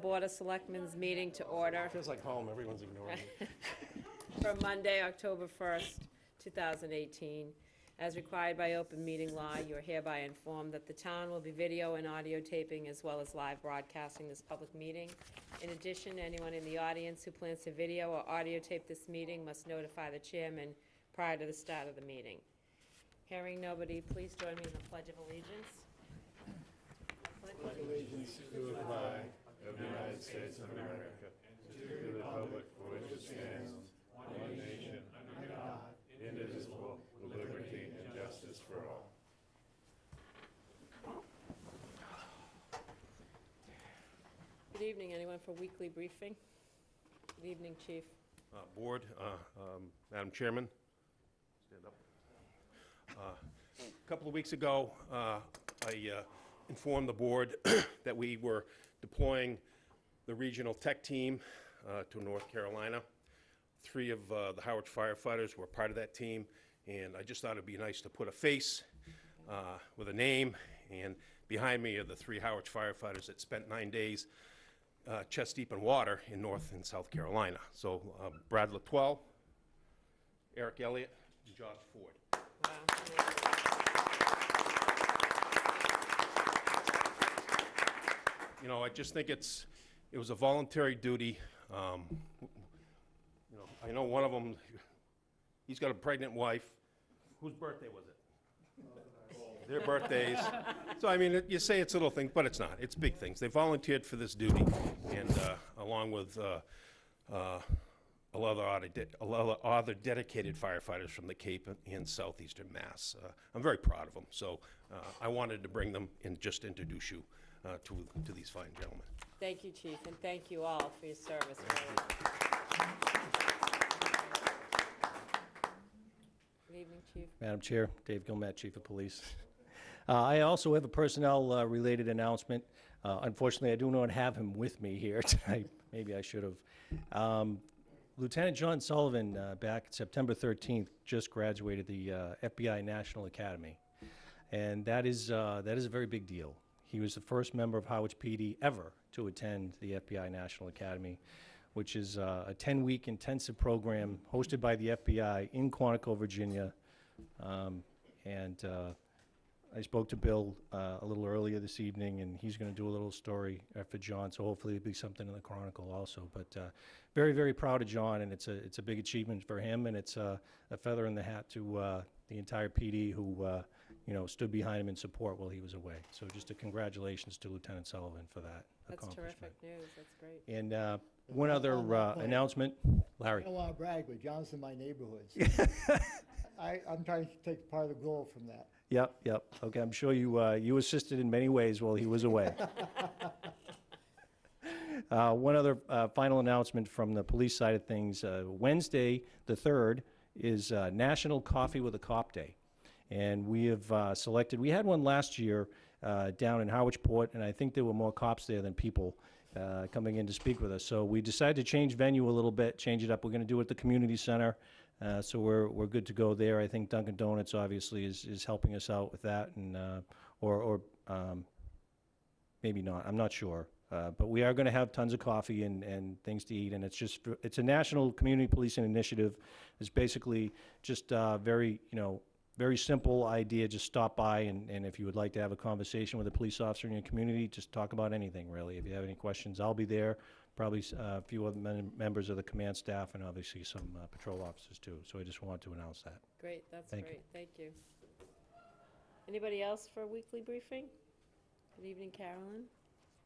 Board of Selectmen's meeting to order Feels like home, everyone's ignoring me. for Monday, October 1st, 2018. As required by open meeting law, you are hereby informed that the town will be video and audio taping as well as live broadcasting this public meeting. In addition, anyone in the audience who plans to video or audio tape this meeting must notify the chairman prior to the start of the meeting. Hearing nobody, please join me in the Pledge of Allegiance. Allegiance to the flag of the United States of America, and to the republic for which it stands, one nation, under God, indivisible, with liberty and justice for all. Good evening. Anyone for weekly briefing? Good evening, Chief. Board, Madam Chairman, stand up. A couple of weeks ago, I informed the board that we were deploying the regional tech team to North Carolina. 3 of the Harwich firefighters were part of that team, and I just thought it'd be nice to put a face with a name, and behind me are the 3 Harwich firefighters that spent 9 days chest deep in water in North and South Carolina. So Brad Latwell, Eric Elliott, and Josh Ford. Wow. You know, I just think it was a voluntary duty. You know, I know one of them, he's got a pregnant wife. Whose birthday was it? Their birthdays. So, I mean, you say it's little things, but it's not. It's big things. They volunteered for this duty, and along with a lot of other dedicated firefighters from the Cape and Southeastern Mass. I'm very proud of them. So I wanted to bring them and just introduce you to these fine gentlemen. Thank you, Chief, and thank you all for your service. Good evening, Chief. Madam Chair, Dave Gilmet, Chief of Police. I also have a personnel-related announcement. Unfortunately, I do not have him with me here tonight. Maybe I should have. Lieutenant John Sullivan, back September 13th, just graduated the FBI National Academy, and that is a very big deal. He was the first member of Harwich PD ever to attend the FBI National Academy, which is a 10-week intensive program hosted by the FBI in Quantico, Virginia. I spoke to Bill a little earlier this evening, and he's going to do a little story for John, so hopefully it'll be something in the Chronicle also. But very, very proud of John, and it's a big achievement for him, and it's a feather in the hat to the entire PD who you know, stood behind him in support while he was away. So just a congratulations to Lieutenant Sullivan for that accomplishment. That's terrific news. That's great. And one other announcement, Larry. I don't want to brag, but John's in my neighborhood. So I'm trying to take part of the goal from that. Yep. Okay, I'm sure you assisted in many ways while he was away. One other final announcement from the police side of things. Wednesday, the 3rd, is National Coffee with a Cop Day. And we have selected, we had one last year down in Harwich Port, and I think there were more cops there than people coming in to speak with us. So we decided to change venue a little bit, change it up. We're going to do it at the community center, so we're good to go there. I think Dunkin' Donuts obviously is helping us out with that, and or maybe not. I'm not sure. But we are going to have tons of coffee and things to eat, and it's a national community policing initiative. It's basically just very simple idea. Just stop by, and if you would like to have a conversation with a police officer in your community, just talk about anything, really. If you have any questions, I'll be there, probably a few other members of the command staff, and obviously some patrol officers, too. So I just wanted to announce that. Great. That's Thank great. you. Thank you. Anybody else for a weekly briefing? Good evening, Carolyn.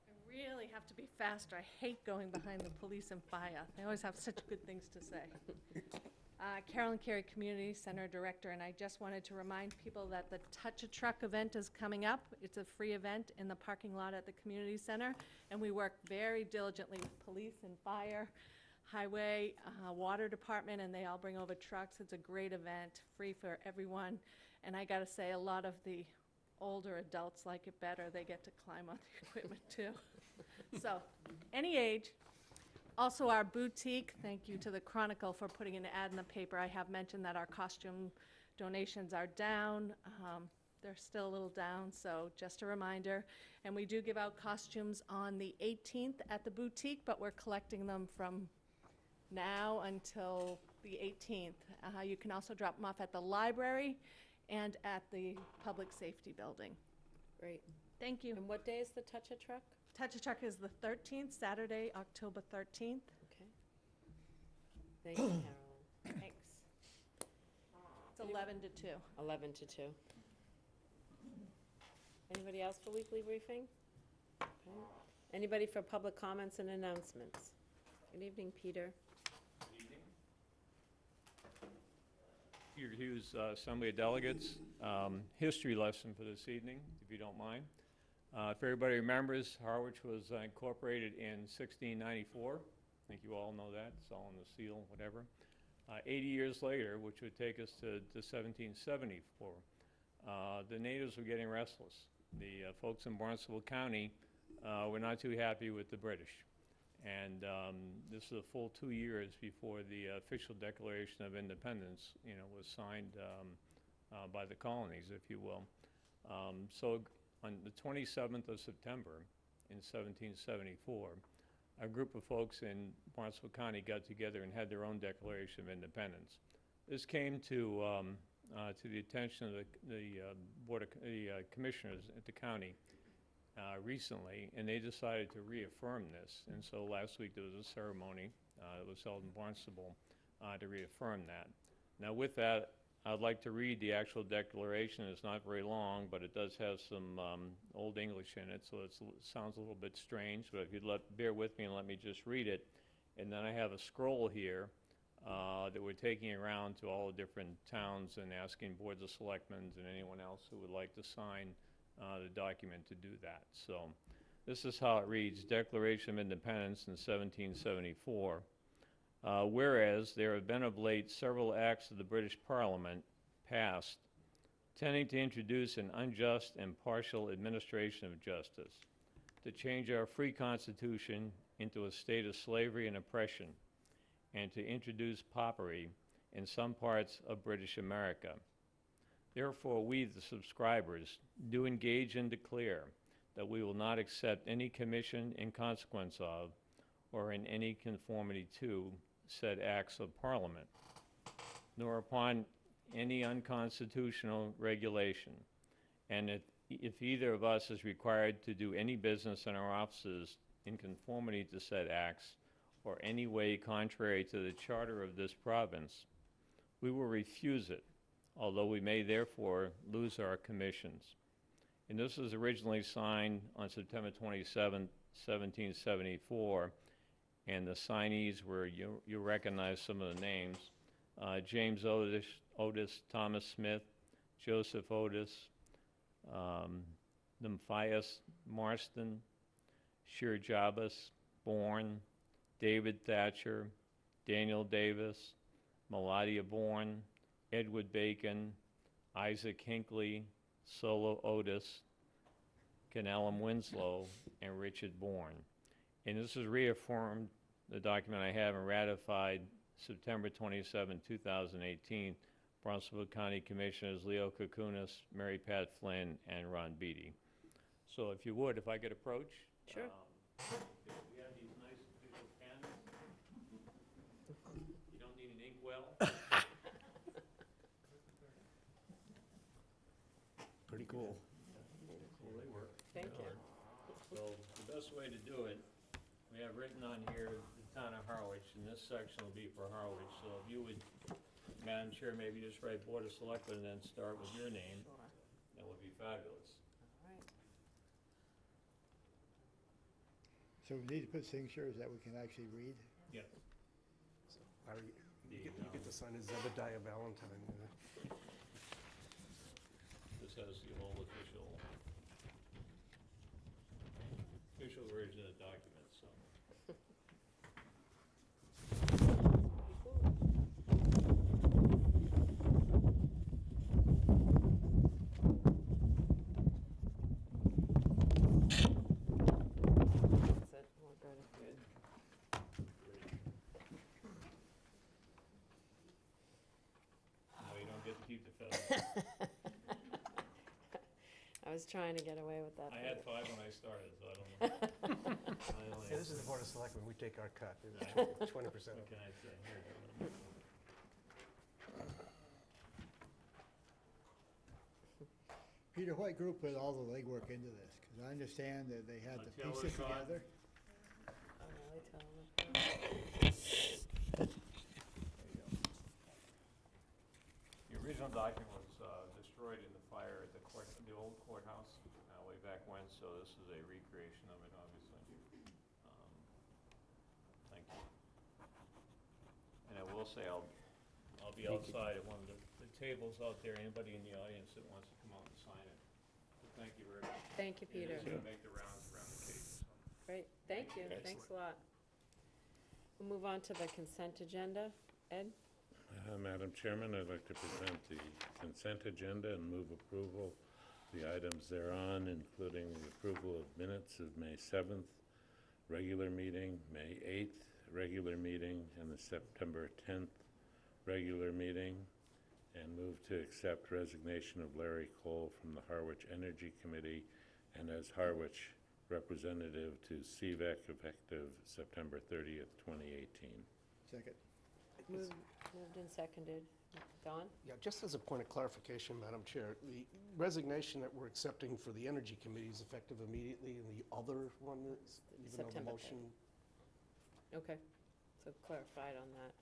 I really have to be faster. I hate going behind the police and fire. They always have such good things to say. Carolyn Carey, Community Center Director, and I just wanted to remind people that the Touch a Truck event is coming up. It's a free event in the parking lot at the Community Center, and we work very diligently with police and fire, highway, water department, and they all bring over trucks. It's a great event, free for everyone, and I gotta say, a lot of the older adults like it better. They get to climb on the equipment too. So, any age. Also, our boutique, thank you to the Chronicle for putting an ad in the paper. I have mentioned that our costume donations are down. They're still a little down, so just a reminder. And we do give out costumes on the 18th at the boutique, but we're collecting them from now until the 18th. You can also drop them off at the library and at the public safety building. Great. Thank you. And what day is the Touch-a-Truck? Touch-a-Truck is the 13th, Saturday, October 13th. Okay. Thank you, Carolyn. Thanks. It's 11 to 2. 11 to 2. Anybody else for weekly briefing? Okay. Anybody for public comments and announcements? Good evening, Peter. Peter Hughes, Assembly of Delegates. History lesson for this evening, if you don't mind. If everybody remembers, Harwich was incorporated in 1694. I think you all know that. It's all in the seal, whatever. 80 years later, which would take us to 1774, the natives were getting restless. The folks in Barnstable County were not too happy with the British. And this is a full 2 years before the official Declaration of Independence, was signed by the colonies, if you will. So on the 27th of September in 1774, a group of folks in Barnstable County got together and had their own Declaration of Independence. This came to the attention of the Board of Commissioners at the county recently, and they decided to reaffirm this. And so last week there was a ceremony that was held in Barnstable to reaffirm that. Now with that, I'd like to read the actual declaration. It's not very long, but it does have some Old English in it, so it sounds a little bit strange, but if you'd bear with me and let me just read it. And then I have a scroll here that we're taking around to all the different towns and asking boards of selectmen and anyone else who would like to sign the document to do that. So this is how it reads: Declaration of Independence in 1774. Whereas there have been of late several acts of the British Parliament passed tending to introduce an unjust and partial administration of justice, to change our free constitution into a state of slavery and oppression, and to introduce popery in some parts of British America. Therefore, we, the subscribers, do engage and declare that we will not accept any commission in consequence of, or in any conformity to, said acts of Parliament, nor upon any unconstitutional regulation, and if either of us is required to do any business in our offices in conformity to said acts, or any way contrary to the charter of this province, we will refuse it, although we may therefore lose our commissions. And this was originally signed on September 27, 1774, and the signees were, you recognize some of the names, James Otis, Thomas Smith, Joseph Otis, Nymphias Marston, Shear Jabus, Bourne, David Thatcher, Daniel Davis, Meladia Bourne, Edward Bacon, Isaac Hinckley, Solo Otis, Canellum Winslow, and Richard Bourne. And this is reaffirmed, the document I have, and ratified September 27, 2018, Barnstable County Commissioners Leo Kukunis, Mary Pat Flynn, and Ron Beatty. So if you would, if I could approach. Sure. We have these nice official pens. You don't need an inkwell. Pretty cool. Well, they work. Thank you. So the best way to do it, we have written on here the town of Harwich, and this section will be for Harwich. So if you would, Madam Chair, maybe just write Board of Selectmen and then start with your name, Sure. that would be fabulous. All right. So we need to put signatures that we can actually read. Yes. Larry, you get to sign a Zebediah Valentine. This has the whole official version of the document, so. That's it. We'll go to- No, you don't get to keep the feather. I was trying to get away with that. I had 5 when I started, so I don't know. Hey, this is the Board of Selectmen, we take our cut, 20%. What can I say? Peter, what group put all the legwork into this? Because I understand that they had to Taylor piece it Shot. together. Oh, no, they tell them. The original document was destroyed in the fire at the old courthouse way back when, so this is a recreation of it, obviously. Thank you. And I will say, I'll be outside at one of the tables out there, anybody in the audience that wants to come out and sign it. So thank you very much. Thank you, Peter. It's gonna make the rounds around the Cape, so. Great, thank you, thanks a lot. We'll move on to the consent agenda. Ed? Madam Chairman, I'd like to present the consent agenda and move approval of the items thereon, including the approval of minutes of May 7th, regular meeting, May 8th, regular meeting, and the September 10th regular meeting, and move to accept resignation of Larry Cole from the Harwich Energy Committee and as Harwich representative to CVEC effective September 30th, 2018. Second. Moved and seconded. Don? Yeah, just as a point of clarification, Madam Chair, the resignation that we're accepting for the Energy Committee is effective immediately, and the other one is, even though the September motion... Okay, so clarified on that.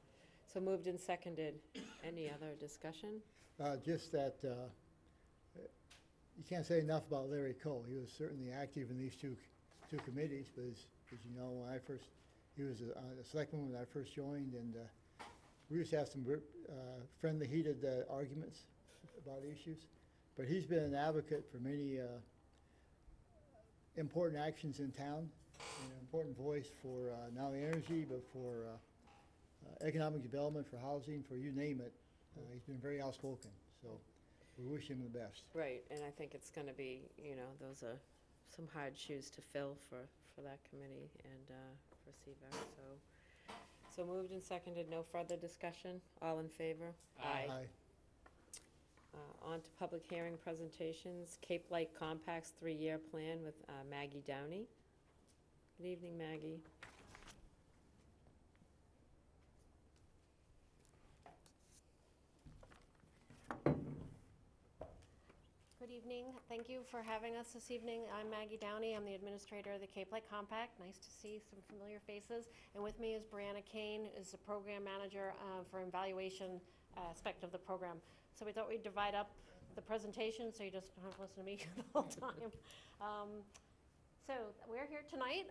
So moved and seconded. Any other discussion? Just that you can't say enough about Larry Cole. He was certainly active in these two committees, but as you know, when he was a selectman when I first joined, and we used to have some friendly, heated arguments about issues. But he's been an advocate for many important actions in town, and an important voice for not only energy, but for economic development, for housing, for you name it. He's been very outspoken, so we wish him the best. Right, and I think it's gonna be, those are some hard shoes to fill for that committee and for CVEC, so moved and seconded, no further discussion, all in favor? Aye. On to public hearing presentations, Cape Light Compact's 3-year plan with Maggie Downey. Good evening, Maggie. Good evening. Thank you for having us this evening. I'm Maggie Downey. I'm the administrator of the Cape Light Compact. Nice to see some familiar faces. And with me is Brianna Kane, is the program manager for evaluation aspect of the program. So we thought we'd divide up the presentation so you just don't have to listen to me the whole time. So we're here tonight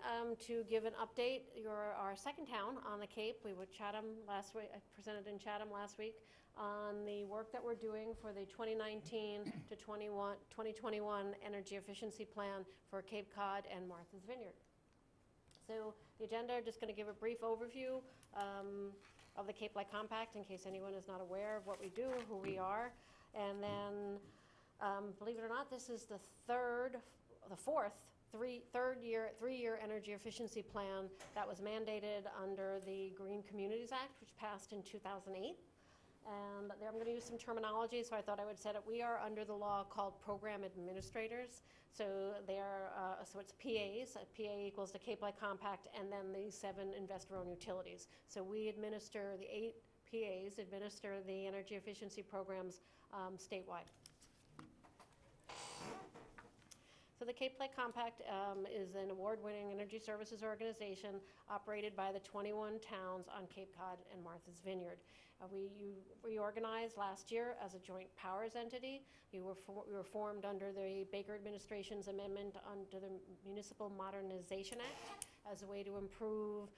to give an update. You're our second town on the Cape. We were Chatham last week. I presented in Chatham last week on the work that we're doing for the 2019 to 2021 energy efficiency plan for Cape Cod and Martha's Vineyard. So the agenda, just going to give a brief overview of the Cape Light Compact in case anyone is not aware of what we do, who we are. And then, believe it or not, this is the fourth three-year energy efficiency plan that was mandated under the Green Communities Act, which passed in 2008. And I'm going to use some terminology, so I thought I would set it. We are under the law called program administrators. So so it's PAs. A PA equals the Cape Light Compact, and then the 7 investor-owned utilities. So we administer, the 8 PAs administer the energy efficiency programs statewide. So the Cape Light Compact is an award-winning energy services organization operated by the 21 towns on Cape Cod and Martha's Vineyard. We reorganized last year as a joint powers entity. We were formed under the Baker administration's amendment under the Municipal Modernization Act as a way to improve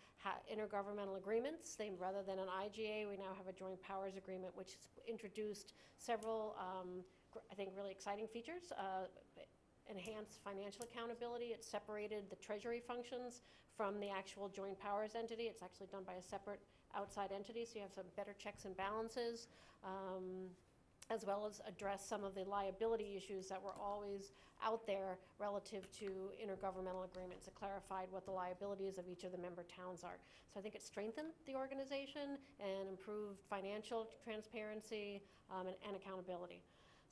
intergovernmental agreements. Rather than an IGA, we now have a joint powers agreement, which has introduced several, I think, really exciting features. Enhanced financial accountability. It separated the treasury functions from the actual joint powers entity. It's actually done by a separate outside entity, so you have some better checks and balances, as well as address some of the liability issues that were always out there relative to intergovernmental agreements. It clarified what the liabilities of each of the member towns are. So I think it strengthened the organization and improved financial transparency and accountability.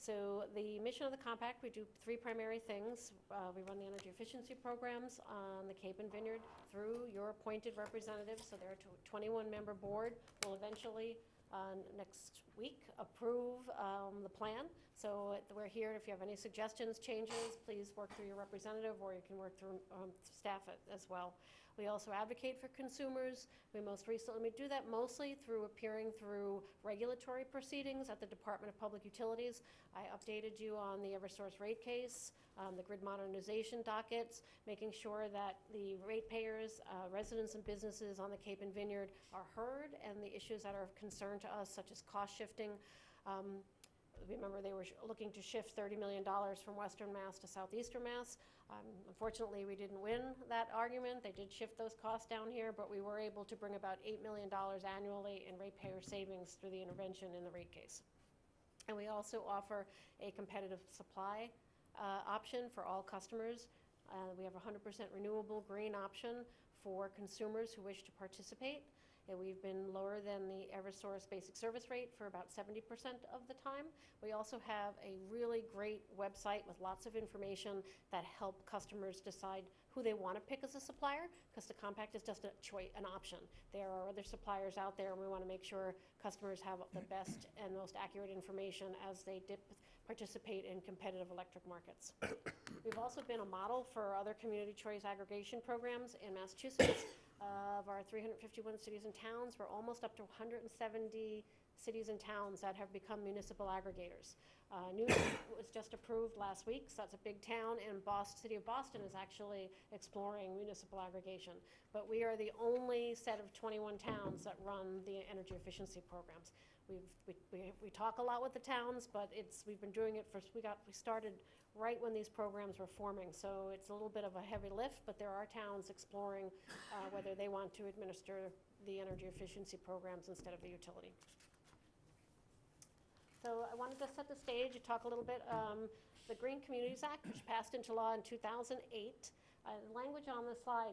So the mission of the compact, we do three primary things. We run the energy efficiency programs on the Cape and Vineyard through your appointed representatives. So they're a 21-member board. Will eventually, next week, approve the plan. So we're here, if you have any suggestions, changes, please work through your representative, or you can work through staff as well. We also advocate for consumers. We do that mostly through appearing through regulatory proceedings at the Department of Public Utilities. I updated you on the Eversource rate case, the grid modernization dockets, making sure that the ratepayers, residents and businesses on the Cape and Vineyard are heard, and the issues that are of concern to us, such as cost shifting. Remember, they were looking to shift $30 million from Western Mass to Southeastern Mass. Unfortunately, we didn't win that argument. They did shift those costs down here, but we were able to bring about $8 million annually in ratepayer savings through the intervention in the rate case. And we also offer a competitive supply option for all customers. We have a 100% renewable green option for consumers who wish to participate. And we've been lower than the Eversource basic service rate for about 70% of the time. We also have a really great website with lots of information that help customers decide who they want to pick as a supplier, because the compact is just an option. There are other suppliers out there, and we want to make sure customers have the best and most accurate information as they participate in competitive electric markets. We've also been a model for other community choice aggregation programs in Massachusetts. Of our 351 cities and towns, we're almost up to 170 cities and towns that have become municipal aggregators. Newton was just approved last week, so that's a big town, and City of Boston is actually exploring municipal aggregation. But we are the only set of 21 towns that run the energy efficiency programs. We talk a lot with the towns, but we've been doing it we started right when these programs were forming, so it's a little bit of a heavy lift, but there are towns exploring whether they want to administer the energy efficiency programs instead of the utility. So I wanted to set the stage and talk a little bit. The Green Communities Act, which passed into law in 2008, the language on this slide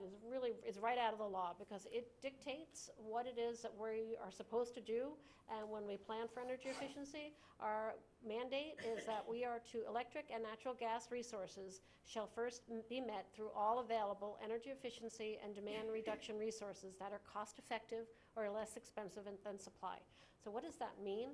is right out of the law, because it dictates what it is that we are supposed to do. And when we plan for energy efficiency, our mandate is that electric and natural gas resources shall first be met through all available energy efficiency and demand reduction resources that are cost effective or less expensive than supply. So what does that mean?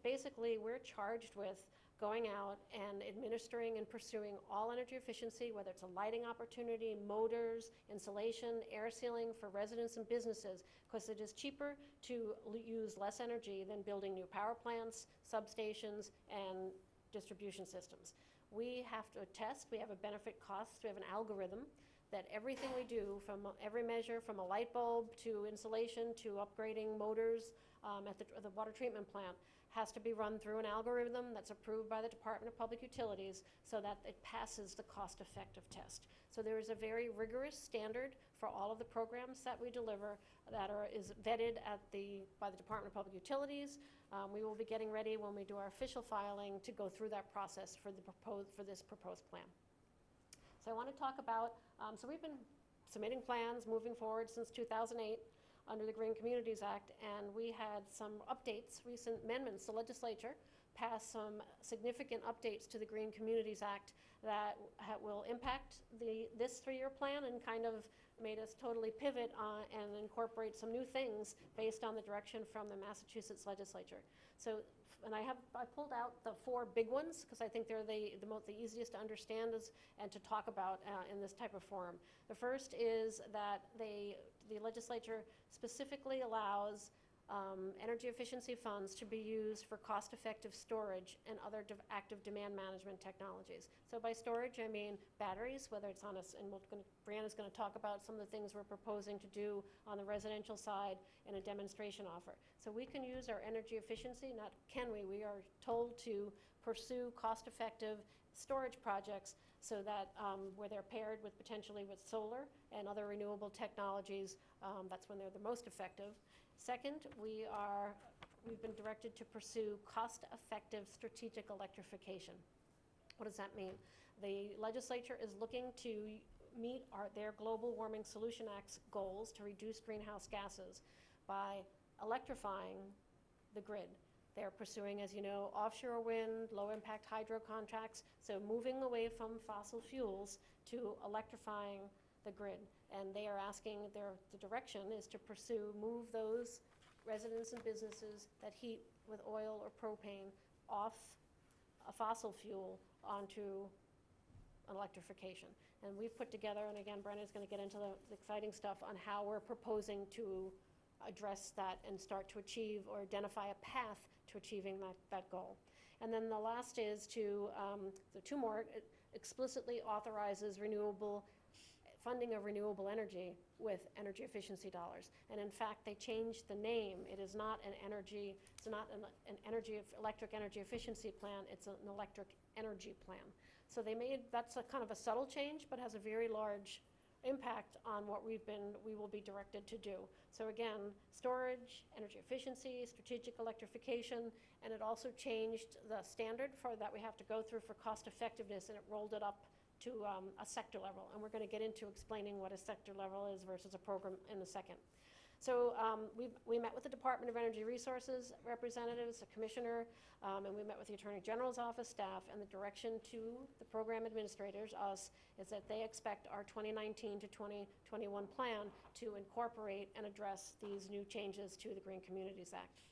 Basically, we're charged with going out and administering and pursuing all energy efficiency, whether it's a lighting opportunity, motors, insulation, air sealing for residents and businesses, because it is cheaper to use less energy than building new power plants, substations, and distribution systems. We have to test, we have a benefit cost, we have an algorithm that everything we do, from every measure, from a light bulb to insulation to upgrading motors at the water treatment plant, has to be run through an algorithm that's approved by the Department of Public Utilities so that it passes the cost-effective test. So there is a very rigorous standard for all of the programs that we deliver that is vetted by the Department of Public Utilities. We will be getting ready when we do our official filing to go through that process for this proposed plan. So I want to talk about, so we've been submitting plans moving forward since 2008. Under the Green Communities Act, and we had some updates, recent amendments. The legislature passed some significant updates to the Green Communities Act that will impact this 3-year plan, and kind of made us totally pivot and incorporate some new things based on the direction from the Massachusetts legislature. So, and I pulled out the 4 big ones, because I think they're the easiest to understand and to talk about in this type of forum. The first is that the legislature specifically allows energy efficiency funds to be used for cost-effective storage and other active demand management technologies. So by storage, I mean batteries, whether it's on us, and Brianna's going to talk about some of the things we're proposing to do on the residential side in a demonstration offer. So we can use our energy efficiency, not can we are told to pursue cost-effective storage projects so that where they're paired with potentially with solar and other renewable technologies, that's when they're the most effective. Second, we've been directed to pursue cost-effective strategic electrification. What does that mean? The legislature is looking to meet their Global Warming Solution Act's goals to reduce greenhouse gases by electrifying the grid. They're pursuing, as you know, offshore wind, low-impact hydro contracts, so moving away from fossil fuels to electrifying the grid. And they are asking, the direction is to move those residents and businesses that heat with oil or propane off a fossil fuel onto an electrification. And we've put together, and again, Brenna's going to get into the exciting stuff on how we're proposing to address that and start to achieve or identify a path to achieving that goal. And then the last is the two more, it explicitly authorizes funding of renewable energy with energy efficiency dollars. And in fact, they changed the name. It is not an electric energy efficiency plan, it's an electric energy plan. So that's a kind of a subtle change, but has a very large impact on what we will be directed to do. So again, storage, energy efficiency, strategic electrification, and it also changed the standard that we have to go through for cost effectiveness, and it rolled it up to a sector level. And we're going to get into explaining what a sector level is versus a program in a second. So we met with the Department of Energy Resources representatives, the commissioner, and we met with the Attorney General's office staff, and the direction to the program administrators, us, is that they expect our 2019 to 2021 plan to incorporate and address these new changes to the Green Communities Act.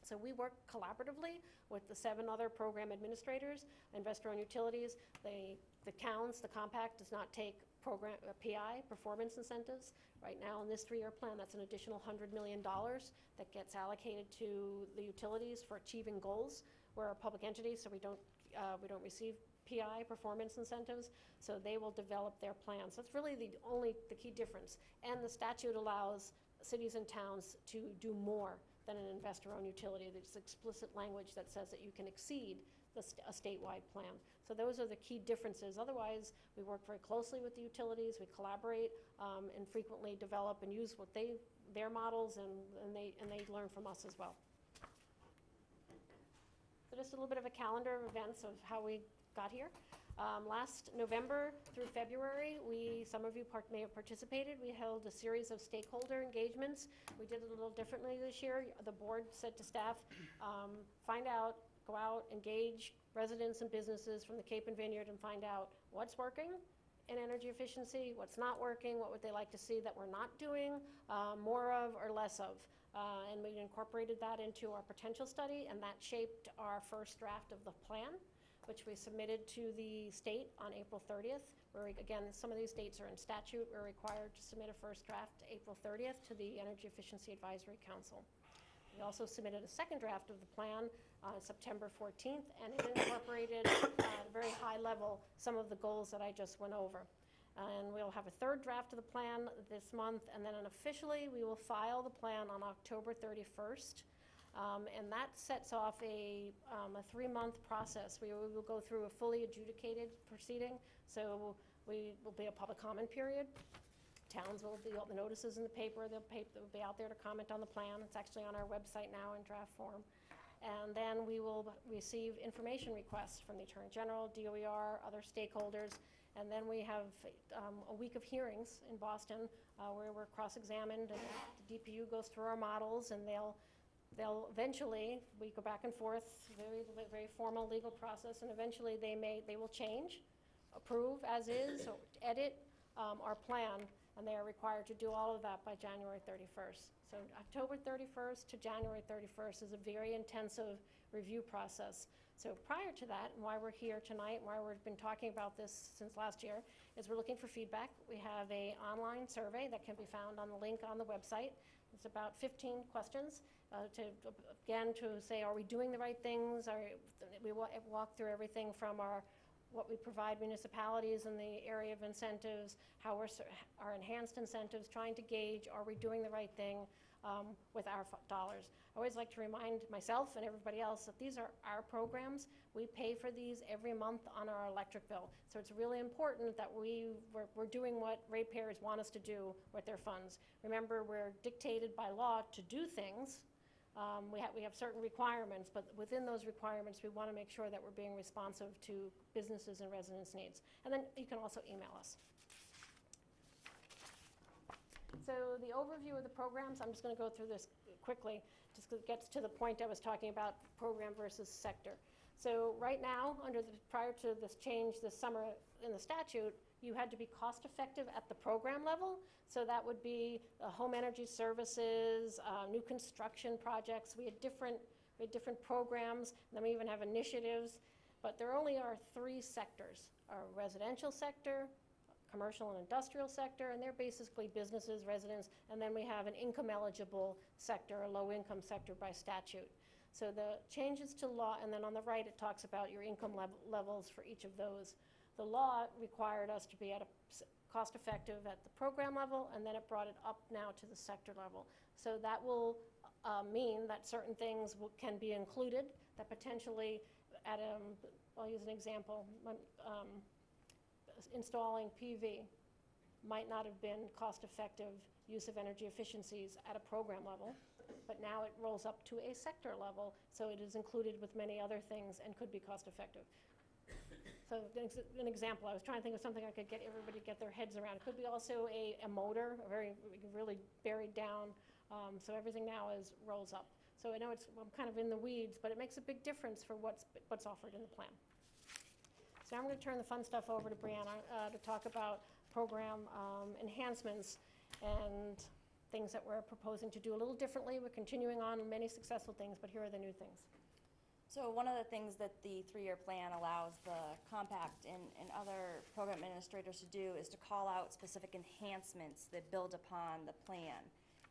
So we work collaboratively with the 7 other program administrators, investor-owned utilities. The towns, the compact does not take PI, performance incentives. Right now in this 3-year plan, that's an additional $100 million that gets allocated to the utilities for achieving goals. We're a public entity, so we don't receive PI, performance incentives, so they will develop their plans. That's really the key difference. And the statute allows cities and towns to do more than an investor-owned utility. There's explicit language that says that you can exceed a statewide plan. So those are the key differences. Otherwise, we work very closely with the utilities, we collaborate, and frequently develop and use their models, and they learn from us as well. So just a little bit of a calendar of events of how we got here. Last November through February, some of you may have participated. We held a series of stakeholder engagements. We did it a little differently this year. The board said to staff, go out, engage residents and businesses from the Cape and Vineyard and find out what's working in energy efficiency, what's not working, what would they like to see that we're not doing more of or less of. And we incorporated that into our potential study, and that shaped our first draft of the plan, which we submitted to the state on April 30th, where again, some of these dates are in statute. We're required to submit a first draft April 30th to the Energy Efficiency Advisory Council. We also submitted a second draft of the plan on September 14th, and it incorporated at a very high level some of the goals that I just went over. And we'll have a third draft of the plan this month, and then officially we will file the plan on October 31st. And that sets off a 3-month process. We will go through a fully adjudicated proceeding, so we will be a public comment period. Towns will be, all the notices in the paper, they'll be out there to comment on the plan. It's actually on our website now in draft form. And then we will receive information requests from the Attorney General, DOER, other stakeholders. And then we have a week of hearings in Boston where we're cross-examined, and the DPU goes through our models, and they'll eventually, we go back and forth, very formal legal process, and eventually they will change, approve as is, or edit our plan, and they are required to do all of that by January 31st. So October 31st to January 31st is a very intensive review process. So prior to that, and why we're here tonight, and why we've been talking about this since last year, is we're looking for feedback. We have an online survey that can be found on the link on the website. It's about 15 questions to say, are we doing the right things? We walk through everything from what we provide municipalities in the area of incentives, how our enhanced incentives, trying to gauge, are we doing the right thing with our dollars? I always like to remind myself and everybody else that these are our programs. We pay for these every month on our electric bill. So it's really important that we're doing what ratepayers want us to do with their funds. Remember, we're dictated by law to do things. We have certain requirements, but within those requirements, we want to make sure that we're being responsive to businesses and residents' needs. And then you can also email us. So the overview of the programs, I'm just going to go through this quickly, just 'cause it gets to the point I was talking about, program versus sector. So right now, prior to this change this summer in the statute, you had to be cost-effective at the program level. So that would be home energy services, new construction projects. We had different programs, and then we even have initiatives. But there only are 3 sectors: our residential sector, commercial and industrial sector, and they're basically businesses, residents, and then we have an income-eligible sector, a low-income sector by statute. So the changes to law, and then on the right it talks about your income levels for each of those. The law required us to be at a cost-effective at the program level, and then it brought it up now to the sector level. So that will mean that certain things can be included, that potentially at I'll use an example, installing PV might not have been cost-effective use of energy efficiencies at a program level, but now it rolls up to a sector level, so it is included with many other things and could be cost-effective. So an example, I was trying to think of something I could get everybody to get their heads around. It could be also a motor, really buried down, so everything now rolls up. So I know I'm kind of in the weeds, but it makes a big difference for what's offered in the plan. So now I'm going to turn the fun stuff over to Brianna to talk about program enhancements and things that we're proposing to do a little differently. We're continuing on many successful things, but here are the new things. So one of the things that the 3-year plan allows the compact and other program administrators to do is to call out specific enhancements that build upon the plan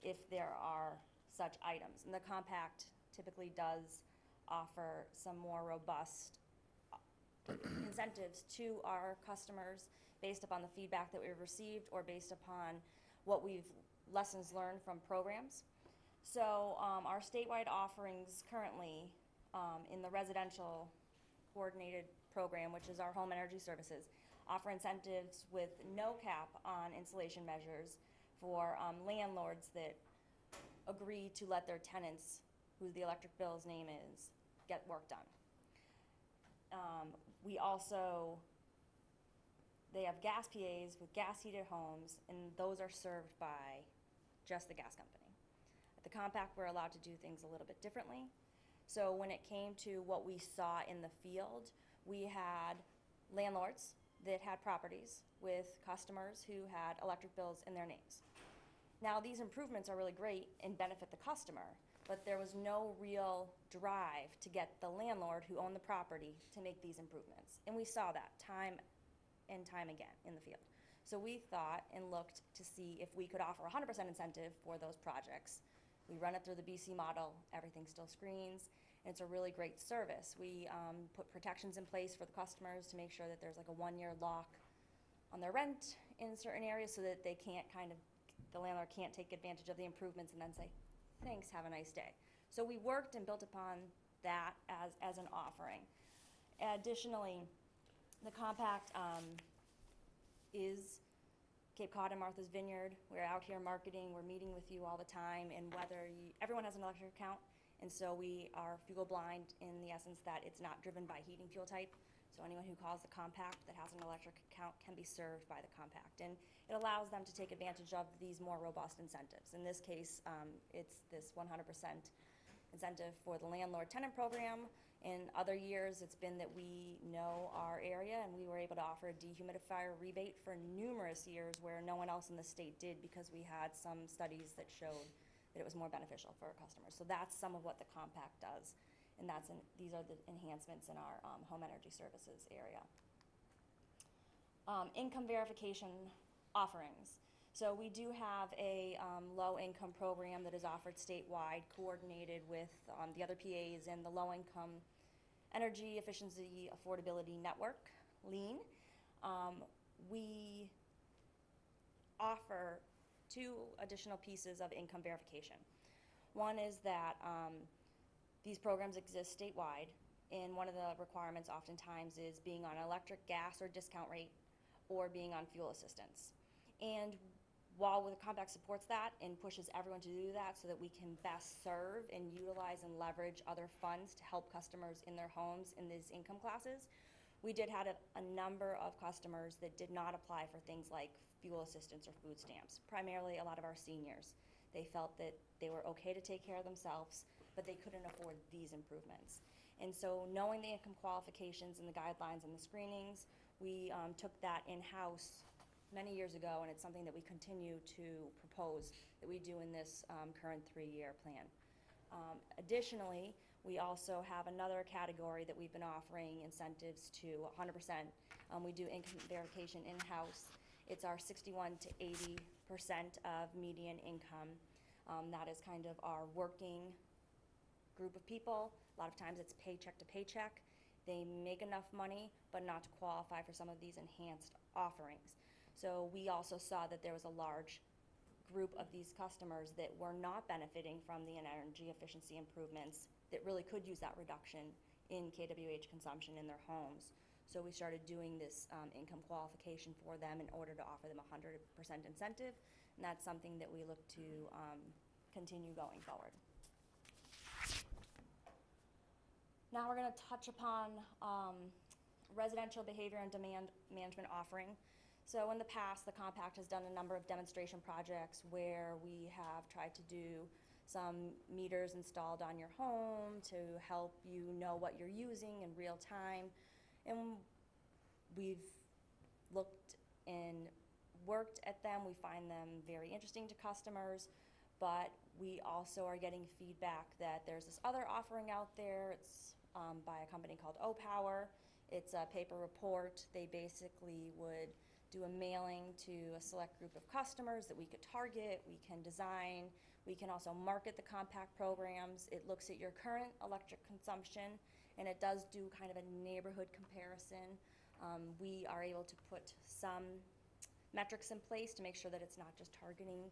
if there are such items. And the compact typically does offer some more robust incentives to our customers based upon the feedback that we've received or based upon what we've lessons learned from programs. So our statewide offerings currently in the residential coordinated program, which is our home energy services, offer incentives with no cap on installation measures for landlords that agree to let their tenants, who the electric bill's name is, get work done. We also, they have gas PAs with gas heated homes, and those are served by just the gas company. At the compact, we're allowed to do things a little bit differently. So when it came to what we saw in the field, we had landlords that had properties with customers who had electric bills in their names. Now, these improvements are really great and benefit the customer, but there was no real drive to get the landlord who owned the property to make these improvements. And we saw that time and time again in the field. So we thought and looked to see if we could offer 100% incentive for those projects. We run it through the BC model, everything still screens, and it's a really great service. We put protections in place for the customers to make sure that there's like a 1-year lock on their rent in certain areas so that they can't the landlord can't take advantage of the improvements and then say, thanks, have a nice day. So we worked and built upon that as an offering. Additionally, the compact is Cape Cod and Martha's Vineyard. We're out here marketing, we're meeting with you all the time, and everyone has an electric account, and so we are fuel blind in the essence that it's not driven by heating fuel type. So anyone who calls the compact that has an electric account can be served by the compact. And it allows them to take advantage of these more robust incentives. In this case, it's this 100% incentive for the landlord-tenant program. In other years, it's been that we know our area, and we were able to offer a dehumidifier rebate for numerous years where no one else in the state did, because we had some studies that showed that it was more beneficial for our customers. So that's some of what the compact does. And these are the enhancements in our home energy services area. Income verification offerings. So we do have a low-income program that is offered statewide, coordinated with the other PAs and the Low-Income Energy Efficiency Affordability Network, LEAN. We offer 2 additional pieces of income verification. One is that these programs exist statewide, and one of the requirements oftentimes is being on electric, gas, or discount rate, or being on fuel assistance. And while the compact supports that and pushes everyone to do that so that we can best serve and utilize and leverage other funds to help customers in their homes in these income classes, We did have a number of customers that did not apply for things like fuel assistance or food stamps, primarily a lot of our seniors. They felt that they were okay to take care of themselves, but they couldn't afford these improvements. And so knowing the income qualifications and the guidelines and the screenings, we took that in-house many years ago, and it's something that we continue to propose that we do in this current 3-year plan. Additionally, we also have another category that we've been offering incentives to 100%. We do income verification in-house. It's our 61 to 80% of median income. That is kind of our working group of people. A lot of times it's paycheck to paycheck. They make enough money, but not to qualify for some of these enhanced offerings. So we also saw that there was a large group of these customers that were not benefiting from the energy efficiency improvements that really could use that reduction in KWH consumption in their homes. So we started doing this income qualification for them in order to offer them 100% incentive, and that's something that we look to continue going forward. Now we're going to touch upon residential behavior and demand management offering. So in the past, the compact has done a number of demonstration projects where we have tried to do some meters installed on your home to help you know what you're using in real time. And we've looked and worked at them. We find them very interesting to customers, but we also are getting feedback that there's this other offering out there. It's by a company called O-Power. It's a paper report. They basically would do a mailing to a select group of customers that we could target, we can design, we can also market the compact programs. It looks at your current electric consumption, and it does do kind of a neighborhood comparison. We are able to put some metrics in place to make sure that it's not just targeting,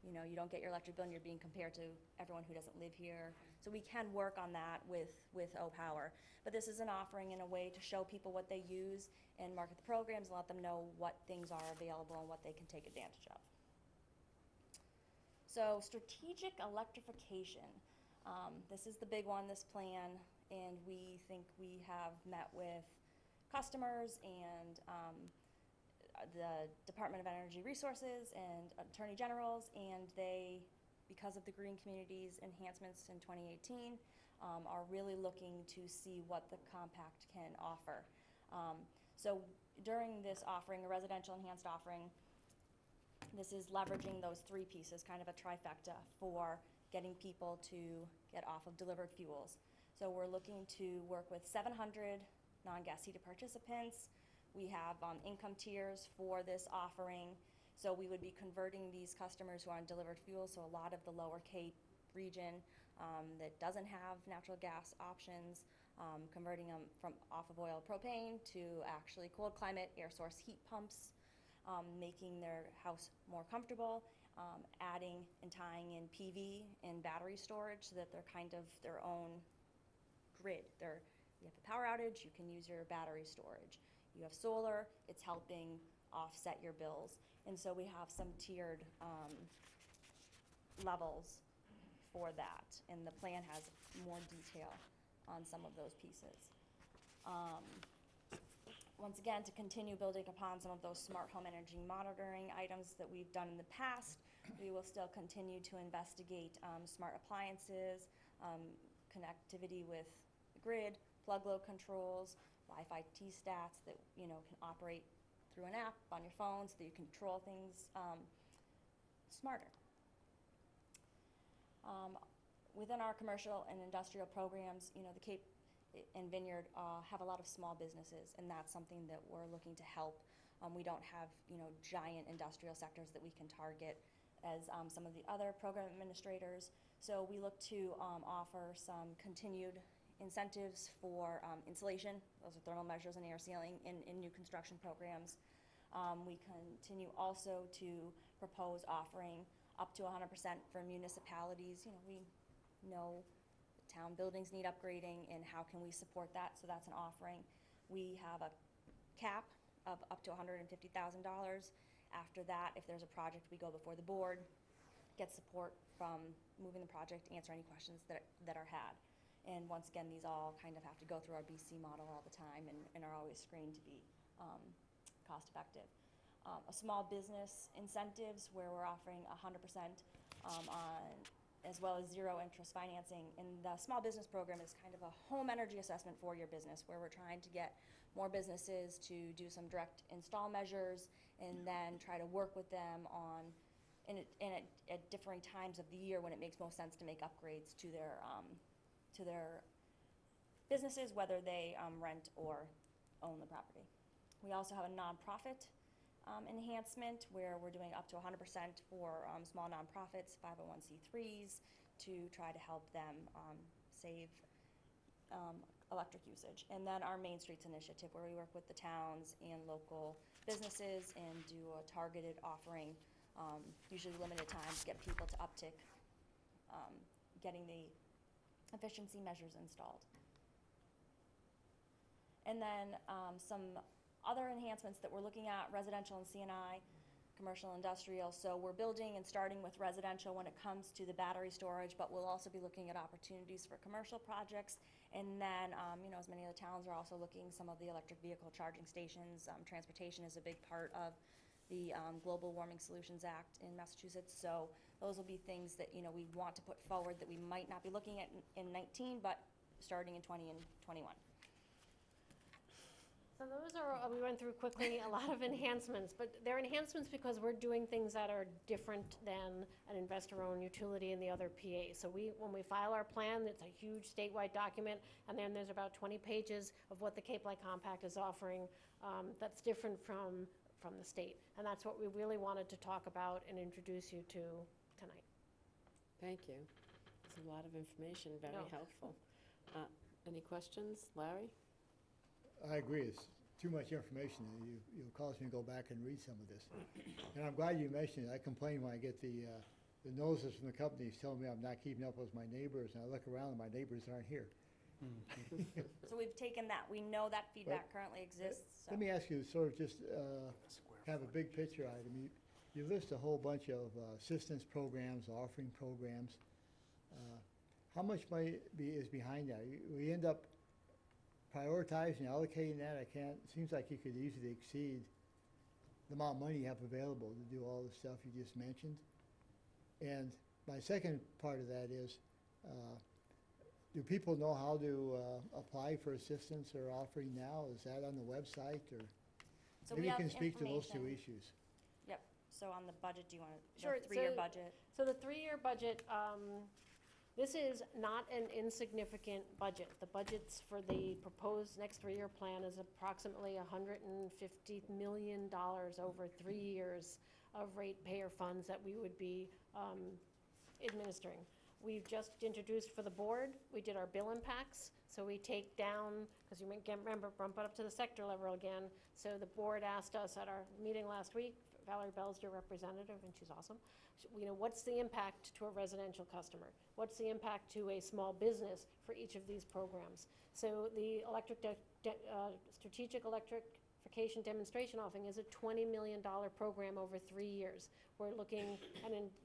you know, you don't get your electric bill and you're being compared to everyone who doesn't live here. So we can work on that with O-Power. But this is an offering in a way to show people what they use and market the programs and let them know what things are available and what they can take advantage of. So strategic electrification. This is the big one, this plan, and we think we have met with customers and the Department of Energy Resources and Attorney Generals, and they, because of the Green Communities enhancements in 2018, are really looking to see what the compact can offer. So during this offering, a residential enhanced offering, this is leveraging those 3 pieces, kind of a trifecta for getting people to get off of delivered fuels. So we're looking to work with 700 non-gas heated participants. We have income tiers for this offering. So we would be converting these customers who are on delivered fuel, so a lot of the lower Cape region that doesn't have natural gas options, converting them from off of oil propane to actually cold climate air source heat pumps, making their house more comfortable, adding and tying in PV and battery storage so that they're kind of their own grid. You have a power outage, you can use your battery storage. You have solar, it's helping offset your bills. And so we have some tiered levels for that, and the plan has more detail on some of those pieces. Once again, to continue building upon some of those smart home energy monitoring items that we've done in the past, we will still continue to investigate smart appliances, connectivity with the grid, plug load controls, Wi-Fi T-stats that can operate through an app on your phone so that you control things smarter. Within our commercial and industrial programs, the Cape and Vineyard have a lot of small businesses, and that's something that we're looking to help. We don't have giant industrial sectors that we can target as some of the other program administrators. So we look to offer some continued incentives for insulation. Those are thermal measures and air sealing in new construction programs. We continue also to propose offering up to 100% for municipalities. We know town buildings need upgrading, and how can we support that? So that's an offering. We have a cap of up to $150,000. After that, if there's a project, we go before the board, get support from moving the project, answer any questions that are had. And once again, these all kind of have to go through our BC model all the time and are always screened to be cost effective. A small business incentives where we're offering 100% on, as well as zero interest financing. And the small business program is kind of a home energy assessment for your business, where we're trying to get more businesses to do some direct install measures and then try to work with them on at differing times of the year when it makes most sense to make upgrades to their businesses, whether they rent or own the property. We also have a nonprofit enhancement where we're doing up to 100% for small nonprofits, 501c3s, to try to help them save electric usage. And then our Main Streets initiative, where we work with the towns and local businesses and do a targeted offering, usually limited time, to get people to uptick getting the efficiency measures installed. And then some other enhancements that we're looking at: residential and C&I, commercial, industrial. So we're building and starting with residential when it comes to the battery storage, but we'll also be looking at opportunities for commercial projects. And then, as many of the towns are also looking, some of the electric vehicle charging stations. Transportation is a big part of the Global Warming Solutions Act in Massachusetts. So those will be things that, we want to put forward that we might not be looking at in 19, but starting in 20 and 21. So those are, we went through quickly, a lot of enhancements, but they're enhancements because we're doing things that are different than an investor-owned utility and the other PAs. So when we file our plan, it's a huge statewide document, and then there's about 20 pages of what the Cape Light Compact is offering that's different from the state. And that's what we really wanted to talk about and introduce you to tonight. Thank you. It's a lot of information, very No. helpful. Any questions? Larry? I agree, it's too much information. You'll cause me to go back and read some of this. And I'm glad you mentioned it. I complain when I get the notices from the companies telling me I'm not keeping up with my neighbors, and I look around and my neighbors aren't here. So we've taken that. We know that feedback currently exists. So. Let me ask you, sort of just have a big picture item. You list a whole bunch of assistance programs, offering programs. How much money is behind that? We end up prioritizing, allocating that. It seems like you could easily exceed the amount of money you have available to do all the stuff you just mentioned. And my second part of that is, do people know how to apply for assistance or offering now? Is that on the website, or So maybe we you have can speak to those two information. issues? Yep. So on the budget, do you want Sure, the 3-year so- budget? So the 3-year budget, this is not an insignificant budget. The budgets for the proposed next 3-year plan is approximately $150 million over 3 years of ratepayer funds that we would be administering. We've just introduced for the board, we did our bill impacts. So we take down, because you might remember, bump it up to the sector level again. So the board asked us at our meeting last week, Valerie Bell's your representative, and she's awesome. What's the impact to a residential customer? What's the impact to a small business for each of these programs? So the strategic electrification demonstration offering is a $20 million program over 3 years. We're looking,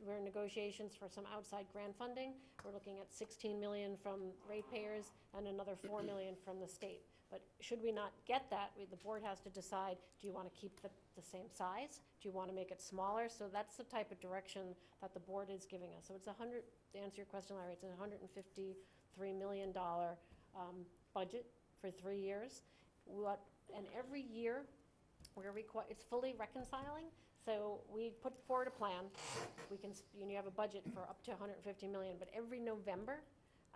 we're in negotiations for some outside grant funding. We're looking at $16 million from ratepayers and another $4 million from the state. But should we not get that, the board has to decide, do you want to keep the same size? Do you want to make it smaller? So that's the type of direction that the board is giving us. So it's to answer your question, Larry, it's a $153 million budget for 3 years. And every year, it's fully reconciling. So we put forward a plan. You have a budget for up to $150 million, but every November,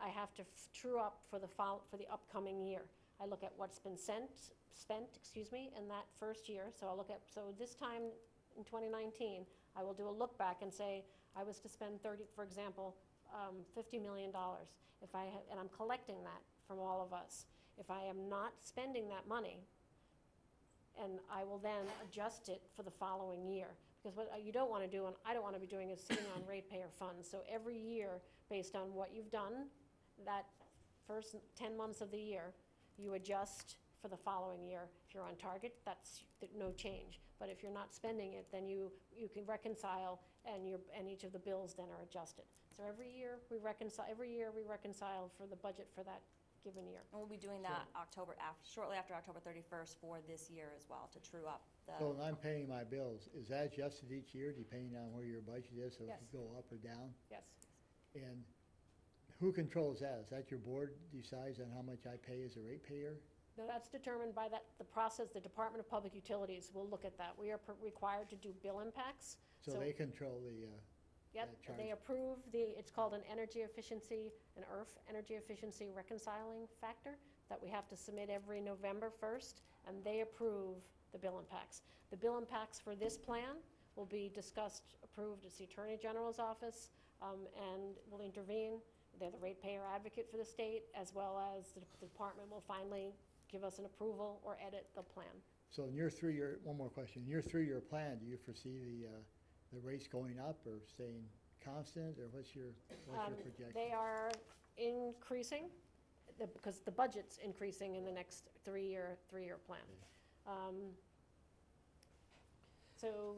I have to true up for the upcoming year. I look at what's been spent, in that first year. So this time in 2019, I will do a look back and say, I was to spend for example, $50 million. And I'm collecting that from all of us. If I am not spending that money, and I will then adjust it for the following year. Because what you don't want to do, and I don't want to be doing, is sitting on ratepayer funds. So every year, based on what you've done, that first 10 months of the year, you adjust for the following year. If you're on target, that's no change. But if you're not spending it, then you can reconcile, and each of the bills then are adjusted. So every year we reconcile for the budget for that given year. And we'll be doing that shortly after October 31st for this year as well, to true up the. So when I'm paying my bills, is that adjusted each year depending on where your budget is, so it Yes. could go up or down? Yes. And who controls that? Is that your board decides on how much I pay as a ratepayer? No, that's determined by the process. The Department of Public Utilities will look at that. We are required to do bill impacts. So they control the, Yep, that charge. they approve it's called an energy efficiency, an ERF, energy efficiency reconciling factor, that we have to submit every November 1st, and they approve the bill impacts. The bill impacts for this plan will be discussed, approved at the Attorney General's office, and will intervene. They're the ratepayer advocate for the state, as well as the department will finally give us an approval or edit the plan. So in your one more question, in your 3-year plan, do you foresee the rates going up or staying constant, or what's your projection? They are increasing, because the budget's increasing in the next three-year plan. So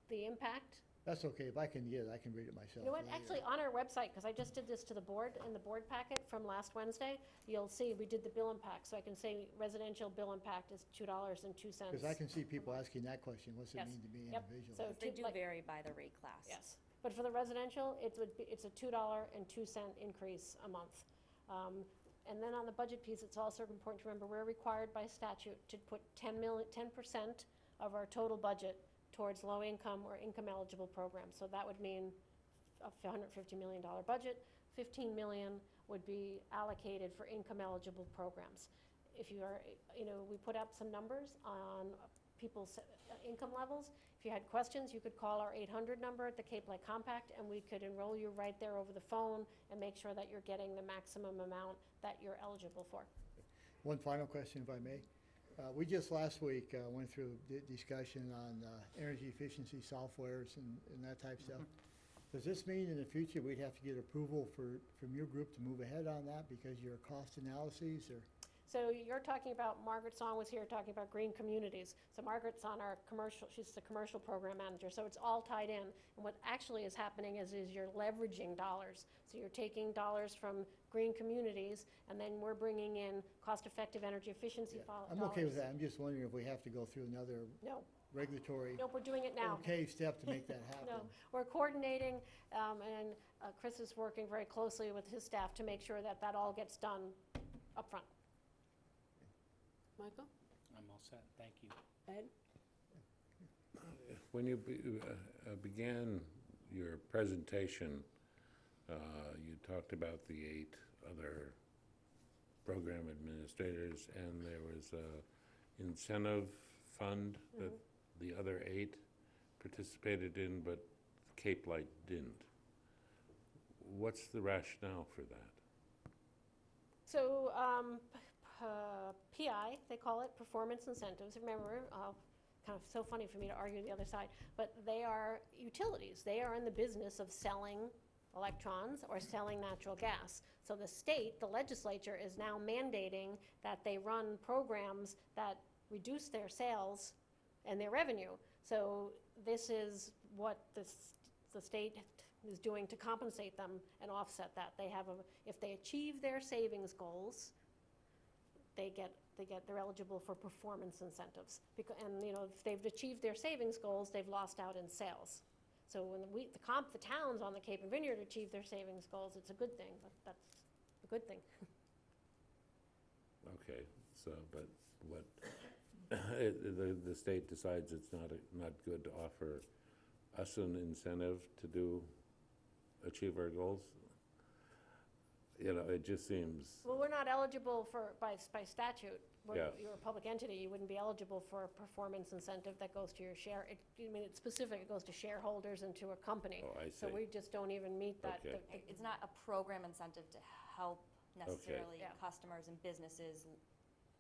the impact, That's okay, if I can get it, I can read it myself. you know what, later. actually, on our website, because I just did this to the board, in the board packet from last Wednesday, you'll see we did the bill impact, so I can say residential bill impact is $2.02. Because I can see people asking that question, what's it Yes. mean to me Yep. individually? So They do like- vary by the rate class. Yes, but for the residential, it's a $2.02 increase a month. And then on the budget piece, it's also important to remember, we're required by statute to put 10% of our total budget towards low-income or income-eligible programs. So that would mean a $150 million budget, 15 million would be allocated for income-eligible programs. If you are, we put up some numbers on people's income levels. If you had questions, you could call our 800 number at the Cape Light Compact, and we could enroll you right there over the phone and make sure that you're getting the maximum amount that you're eligible for. One final question, if I may. We just last week went through discussion on energy efficiency softwares and that type of stuff. Does this mean in the future we'd have to get approval from your group to move ahead on that because your cost analyses, or? So you're talking about, Margaret Song was here talking about green communities. So Margaret's on our commercial, she's the commercial program manager, so it's all tied in. And what actually is happening is you're leveraging dollars. So you're taking dollars from green communities, and then we're bringing in cost-effective energy efficiency dollars. I'm okay with that. I'm just wondering if we have to go through another No, regulatory nope, we're doing it now. okay step to make that happen. No, we're coordinating, and Chris is working very closely with his staff to make sure that that all gets done upfront. Michael? I'm all set, thank you. Ed? When you began your presentation, you talked about the 8 other program administrators, and there was a incentive fund that the other 8 participated in, but Cape Light didn't. What's the rationale for that? So, PI, they call it, performance incentives. Remember, kind of so funny for me to argue the other side, but they are utilities. They are in the business of selling electrons or selling natural gas. So the state, the legislature, is now mandating that they run programs that reduce their sales and their revenue. So this is what the state is doing to compensate them and offset that. They have if they achieve their savings goals, they're eligible for performance incentives. And if they've achieved their savings goals, they've lost out in sales. So when the towns on the Cape and Vineyard achieve their savings goals, it's a good thing, but that's a good thing. Okay, so, but what, the state decides it's not good to offer us an incentive to achieve our goals? It just seems, Well, we're not eligible by statute. Yeah. You're a public entity, you wouldn't be eligible for a performance incentive that goes to your share. It's specific, it goes to shareholders and to a company. Oh, I So see. we just don't even meet that. Okay. It's not a program incentive to help necessarily Yeah. customers and businesses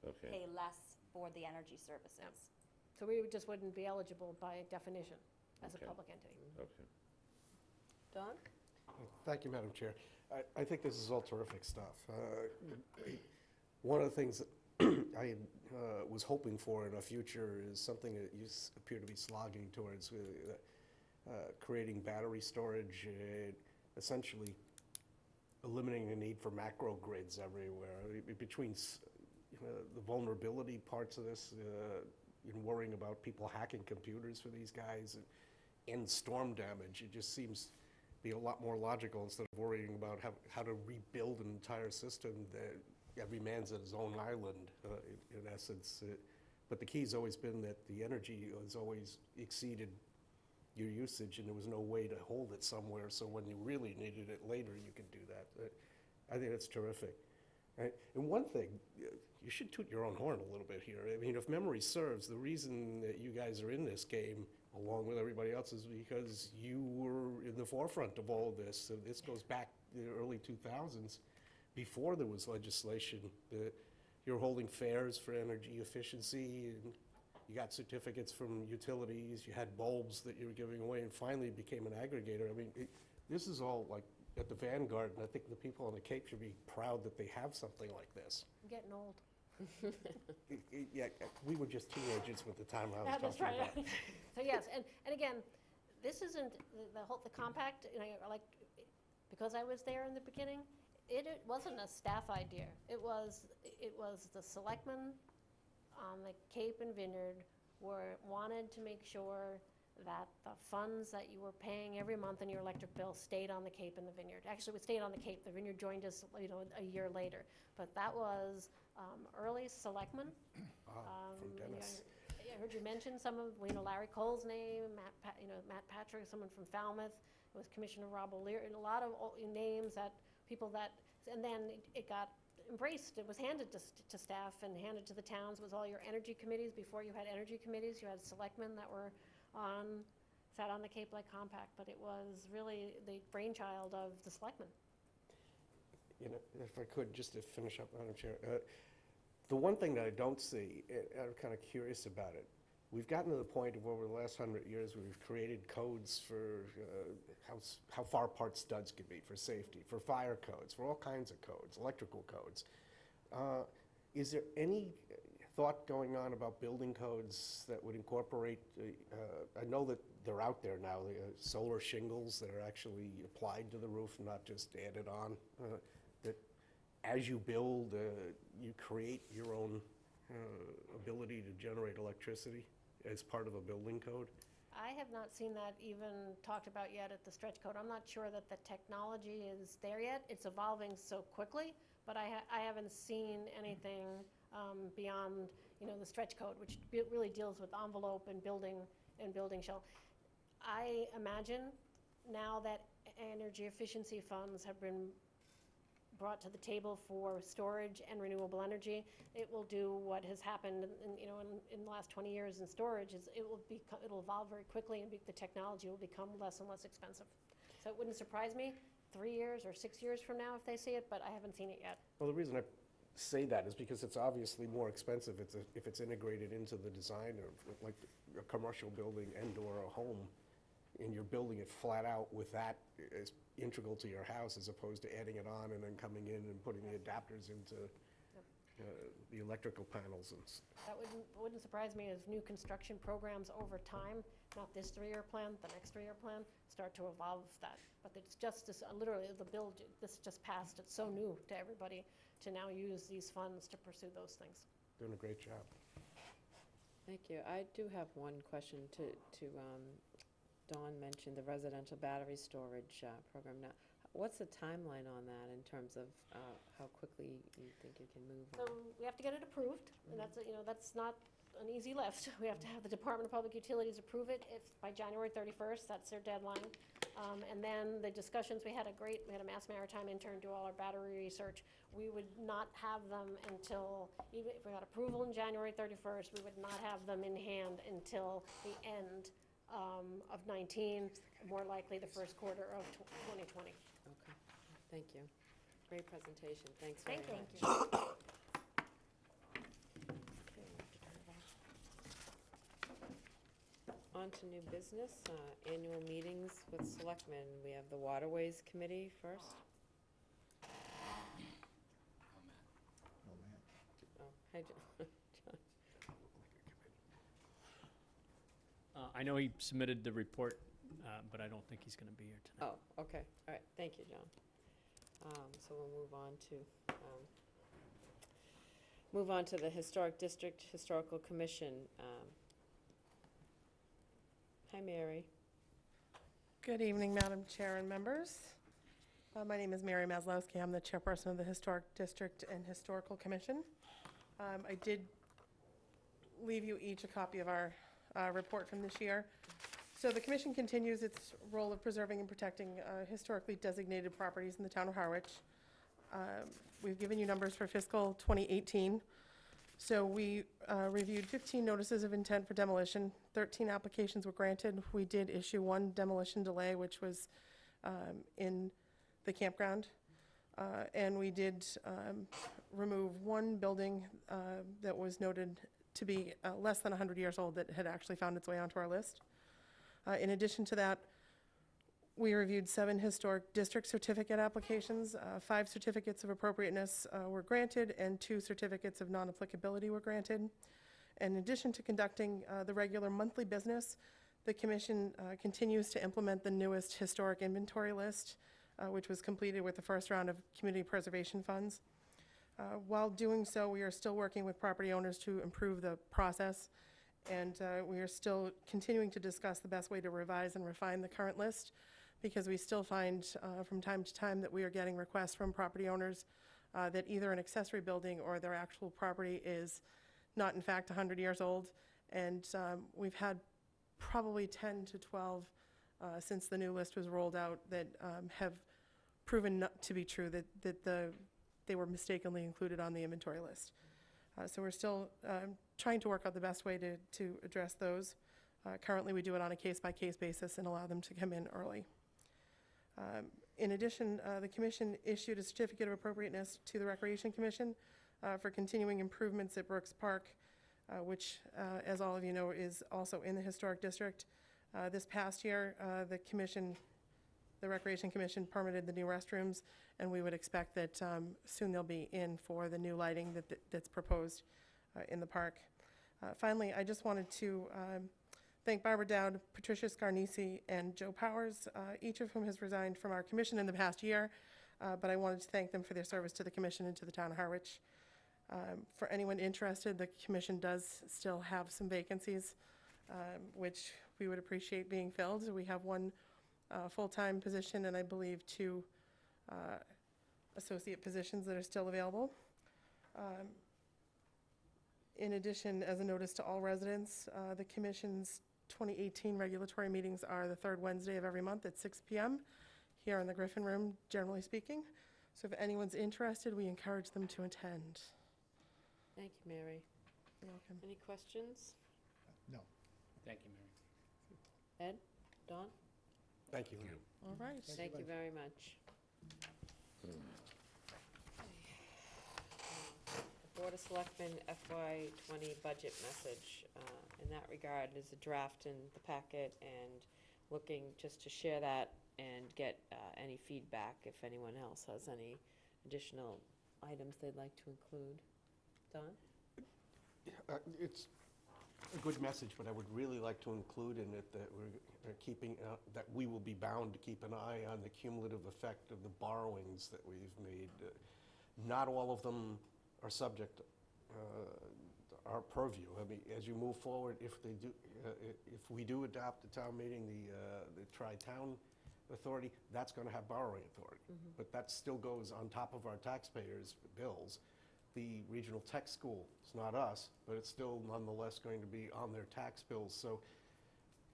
okay. pay less for the energy services. So we just wouldn't be eligible by definition as a Okay. public entity. Okay. Don? Thank you, Madam Chair. I think this is all terrific stuff. One of the things that I was hoping for in a future is something that you appear to be slogging towards, creating battery storage, essentially eliminating the need for macro grids everywhere. Between the vulnerability parts of this, worrying about people hacking computers for these guys, and storm damage, it just seems to be a lot more logical instead of worrying about how to rebuild an entire system that every man's at his own island, in essence. But the key's always been that the energy has always exceeded your usage, and there was no way to hold it somewhere, so when you really needed it later, you could do that. I think that's terrific. Right? And one thing, you should toot your own horn a little bit here. I mean, if memory serves, the reason that you guys are in this game, along with everybody else, is because you were in the forefront of all this. So this goes back to the early 2000s, before there was legislation. You're holding fairs for energy efficiency, and you got certificates from utilities, you had bulbs that you were giving away, and finally it became an aggregator. I mean, this is all like at the vanguard, and I think the people on the Cape should be proud that they have something like this. I'm getting old. Yeah, we were just teenagers at the time I was Yeah, that's talking right. about. So yes, and again, this isn't the compact, like, because I was there in the beginning, it wasn't a staff idea. It was the selectmen on the Cape and Vineyard wanted to make sure that the funds that you were paying every month in your electric bill stayed on the Cape and the Vineyard. Actually, it stayed on the Cape. The Vineyard joined us, a year later. But that was early selectmen. From Dennis. I heard you mention some of, Larry Cole's name, Matt Patrick, someone from Falmouth. It was Commissioner Rob O'Leary, and a lot of names that people that, and then it got embraced. It was handed to staff and handed to the towns. It was all your energy committees. Before you had energy committees, you had selectmen that were sat on the Cape Light Compact, but it was really the brainchild of the selectmen. If I could, just to finish up, Madam Chair, the one thing that I don't see, and I'm kind of curious about it, we've gotten to the point of over the last 100 years where we've created codes for how far apart studs can be, for safety, for fire codes, for all kinds of codes, electrical codes. Is there any thought going on about building codes that would incorporate, I know that they're out there now, solar shingles that are actually applied to the roof, not just added on, that as you build, you create your own ability to generate electricity as part of a building code? I have not seen that even talked about yet at the stretch code. I'm not sure that the technology is there yet. It's evolving so quickly, but I haven't seen anything beyond, the stretch code, which really deals with envelope and building shell. I imagine now that energy efficiency funds have been brought to the table for storage and renewable energy, it will do what has happened in the last 20 years in storage. It'll evolve very quickly, and the technology will become less and less expensive. So it wouldn't surprise me 3 years or 6 years from now if they see it, but I haven't seen it yet. Well, the reason I say that is because it's obviously more expensive if it's integrated into the design of like a commercial building and/or a home, and you're building it flat out with that as integral to your house, as opposed to adding it on and then coming in and putting the adapters into the electrical panels. That wouldn't surprise me as new construction programs over time, not this 3-year plan, the next 3-year plan, start to evolve that. But it's just this, literally, this just passed. It's so new to everybody to now use these funds to pursue those things. Doing a great job. Thank you. I do have one question to Dawn mentioned the residential battery storage program. Now, what's the timeline on that in terms of how quickly you think you can move So on? we have to get it approved, and that's not an easy lift. We have to have the Department of Public Utilities approve it by January 31st. That's their deadline. And then the discussions, we had a Mass Maritime intern do all our battery research. We would not have them until, even if we got approval in January 31st, we would not have them in hand until the end of 19, more likely the first quarter of 2020. Okay, thank you. Great presentation, thanks very much. Thank you. On to new business, annual meetings with selectmen. We have the Waterways Committee first. Oh, man. Oh, Hi, John. I know he submitted the report, but I don't think he's going to be here tonight. Oh, okay, all right, thank you, John. So we'll move on to the Historic District Historical Commission. Hi, Mary. Good evening, Madam Chair and members. My name is Mary Maslowski. I'm the chairperson of the Historic District and Historical Commission. I did leave you each a copy of our report from this year. So the commission continues its role of preserving and protecting historically designated properties in the town of Harwich. We've given you numbers for fiscal 2018. So we reviewed 15 notices of intent for demolition. 13 applications were granted. We did issue one demolition delay, which was in the campground. And we did remove one building that was noted to be less than 100 years old that had actually found its way onto our list. In addition to that, we reviewed 7 historic district certificate applications. 5 certificates of appropriateness were granted, and 2 certificates of non-applicability were granted. In addition to conducting the regular monthly business, the commission continues to implement the newest historic inventory list, which was completed with the first round of community preservation funds. While doing so, we are still working with property owners to improve the process, and we are still continuing to discuss the best way to revise and refine the current list, because we still find from time to time that we are getting requests from property owners that either an accessory building or their actual property is not in fact 100 years old. And we've had probably 10 to 12 since the new list was rolled out that have proven not to be true, that they were mistakenly included on the inventory list. So we're still trying to work out the best way to address those. Currently, we do it on a case-by-case basis and allow them to come in early. In addition, the commission issued a certificate of appropriateness to the Recreation Commission for continuing improvements at Brooks Park, which, as all of you know, is also in the Historic District. This past year, the Recreation Commission permitted the new restrooms, and we would expect that soon they'll be in for the new lighting that's proposed in the park. Finally, I just wanted to thank Barbara Dowd, Patricia Scarnisi, and Joe Powers, each of whom has resigned from our commission in the past year, but I wanted to thank them for their service to the commission and to the town of Harwich. For anyone interested, the commission does still have some vacancies, which we would appreciate being filled. We have one full-time position and I believe 2 associate positions that are still available. In addition, as a notice to all residents, the commission's 2018 regulatory meetings are the 3rd Wednesday of every month at 6 p.m. here in the Griffin Room, generally speaking. So if anyone's interested, we encourage them to attend. Thank you, Mary. You're welcome. Any questions? No. Thank you, Mary. Ed? Dawn? Thank you. All right. Thank you very much. The Board of Selectmen FY '20 budget message. In that regard, there's a draft in the packet, and looking just to share that and get any feedback if anyone else has any additional items they'd like to include. Don? It's a good message, but I would really like to include in it that we're keeping, that we will be bound to keep an eye on the cumulative effect of the borrowings that we've made. Not all of them are subject our purview. I mean, as you move forward, if we do adopt the town meeting, the Tri-Town Authority, that's going to have borrowing authority. But that still goes on top of our taxpayers' bills. The regional tech school, it's not us, but it's still nonetheless going to be on their tax bills. So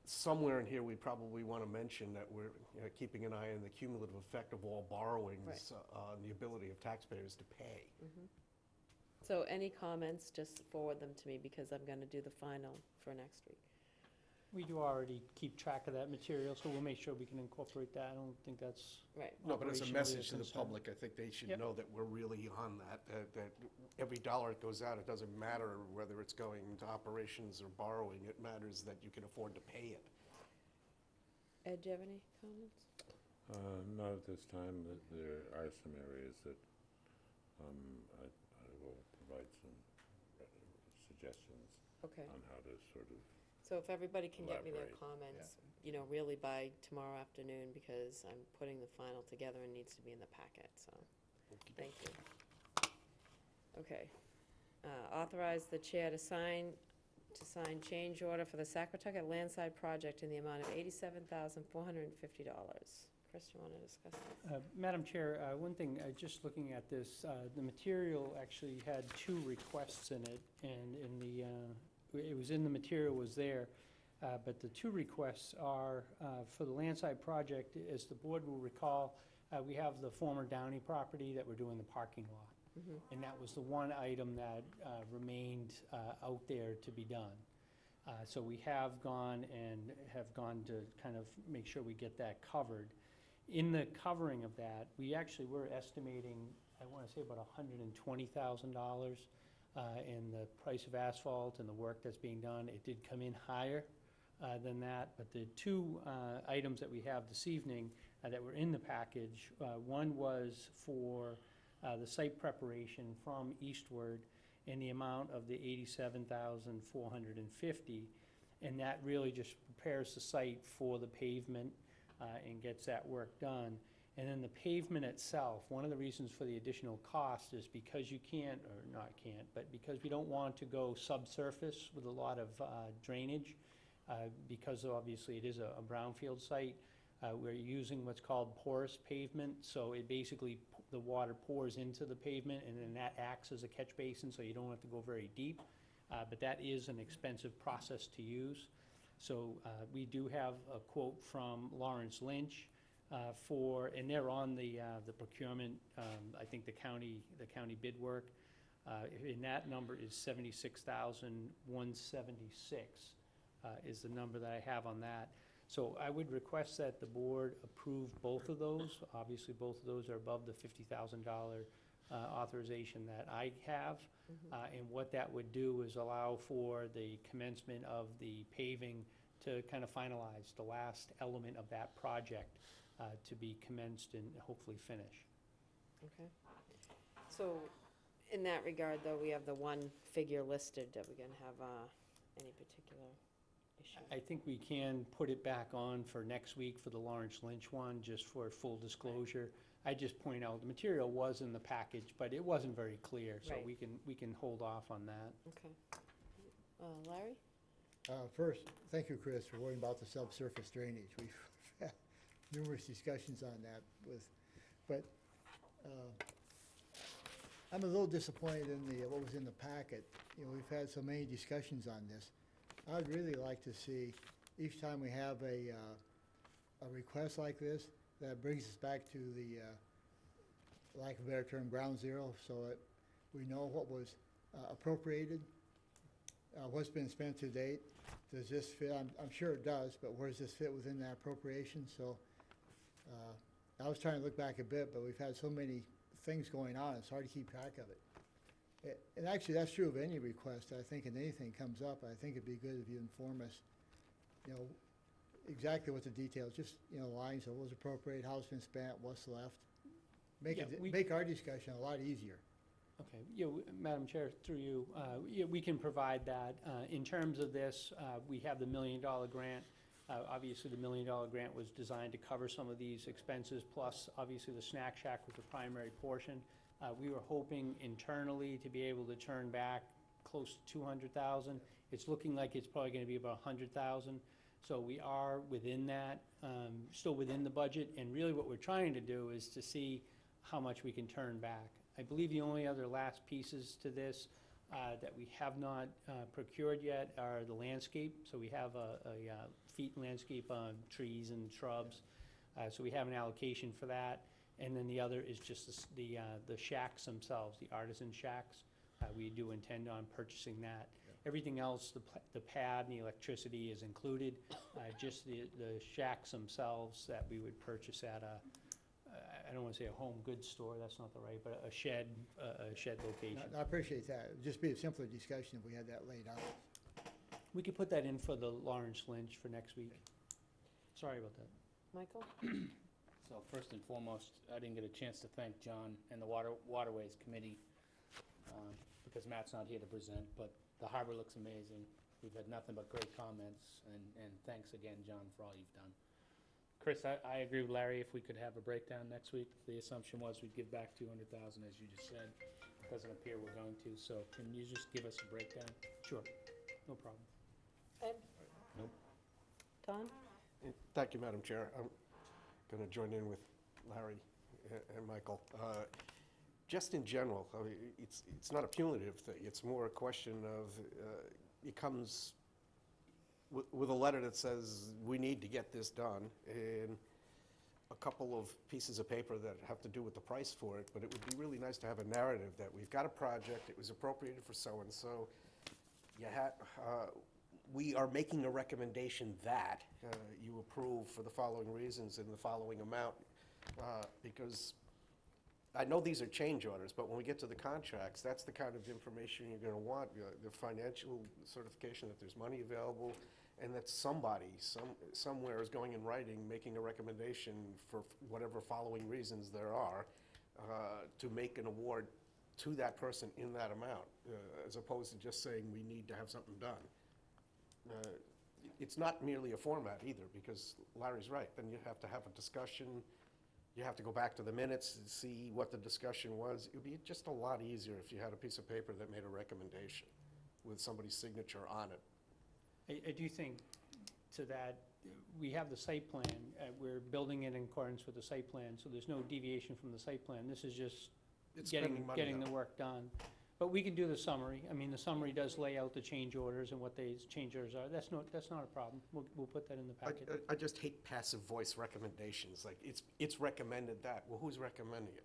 somewhere in here, we probably want to mention that we're keeping an eye on the cumulative effect of all borrowings on the ability of taxpayers to pay. So any comments, just forward them to me, because I'm going to do the final for next week. We do already keep track of that material, so we'll make sure we can incorporate that. I don't think that's Right. No, but as a operationally message to the concern. public, I think they should Yep. know that we're really on that, that every dollar that goes out, it doesn't matter whether it's going into operations or borrowing, it matters that you can afford to pay it. Ed, do you have any comments? Not at this time, but there are some areas that I will provide some suggestions Okay. on how to sort of, So if everybody can get me their Elaborate, comments, you know, really by tomorrow afternoon, because I'm putting the final together and needs to be in the packet, so, thank you. Okay. Authorize the chair to sign change order for the Saquotucket Landside Project in the amount of $87,450. Chris, you want to discuss this? Madam Chair, one thing, just looking at this, the material actually had two requests in it, and it was in the material was there, but the two requests are for the Landside project. As the board will recall, we have the former Downey property that we're doing the parking lot. And that was the one item that remained out there to be done. So we have gone to kind of make sure we get that covered. In the covering of that, we actually were estimating, I want to say about $120,000 in the price of asphalt and the work that's being done. It did come in higher than that, but the two items that we have this evening that were in the package, one was for the site preparation from eastward in the amount of the $87,450, and that really just prepares the site for the pavement and gets that work done. And then the pavement itself, one of the reasons for the additional cost is because you can't, or not can't, but because we don't want to go subsurface with a lot of drainage, because obviously it is a brownfield site. We're using what's called porous pavement, so it basically, the water pours into the pavement and then that acts as a catch basin, so you don't have to go very deep. But that is an expensive process to use. So we do have a quote from Lawrence Lynch and they're on the procurement, I think the county bid work. And that number is $76,176 is the number that I have on that. So I would request that the board approve both of those. Obviously, both of those are above the $50,000 authorization that I have. And what that would do is allow for the commencement of the paving to kind of finalize the last element of that project to be commenced and hopefully finish. Okay. So, in that regard, though, we have the one figure listed. That we're going to have any particular issue? I think we can put it back on for next week for the Lawrence Lynch one, just for full disclosure. I just point out, the material was in the package, but it wasn't very clear, so Right. we can hold off on that. Okay. Larry? First, thank you, Chris, for worrying about the subsurface drainage. We've had numerous discussions on that but I'm a little disappointed in what was in the packet. You know, we've had so many discussions on this. I'd really like to see, each time we have a request like this, that brings us back to the, lack of a better term, ground zero, so that we know what was appropriated, what's been spent to date. Does this fit? I'm sure it does, but where does this fit within that appropriation? So I was trying to look back a bit, but we've had so many things going on, it's hard to keep track of it. And actually, that's true of any request. I think if anything comes up, I think it'd be good if you inform us, you know, exactly what the details, just, you know, lines of what was appropriate, how it's been spent, what's left. Make our discussion a lot easier. Okay, yeah, Madam Chair, through you, yeah, we can provide that. In terms of this, we have the $1 million grant. Obviously, the $1 million grant was designed to cover some of these expenses, plus obviously the snack shack was the primary portion. We were hoping internally to be able to turn back close to $200,000. It's looking like it's probably going to be about $100,000. So we are within that, still within the budget. And really what we're trying to do is to see how much we can turn back. I believe the only other last pieces to this that we have not procured yet are the landscape. So we have a landscape trees and shrubs. So we have an allocation for that. And then the other is just the shacks themselves, the artisan shacks. We do intend on purchasing that. Everything else, the pad and the electricity is included. Just the shacks themselves that we would purchase at I don't want to say a home goods store, that's not the right, but a shed location. I appreciate that. It'd just be a simpler discussion if we had that laid out. We could put that in for the Lawrence Lynch for next week. Sorry about that. Michael? So first and foremost, I didn't get a chance to thank John and the Waterways Committee because Matt's not here to present, but The harbor looks amazing. We've had nothing but great comments, and thanks again, John, for all you've done. Chris, I agree with Larry, if we could have a breakdown next week. The assumption was we'd give back 200,000, as you just said. Doesn't appear we're going to, so can you just give us a breakdown? Sure, no problem. Ed? Nope. Don? Thank you, Madam Chair. I'm going to join in with Larry and Michael. Just in general, I mean, it's not a punitive thing. It's more a question of, it comes with a letter that says, we need to get this done, and a couple of pieces of paper that have to do with the price for it, but it would be really nice to have a narrative that we've got a project, it was appropriated for so-and-so. We are making a recommendation that you approve for the following reasons in the following amount, because I know these are change orders, but when we get to the contracts, that's the kind of information you're going to want, the financial certification that there's money available, and that somebody, somewhere is going in writing, making a recommendation for whatever following reasons there are, to make an award to that person in that amount, as opposed to just saying we need to have something done. It's not merely a format either, because Larry's right. Then you have to have a discussion. You have to go back to the minutes and see what the discussion was. It would be just a lot easier if you had a piece of paper that made a recommendation with somebody's signature on it. I do think to that, we have the site plan, we're building it in accordance with the site plan, so there's no deviation from the site plan. This is just It's getting spending money the on it. work done. But we can do the summary. I mean, the summary does lay out the change orders and what these change orders are. That's not a problem. We'll put that in the packet. I just hate passive voice recommendations, like it's recommended that. Well, who's recommending it?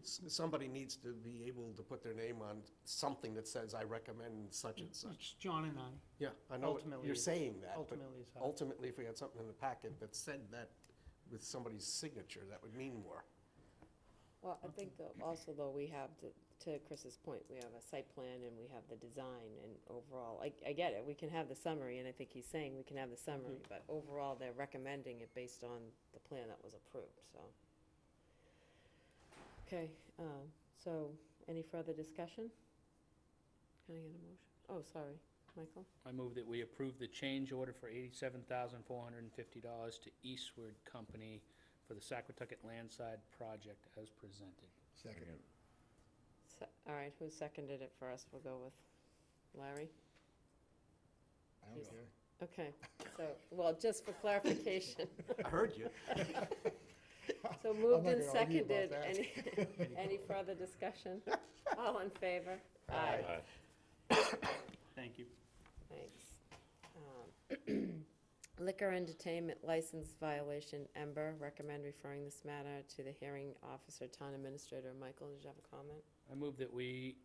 Somebody needs to be able to put their name on something that says, I recommend such and such. It's John and I. Yeah, I know Ultimately, you're it's- saying that, but ultimately it's how- ultimately, if we had something in the packet that said that with somebody's signature, that would mean more. Well, I think also though, we have, to Chris's point, we have a site plan and we have the design and overall, I get it, we can have the summary, and I think he's saying we can have the summary, but overall, they're recommending it based on the plan that was approved, so. Okay, so, any further discussion? Can I get a motion? Oh, sorry, Michael? I move that we approve the change order for $87,450 to Eastward Company for the Saquotucket Landside project as presented. Second. All right, who seconded it first? We'll go with Larry. I don't care. Okay, so, well, just for clarification. I heard you. So moved not and gonna argue about seconded. that. Any further discussion? All in favor? Thank you. Thanks. Liquor entertainment license violation, Ember. Recommend referring this matter to the hearing officer, town administrator. Michael, did you have a comment? I move that we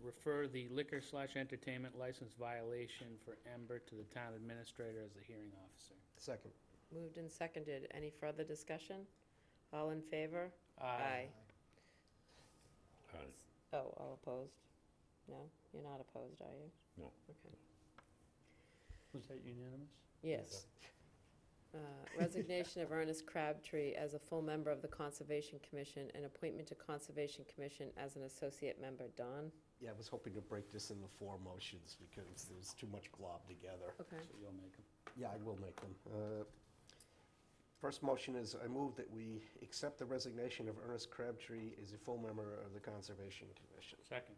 refer the liquor/entertainment license violation for Ember to the town administrator as the hearing officer. Second. Moved and seconded. Any further discussion? All in favor? Aye. Oh, all opposed? No? You're not opposed, are you? No. Okay. Was that unanimous? Yes. Resignation of Ernest Crabtree as a full member of the Conservation Commission and appointment to Conservation Commission as an associate member. Don? Yeah, I was hoping to break this into 4 motions because there's too much glob together. Okay. So you'll make them. Yeah, I will make them. First motion is I move that we accept the resignation of Ernest Crabtree as a full member of the Conservation Commission. Second.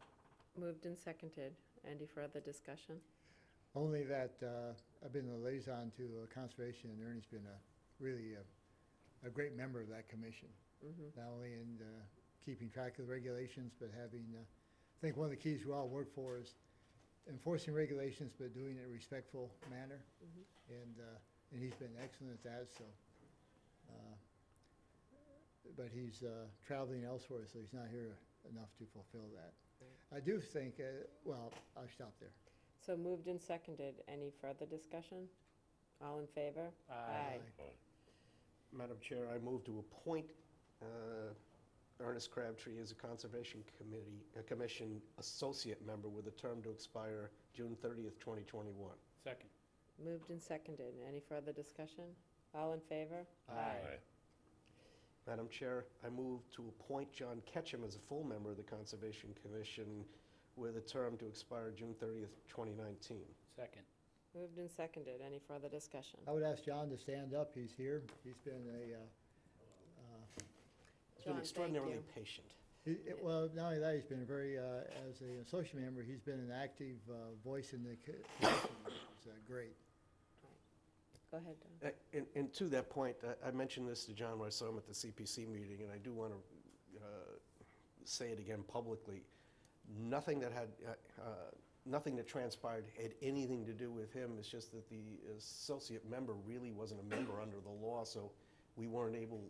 Moved and seconded. Any further discussion? Only that I've been the liaison to conservation, and Ernie's been really a great member of that commission. Not only in keeping track of the regulations, but having, I think one of the keys we all work for is enforcing regulations, but doing it in a respectful manner. And he's been excellent at that, so. But he's traveling elsewhere, so he's not here enough to fulfill that. I do think, well, I'll stop there. So moved and seconded. Any further discussion? All in favor? Aye. Madam Chair, I move to appoint Ernest Crabtree as a Conservation Commission associate member with a term to expire June 30th, 2021. Second. Moved and seconded. Any further discussion? All in favor? Madam Chair, I move to appoint John Ketchum as a full member of the Conservation Commission with a term to expire June 30th, 2019. Second. Moved and seconded. Any further discussion? I would ask John to stand up. He's here. He's been He's John, been thank extraordinarily you. patient. well, not only that, he's been very, as an associate member, he's been an active voice in the commission. It's great. Go ahead, Don. And to that point, I mentioned this to John when I saw him at the CPC meeting, and I do want to say it again publicly. Nothing that transpired had anything to do with him. It's just that the associate member really wasn't a member under the law, so we weren't able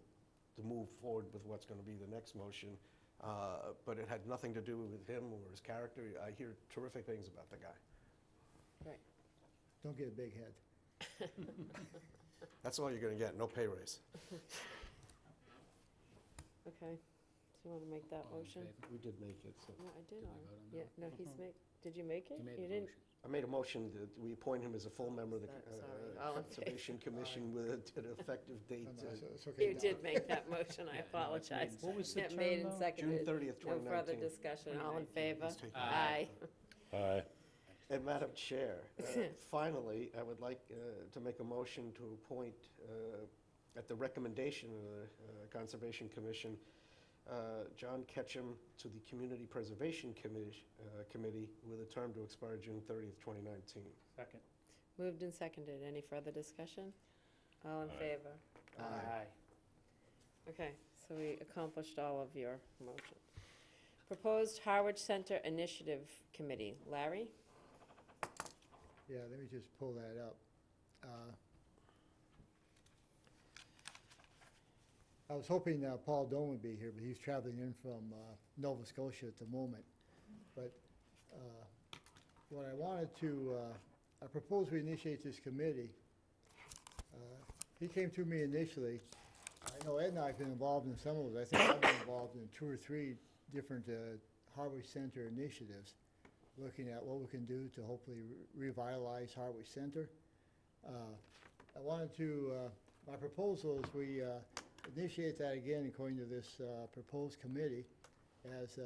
to move forward with what's going to be the next motion. But it had nothing to do with him or his character. I hear terrific things about the guy. Right. Don't get a big head. That's all you're going to get, no pay raise. Okay. So you want to make that All in motion? favor? We did make it, so. No, I did Did we already. vote on Yeah, that? no, he's make, did you make it? You made You the didn't? motion. I made a motion that we appoint him as a full member of the Sorry. All in favor? Conservation Commission with an effective date, No, no, it's okay. You did make that motion. I apologize. What was the Yeah, term, made and though? seconded. June 30th, No further 2019. discussion. All in favor? He's taking it. Aye. Aye. And Madam Chair, finally, I would like to make a motion to appoint, at the recommendation of the Conservation Commission, John Ketchum to the Community Preservation Committee with a term to expire June 30th, 2019. Second. Moved and seconded. Any further discussion? All in Aye. favor? Aye. Okay, so we accomplished all of your motions. Proposed Harwich Center Initiative Committee. Larry? Yeah, let me just pull that up. I was hoping Paul Doan would be here, but he's traveling in from Nova Scotia at the moment. But what I wanted to, I propose we initiate this committee. He came to me initially. I know Ed and I have been involved in some of it. I think I've been involved in 2 or 3 different Harwich Center initiatives, looking at what we can do to hopefully revitalize Harwich Center. I wanted to, my proposal is we initiate that again according to this proposed committee as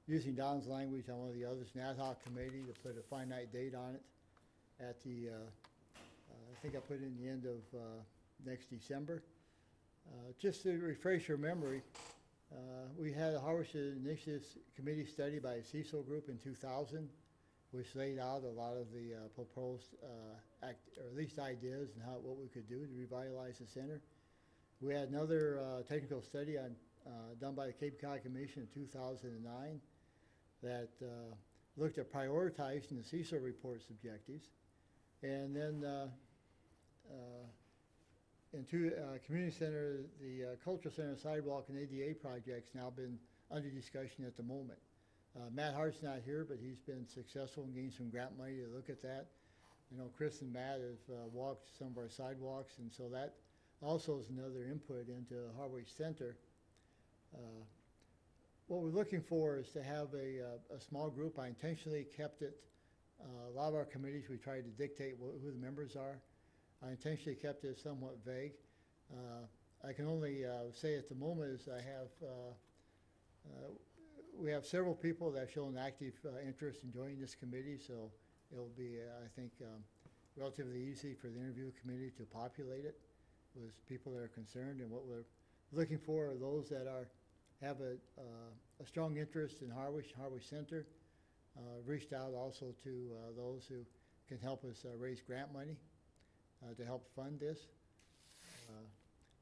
using Don's language on one of the others, an ad hoc committee to put a finite date on it at the, I think I put in the end of next December. Just to refresh your memory, we had a Harwich Initiatives Committee study by a Cecil group in 2000, which laid out a lot of the proposed or at least ideas and what we could do to revitalize the center. We had another technical study done by the Cape Cod Commission in 2009 that looked at prioritizing the Cecil report's objectives. And then into community center, the cultural center sidewalk and ADA projects now been under discussion at the moment. Matt Hart's not here, but he's been successful in getting some grant money to look at that. I know Chris and Matt have walked some of our sidewalks, and so that also is another input into Harwich Center. What we're looking for is to have a small group. I intentionally kept it, a lot of our committees, we tried to dictate who the members are. I intentionally kept it somewhat vague. I can only say at the moment is we have several people that have shown active interest in joining this committee, so it'll be, I think, relatively easy for the interview committee to populate it with people that are concerned. And what we're looking for are those that have a strong interest in Harwich Center. Reached out also to those who can help us raise grant money to help fund this.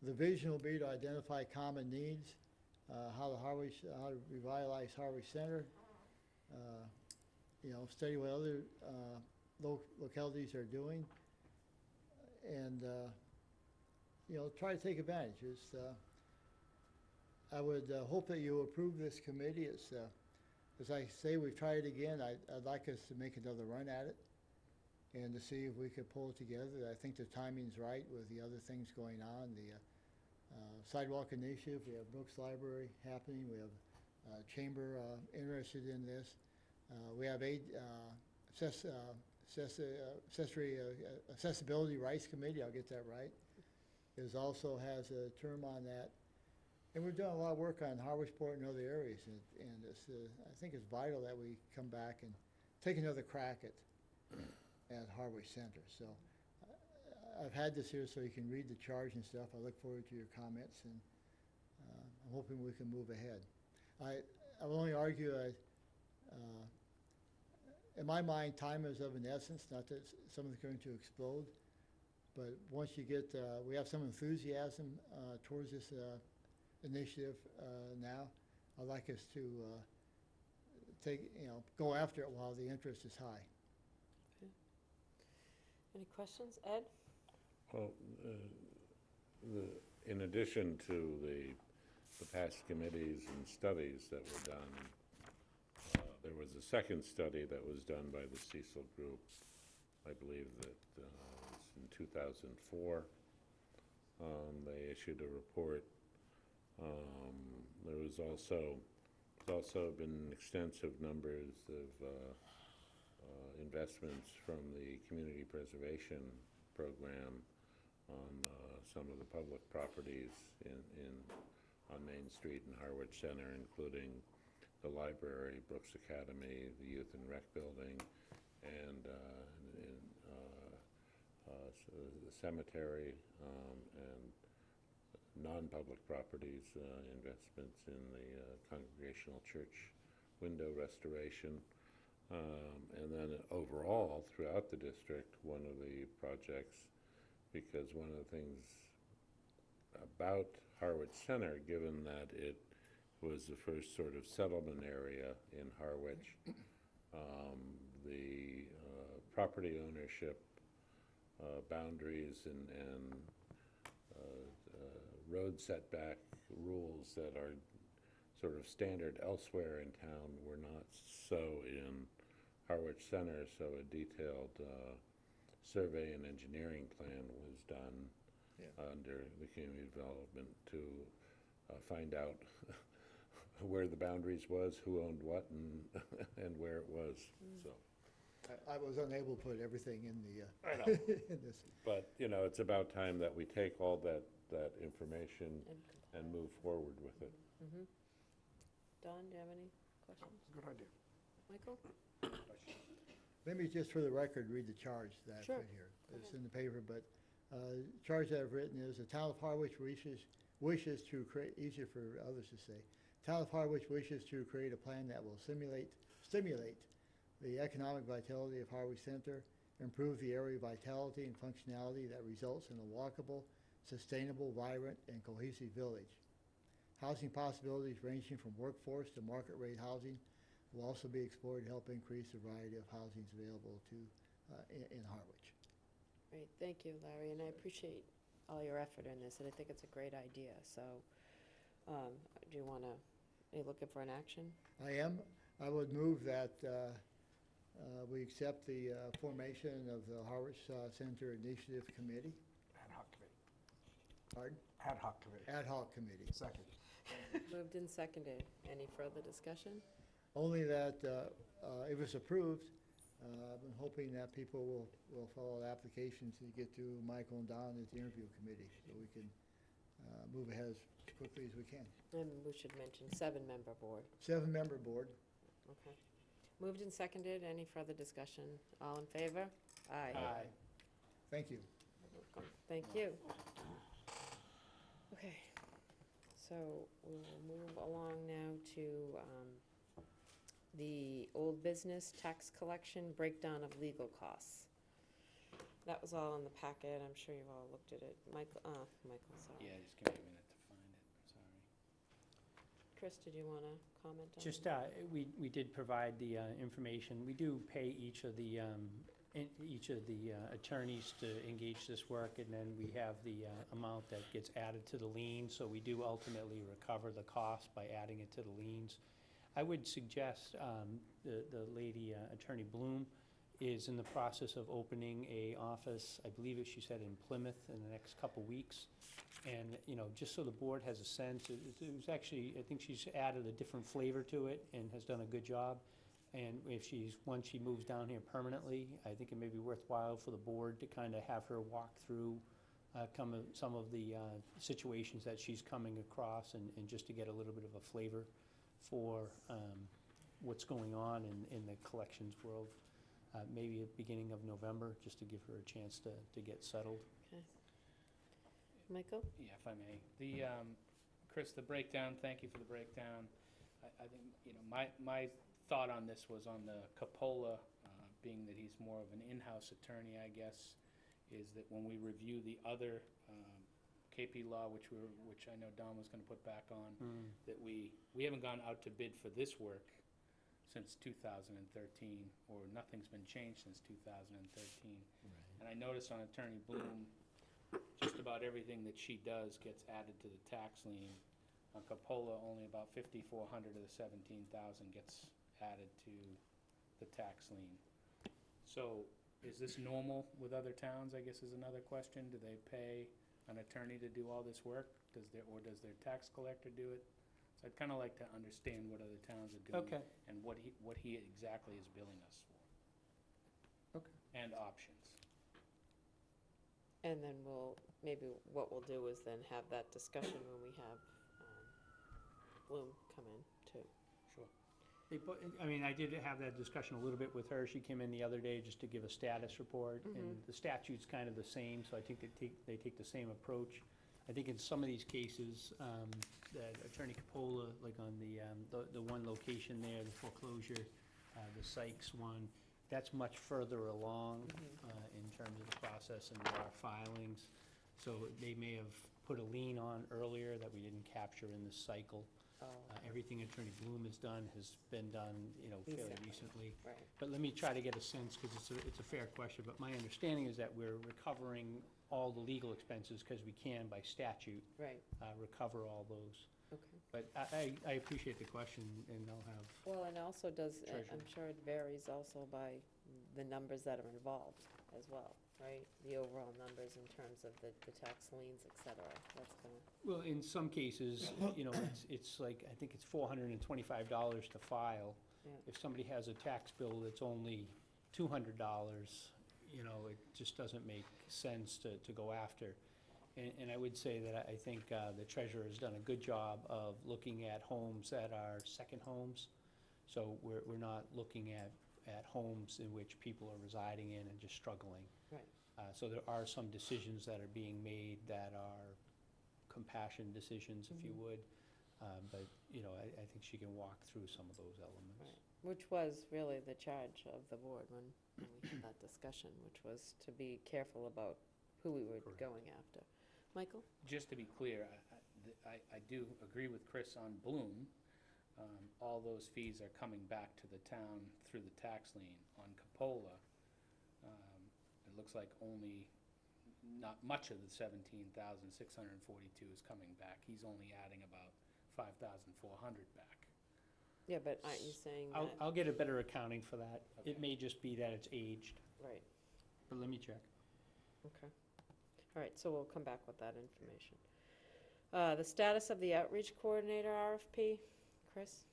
The vision will be to identify common needs, how to revitalize Harwich Center, study what other localities are doing, and try to take advantage. I would hope that you approve this committee. It's, as I say, we've tried it again. I'd like us to make another run at it and to see if we could pull it together. I think the timing's right with the other things going on. The sidewalk initiative, we have Brooks Library happening. We have Chamber interested in this. We have Accessibility Rights Committee, I'll get that right. It also has a term on that. And we've done a lot of work on Harwichport and other areas, and it's, I think it's vital that we come back and take another crack at Harwich Center. So I've had this here so you can read the charge and stuff. I look forward to your comments, and I'm hoping we can move ahead. I'll only argue, in my mind, time is of an essence, not that something's going to explode, but once you get, we have some enthusiasm towards this initiative now. I'd like us to go after it while the interest is high. Any questions? Ed? Well, in addition to the past committees and studies that were done, there was a second study that was done by the Cecil Group. I believe that was in 2004. They issued a report. There was also been extensive numbers of investments from the community preservation program on some of the public properties on Main Street and Harwich Center, including the library, Brooks Academy, the Youth and Rec Building, and the cemetery, and non-public properties, investments in the Congregational Church window restoration. And then overall, throughout the district, one of the projects, because one of the things about Harwich Center, given that it was the first sort of settlement area in Harwich, the property ownership boundaries and road setback rules that are sort of standard elsewhere in town were not so in Harwich Center, so a detailed survey and engineering plan was done under the community development to find out where the boundaries was, who owned what, and where it was. So I was unable to put everything in the I know. in this. But it's about time that we take all that information and move forward with it. Mm-hmm. Don, do you have any questions? Good idea. Michael? Let me just, for the record, read the charge that I Sure. put here. It's in the paper, but charge that I've written is, the town of Harwich wishes to create, easier for others to say, town of Harwich wishes to create a plan that will stimulate the economic vitality of Harwich Center, improve the area vitality and functionality that results in a walkable, sustainable, vibrant, and cohesive village. Housing possibilities ranging from workforce to market rate housing will also be explored to help increase the variety of housings available in Harwich. Great, thank you, Larry, and I appreciate all your effort in this, and I think it's a great idea. So, do you want to, are you looking for an action? I am. I would move that we accept the formation of the Harwich Center Initiative Committee. Ad hoc committee. Pardon? Ad hoc committee. Ad hoc committee. Second. Moved and seconded. Any further discussion? Only that if it's approved, I've been hoping that people will follow the applications to get to Michael and Don at the interview committee, so we can move ahead as quickly as we can. And we should mention 7-member board. 7-member board. Okay. Moved and seconded. Any further discussion? All in favor? Aye. Thank you. Welcome. Thank you. Okay, so we'll move along now to the old business tax collection breakdown of legal costs. That was all in the packet. I'm sure you've all looked at it. Michael, sorry. Yeah, just give me a minute to find it, sorry. Chris, did you want to comment on it? Just, we did provide the information. We do pay each of the attorneys to engage this work, and then we have the amount that gets added to the lien, so we do ultimately recover the cost by adding it to the liens. I would suggest the lady, Attorney Bloom, is in the process of opening a office, I believe she said in Plymouth, in the next couple weeks. And, just so the board has a sense, it was actually, I think she's added a different flavor to it and has done a good job. And once she moves down here permanently, I think it may be worthwhile for the board to kind of have her walk through some of the situations that she's coming across, and just to get a little bit of a flavor for what's going on in the collections world. Maybe at the beginning of November, just to give her a chance to get settled. Okay. Michael? Yeah, if I may. Chris, the breakdown, thank you for the breakdown. I think, my thought on this was on the Capola, being that he's more of an in-house attorney, I guess, is that when we review the other KP law, which I know Don was gonna put back on, that we haven't gone out to bid for this work since 2013, or nothing's been changed since 2013. And I noticed on Attorney Bloom, just about everything that she does gets added to the tax lien. On Capola, only about 5,400 of the 17,000 gets added to the tax lien. So, is this normal with other towns, I guess is another question. Do they pay an attorney to do all this work? Does their tax collector do it? So I'd kind of like to understand what other towns are doing. Okay. And what he exactly is billing us for. Okay. And options. And then maybe what we'll do is then have that discussion when we have Bloom come in, too. Sure. I did have that discussion a little bit with her. She came in the other day just to give a status report, and the statute's kind of the same, so I think they take the same approach. I think in some of these cases, that Attorney Capola, like on the one location there, the foreclosure, the Sykes one, that's much further along in terms of the process, and there are filings. So they may have put a lien on earlier that we didn't capture in this cycle. Everything Attorney Bloom has done has been done, fairly recently. Right. But let me try to get a sense, because it's a fair question, but my understanding is that we're recovering all the legal expenses, because we can by statute. Right. Recover all those. Okay. But I appreciate the question, and I'll have, Well, and also Treasurer. I'm sure it varies also by the numbers that are involved as well, right? The overall numbers in terms of the tax liens, et cetera. That's gonna, well, in some cases, it's like, I think it's $425 to file. Yeah. If somebody has a tax bill that's only $200, it just doesn't make sense to go after. And I would say that I think the treasurer has done a good job of looking at homes that are second homes. So we're not looking at homes in which people are residing in and just struggling. right. So there are some decisions that are being made that are compassion decisions, if you would. But, I think she can walk through some of those elements. Right. Which was really the charge of the board when we had that discussion, which was to be careful about who we were Correct. going after. Michael? Just to be clear, I do agree with Chris on Bloom. All those fees are coming back to the town through the tax lien. On Capola, it looks like not much of the 17,642 is coming back. He's only adding about 5,400 back. Yeah, but aren't you saying that? I'll get a better accounting for that. Okay. It may just be that it's aged, Right, but let me check. okay. All right, so we'll come back with that information. The status of the outreach coordinator RFP, Chris?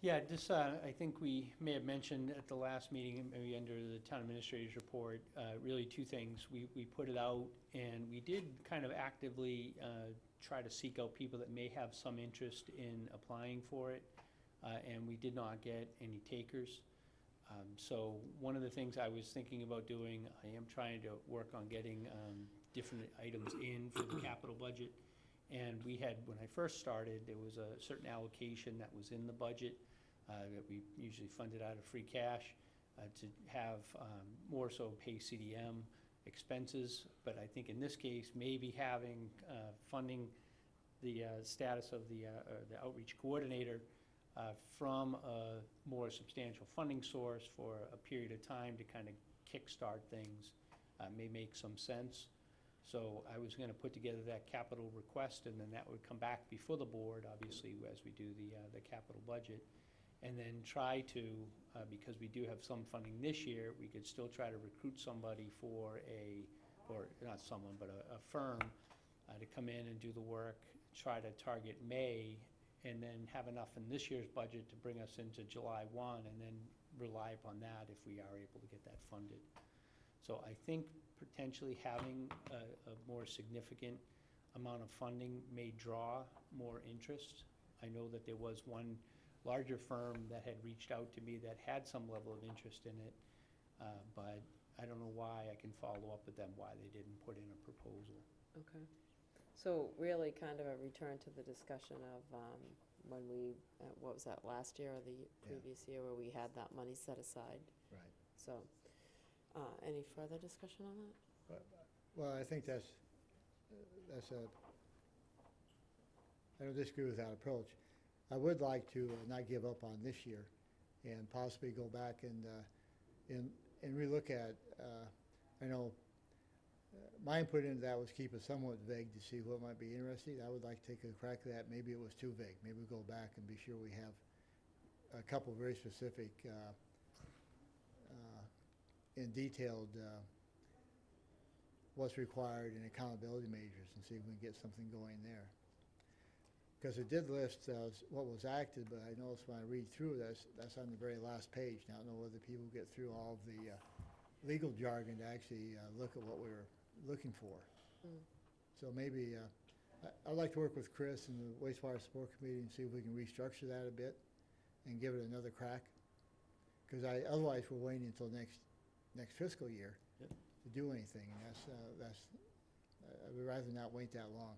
Yeah, this, I think we may have mentioned at the last meeting, maybe under the town administrator's report, really two things. We put it out, and we did kind of actively try to seek out people that may have some interest in applying for it, and we did not get any takers. So one of the things I was thinking about doing, I am trying to work on getting different items in for the capital budget. And we had, when I first started, there was a certain allocation that was in the budget that we usually funded out of free cash to have more so pay CDM expenses. But I think in this case, maybe having funding the status of the outreach coordinator from a more substantial funding source for a period of time to kind of kickstart things may make some sense. So I was gonna put together that capital request, and then that would come back before the board, obviously, as we do the capital budget. And then try to, because we do have some funding this year, we could still try to recruit somebody or not someone, but a firm to come in and do the work, try to target May, and then have enough in this year's budget to bring us into July 1, and then rely upon that if we are able to get that funded. So I think potentially having a more significant amount of funding may draw more interest. I know that there was one larger firm that had reached out to me that had some level of interest in it, but I don't know why. I can follow up with them why they didn't put in a proposal. Okay. So really kind of a return to the discussion of when we, what was that, last year or the previous year where we had that money set aside? Right. So, any further discussion on that? Well, I think that's I don't disagree with that approach. I would like to not give up on this year and possibly go back and relook at, I know my input into that was keep it somewhat vague to see what might be interesting. I would like to take a crack at that. Maybe it was too vague. Maybe we go back and be sure we have a couple very specific and detailed what's required and accountability measures and see if we can get something going there. Because it did list what was acted, but I noticed when I read through this, that's on the very last page. Now, I don't know whether people get through all of the legal jargon to actually look at what we were looking for. So maybe I'd like to work with Chris and the wastewater support committee and see if we can restructure that a bit and give it another crack. Because otherwise we're waiting until next fiscal year to do anything, and I would rather not wait that long.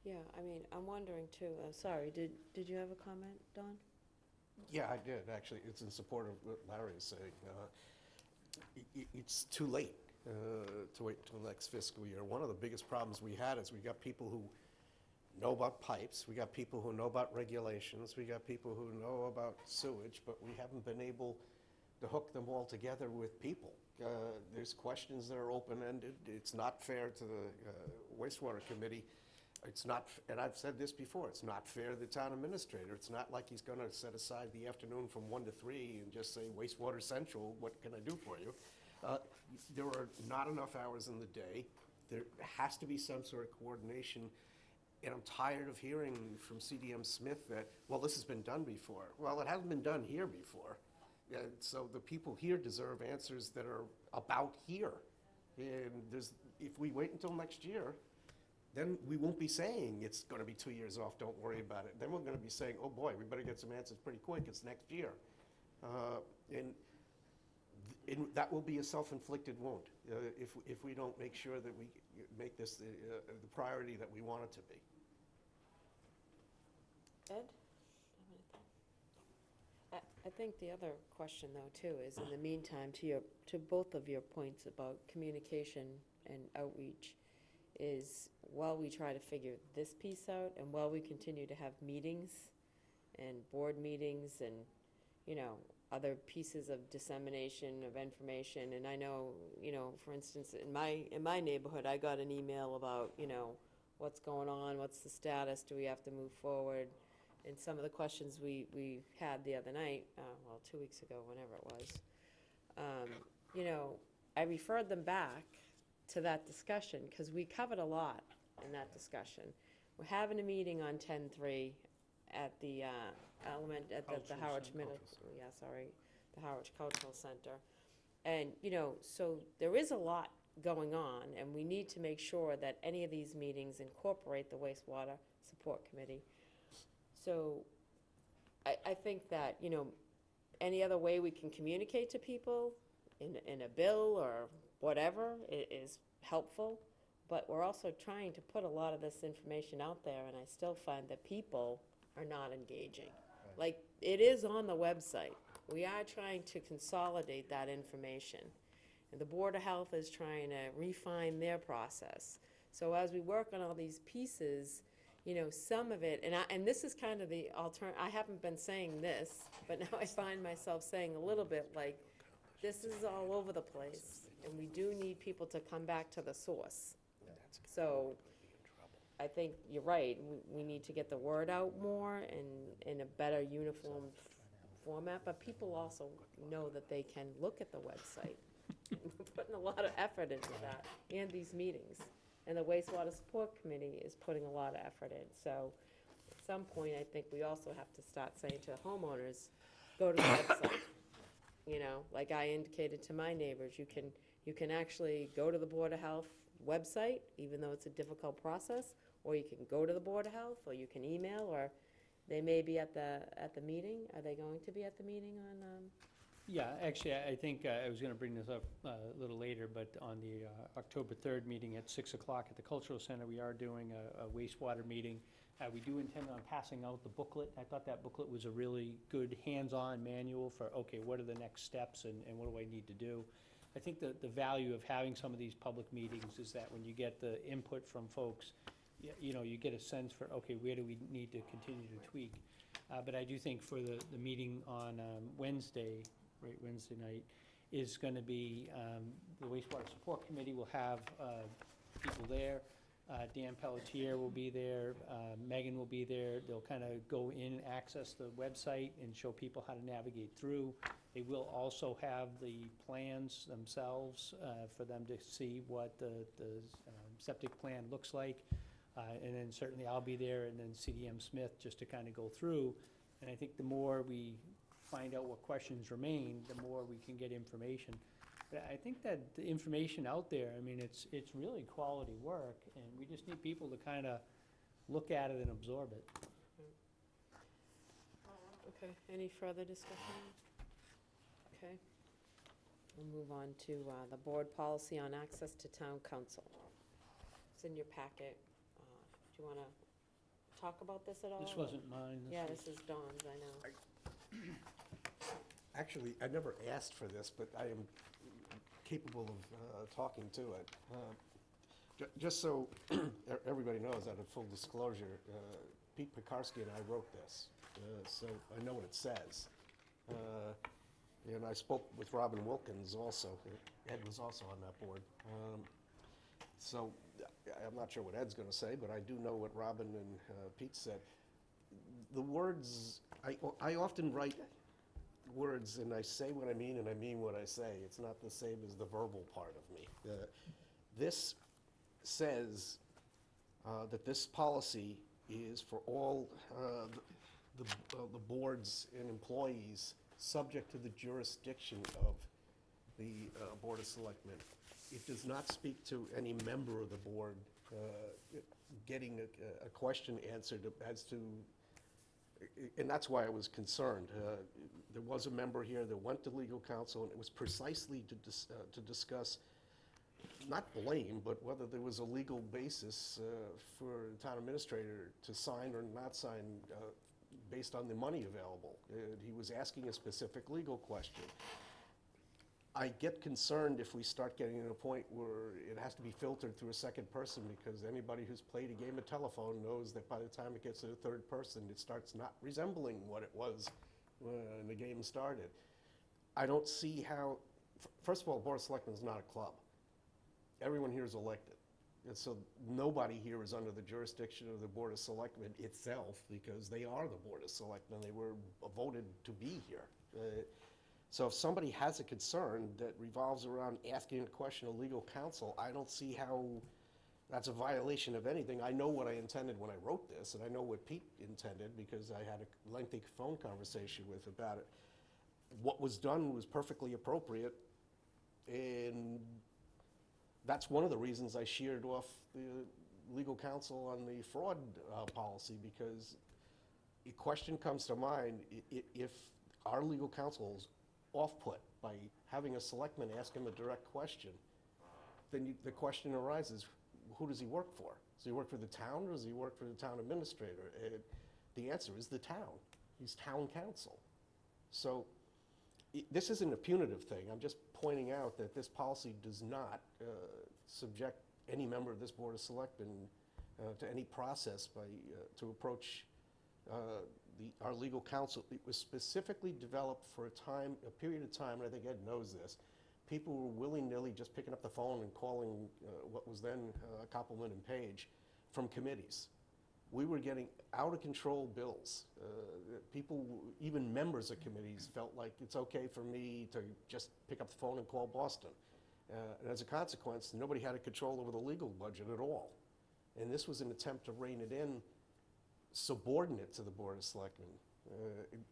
Yeah, I mean, I'm wondering too, sorry, did you have a comment, Don? Yeah, I did, actually. It's in support of what Larry is saying. It's too late to wait until next fiscal year. One of the biggest problems we had is we got people who know about pipes, we got people who know about regulations, we got people who know about sewage, but we haven't been able to hook them all together with people. There's questions that are open-ended. It's not fair to the wastewater committee. It's not, and I've said this before, it's not fair to the town administrator. It's not like he's going to set aside the afternoon from 1 to 3 and just say, wastewater central, what can I do for you? There are not enough hours in the day. There has to be some sort of coordination. And I'm tired of hearing from CDM Smith that, well, this has been done before. Well, it hasn't been done here before. So the people here deserve answers that are about here. And if we wait until next year, then we won't be saying it's going to be 2 years off, don't worry about it. Then we're going to be saying, oh boy, we better get some answers pretty quick, it's next year. And that will be a self-inflicted wound if we don't make sure that we make this the priority that we want it to be. Ed? I think the other question, though, too, is in the meantime, to both of your points about communication and outreach, is while we try to figure this piece out and while we continue to have meetings and board meetings and, you know, other pieces of dissemination of information, and I know, you know, for instance, in my neighborhood, I got an email about, you know, what's going on, what's the status, do we have to move forward? And some of the questions we had the other night, well, 2 weeks ago, whenever it was, you know, I referred them back to that discussion, because we covered a lot in that discussion. We're having a meeting on 10/3 at the the Harwich Middle, the Harwich Cultural Center. And, you know, so there is a lot going on, and we need to make sure that any of these meetings incorporate the wastewater support committee. So I think that, you know, any other way we can communicate to people in a bill or whatever is helpful, but we're also trying to put a lot of this information out there, and I still find that people are not engaging. Right. Like, it is on the website. We are trying to consolidate that information, and the Board of Health is trying to refine their process. So as we work on all these pieces, you know, some of it, and this is kind of the I haven't been saying this, but now I find myself saying a little bit like, this is all over the place, and we do need people to come back to the source. So I think you're right, we need to get the word out more and in a better uniform format, but people also know that they can look at the website. We're putting a lot of effort into that, and these meetings. And the wastewater support committee is putting a lot of effort in. So at some point, I think we also have to start saying to homeowners, go to the website. You know, like I indicated to my neighbors, you can You can actually go to the Board of Health website, even though it's a difficult process, or you can go to the Board of Health, or you can email, or they may be at the meeting. Are they going to be at the meeting on, Yeah, actually, I think I was going to bring this up a little later, but on the October 3rd meeting at 6 o'clock at the Cultural Center, we are doing a wastewater meeting. We do intend on passing out the booklet. I thought that booklet was a really good hands-on manual for, okay, what are the next steps and what do I need to do? I think the value of having some of these public meetings is that when you get the input from folks, you know, you get a sense for, okay, where do we need to continue to tweak? But I do think for the meeting on Wednesday, right, Wednesday night, is going to be, the wastewater support committee will have people there. Dan Pelletier will be there, Megan will be there. They'll kind of go in and access the website and show people how to navigate through. They will also have the plans themselves for them to see what the septic plan looks like. And then certainly I'll be there, and then CDM Smith, just to kind of go through. And I think the more we find out what questions remain, the more we can get information. But I think that the information out there, I mean, it's really quality work, and we just need people to kind of look at it and absorb it. okay, any further discussion? Okay. We'll move on to the board policy on access to town council. It's in your packet. Do you want to talk about this at all? This wasn't mine. Yeah, this is Dawn's, I know. Actually, I never asked for this, but I am capable of talking to it. Just so everybody knows, out of full disclosure, Pete Pekarsky and I wrote this, so I know what it says. And I spoke with Robin Wilkins also. Ed was also on that board. So I'm not sure what Ed's going to say, but I do know what Robin and Pete said. The words, I often write words and I say what I mean and I mean what I say. It's not the same as the verbal part of me. This says that this policy is for all the boards and employees subject to the jurisdiction of the Board of Selectmen. It does not speak to any member of the board getting a question answered as to, and that's why I was concerned. There was a member here that went to legal counsel, and it was precisely to discuss, not blame, but whether there was a legal basis for the town administrator to sign or not sign based on the money available. He was asking a specific legal question. I get concerned if we start getting to a point where it has to be filtered through a second person, because anybody who's played a game of telephone knows that by the time it gets to the third person, it starts not resembling what it was when the game started. I don't see how, first of all, the Board of Selectmen is not a club. Everyone here is elected. And so nobody here is under the jurisdiction of the Board of Selectmen itself, because they are the Board of Selectmen. They were voted to be here. So if somebody has a concern that revolves around asking a question of legal counsel, I don't see how that's a violation of anything. I know what I intended when I wrote this, and I know what Pete intended because I had a lengthy phone conversation with about it. What was done was perfectly appropriate, and that's one of the reasons I sheared off the legal counsel on the fraud policy, because a question comes to mind, if our legal counsel is off-put by having a selectman ask him a direct question, then the question arises, who does he work for? Does he work for the town, or does he work for the town administrator? The answer is the town. He's town council. So this isn't a punitive thing. I'm just pointing out that this policy does not subject any member of this Board of Selectmen to any process to approach our legal counsel. It was specifically developed for a period of time, and I think Ed knows this. People were willy-nilly just picking up the phone and calling what was then Koppelman and Page from committees. We were getting out-of-control bills. People, even members of committees, felt like it's okay for me to just pick up the phone and call Boston. And as a consequence, nobody had a control over the legal budget at all. And this was an attempt to rein it in, subordinate to the Board of Selectmen.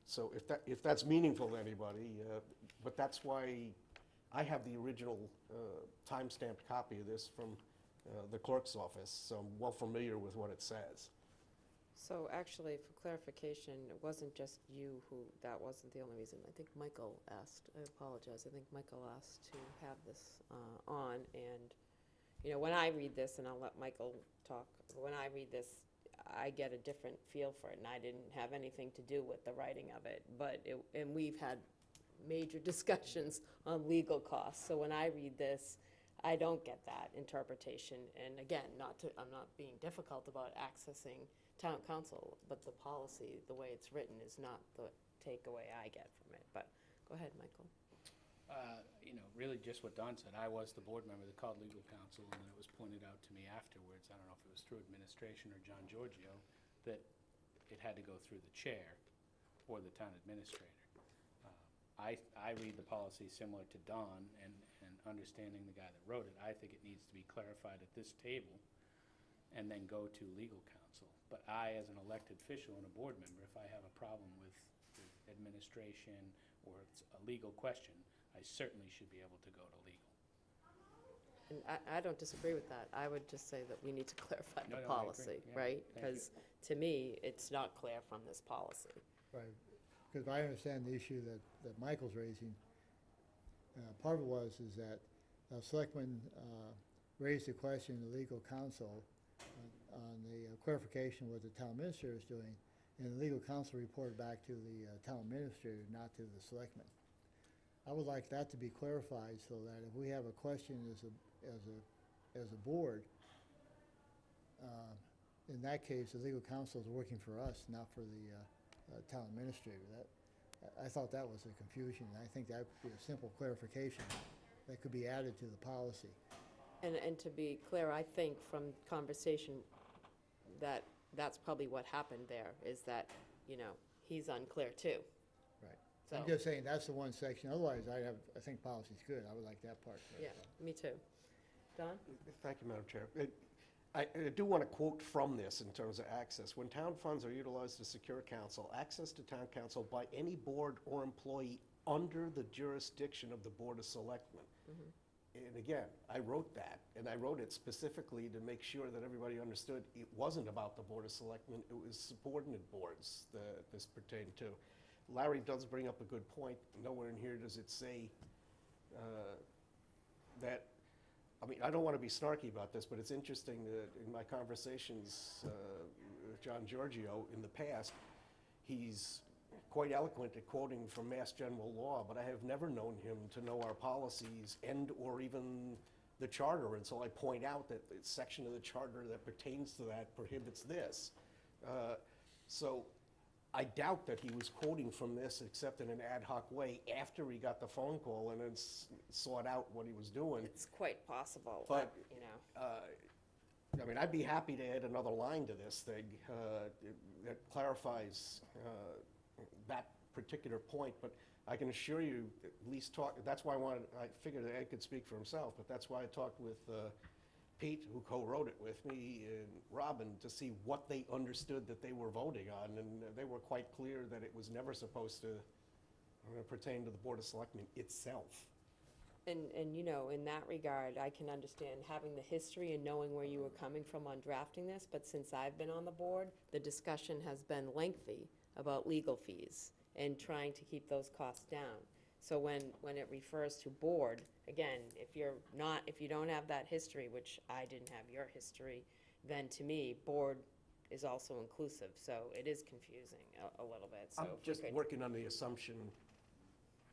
So if that's meaningful to anybody, but that's why I have the original time-stamped copy of this from the clerk's office, so I'm well familiar with what it says. So actually, for clarification, it wasn't just you who, that wasn't the only reason. I think Michael asked, I apologize, I think Michael asked to have this on, and, you know, when I read this, and I'll let Michael talk, when I read this, I get a different feel for it, and I didn't have anything to do with the writing of it, but and we've had major discussions on legal costs, so when I read this, I don't get that interpretation, and again, I'm not being difficult about accessing town council, but the policy, the way it's written, is not the takeaway I get from it, but go ahead, Michael. You know, really just what Don said. I was the board member that called legal counsel, and then it was pointed out to me afterwards, I don't know if it was through administration or John Giorgio, that it had to go through the chair or the town administrator. I read the policy similar to Don, and understanding the guy that wrote it, I think it needs to be clarified at this table and then go to legal counsel. But I, as an elected official and a board member, if I have a problem with the administration or it's a legal question, I certainly should be able to go to legal. And I don't disagree with that. I would just say that we need to clarify the No, I agree. policy, Yeah, right? thank you. Because to me, it's not clear from this policy. Right, because I understand the issue that Michael's raising. Part of it is that Selectmen raised the question to legal counsel on the clarification of what the town administrator is doing, and the legal counsel reported back to the town administrator, not to the Selectmen. I would like that to be clarified so that if we have a question as a board, in that case, the legal counsel is working for us, not for the town administrator. I thought that was a confusion, and I think that would be a simple clarification that could be added to the policy. And to be clear, I think from conversation that that's probably what happened there, is that, you know, he's unclear too. Right. So, I'm just saying, that's the one section. Otherwise, I think policy's good. I would like that part. yeah, me too. Don? Thank you, Madam Chair. I do want to quote from this in terms of access. When town funds are utilized to secure council, access to town council by any board or employee under the jurisdiction of the Board of Selectmen. And again, I wrote that, and I wrote it specifically to make sure that everybody understood it wasn't about the Board of Selectmen, it was subordinate boards that this pertained to. Larry does bring up a good point. Nowhere in here does it say that, I mean, I don't want to be snarky about this, but it's interesting that in my conversations with John Giorgio in the past, he's quite eloquent at quoting from Mass General Law, but I have never known him to know our policies and or even the charter until I point out that the section of the charter that pertains to that prohibits this. So I doubt that he was quoting from this except in an ad hoc way after he got the phone call and then sought out what he was doing. It's quite possible, But, you know. I mean, I'd be happy to add another line to this thing that clarifies that particular point, but I can assure you, at least that's why I figured that Ed could speak for himself, but that's why I talked with Pete, who co-wrote it with me, and Robin, to see what they understood that they were voting on, and they were quite clear that it was never supposed to pertain to the Board of Selectmen itself. And you know, in that regard, I can understand having the history and knowing where you were coming from on drafting this, but since I've been on the board, the discussion has been lengthy about legal fees and trying to keep those costs down. So when it refers to board, again, if you don't have that history, which I didn't have your history, then to me, board is also inclusive, so it is confusing a little bit, so. I'm if we just could- working on the assumption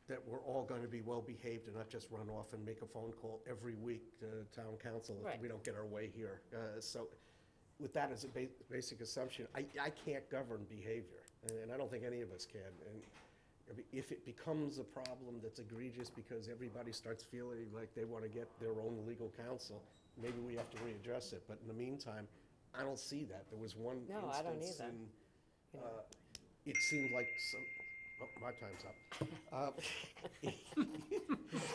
that we're all going to be well-behaved and not just run off and make a phone call every week to town council if Right. we don't get our way here. So with that as a basic assumption, I can't govern behavior, and I don't think any of us can. And I mean, if it becomes a problem that's egregious because everybody starts feeling like they want to get their own legal counsel, maybe we have to readdress it. But in the meantime, I don't see that. There was one No, I don't instance either. in, You know. it seemed like my time's up.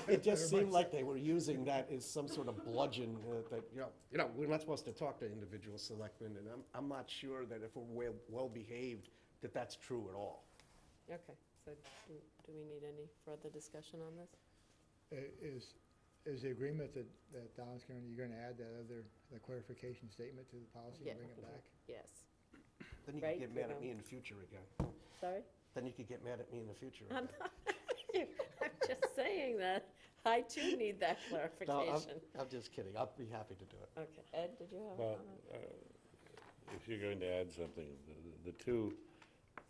It just seemed like they were using that as some sort of bludgeon that, you know, we're not supposed to talk to individual selectmen, and I'm not sure that if we're well-behaved, that that's true at all. Okay, so do we need any further discussion on this? Is the agreement that Don's you're gonna add the clarification statement to the policy and bring it back? Yes. Then you Right, could get mad you at me know. in the future again. Sorry? Then you could get mad at me in the future I'm again. not, I'm just saying that I too need that No, clarification. I'm just kidding. I'll be happy to do it. Okay, Ed, did you have a Well, comment? if you're going to add something, the two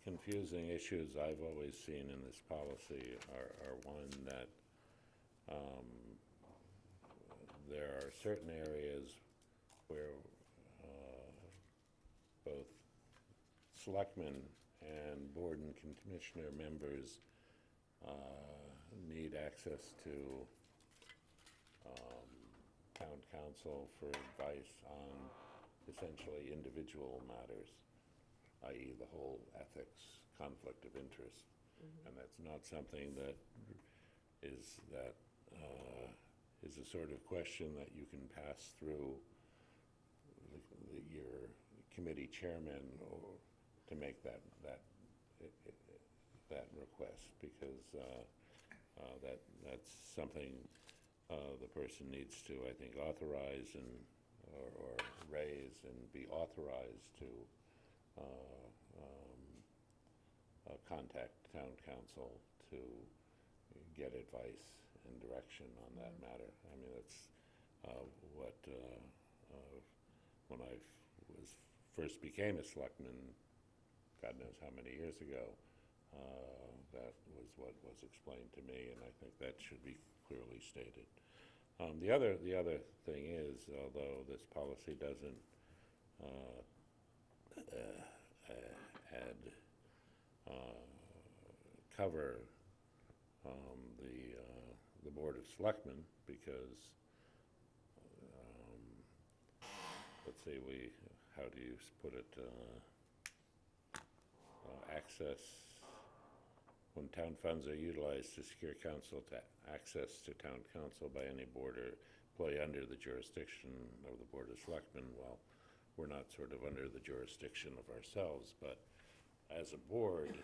confusing issues I've always seen in this policy are one that there are certain areas where both selectmen and board and commissioner members need access to town council for advice on essentially individual matters, i.e. the whole ethics, conflict of interest. And that's not something that is a sort of question that you can pass through your committee chairman or to make that request, because that's something the person needs to, I think, authorize or raise and be authorized to contact town council to get advice and direction on that matter. I mean, that's what when I first became a selectman, God knows how many years ago, that was what was explained to me, and I think that should be clearly stated. The other thing is, although this policy doesn't cover the Board of Selectmen, because let's see, how do you put it? Access, when town funds are utilized to secure council to access to town council by any board or employee under the jurisdiction of the Board of Selectmen. Well, we're not sort of under the jurisdiction of ourselves, but as a board,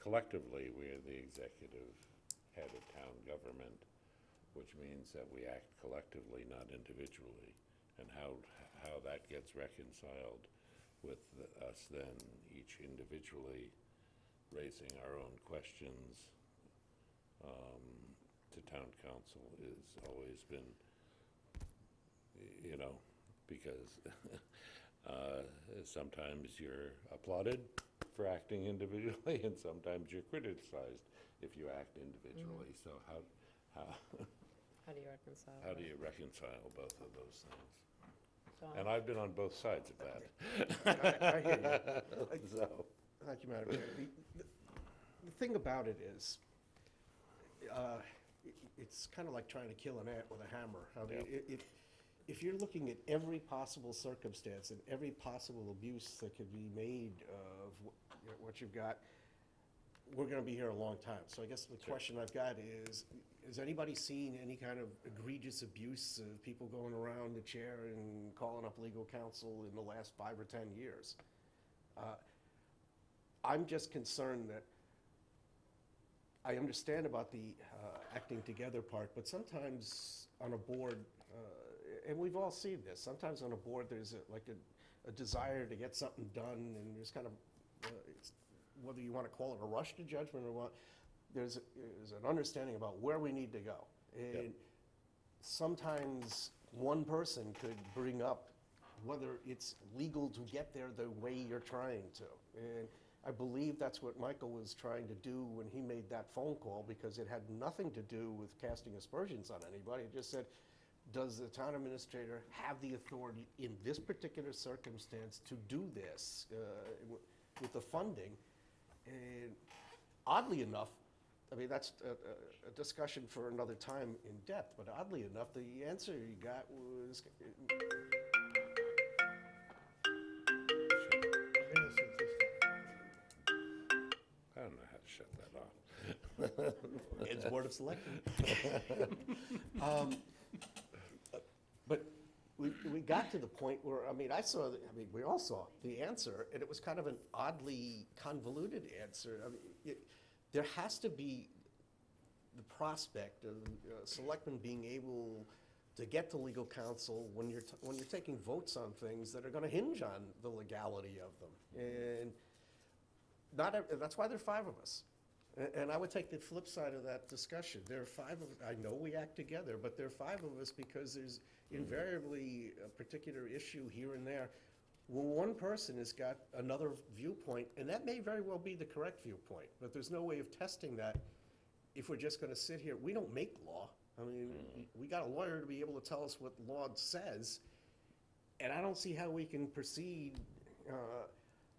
collectively, we are the executive head of town government, which means that we act collectively, not individually. And how that gets reconciled with us then each individually raising our own questions to town council has always been, because sometimes you're applauded for acting individually and sometimes you're criticized if you act individually. So how How do you reconcile? how do you reconcile both of those things? John? And I've been on both sides of that. I hear you. So, Thank you, Madam Chair. The thing about it is, it's kind of like trying to kill an ant with a hammer. I mean, if you're looking at every possible circumstance and every possible abuse that could be made of what you've got, we're going to be here a long time. So I guess the question I've got is, has anybody seen any kind of egregious abuse of people going around the chair and calling up legal counsel in the last 5 or 10 years? I'm just concerned that I understand about the acting together part, but sometimes on a board, and we've all seen this, sometimes on a board there's a desire to get something done, and there's kind of, whether you want to call it a rush to judgment or what, there's an understanding about where we need to go. And sometimes one person could bring up whether it's legal to get there the way you're trying to. And I believe that's what Michael was trying to do when he made that phone call, because it had nothing to do with casting aspersions on anybody. It just said, does the town administrator have the authority in this particular circumstance to do this with the funding? And oddly enough, I mean, that's a discussion for another time in depth, but oddly enough, the answer you got was, Innocent this time. I don't know how to shut that off. Ed's Board of Selectmen. But we got to the point where, I mean, we all saw the answer, and it was kind of an oddly convoluted answer. I mean, there has to be the prospect of selectmen being able to get to legal counsel when you're taking votes on things that are going to hinge on the legality of them. And that's why there are 5 of us. And I would take the flip side of that discussion. There are 5 of us. I know we act together, but there are 5 of us because there's invariably a particular issue here and there. Well, one person has got another viewpoint, and that may very well be the correct viewpoint, but there's no way of testing that if we're just going to sit here. We don't make law. I mean, we got a lawyer to be able to tell us what law says, and I don't see how we can proceed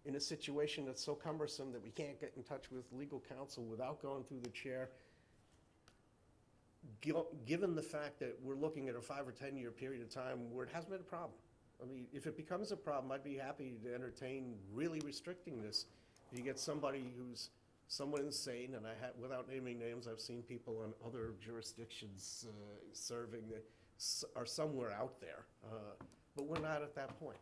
in a situation that's so cumbersome that we can't get in touch with legal counsel without going through the chair, given the fact that we're looking at a 5 or 10 year period of time where it hasn't been a problem. I mean, if it becomes a problem, I'd be happy to entertain really restricting this. If you get somebody who's somewhat insane, and without naming names, I've seen people in other jurisdictions serving that are somewhere out there, but we're not at that point.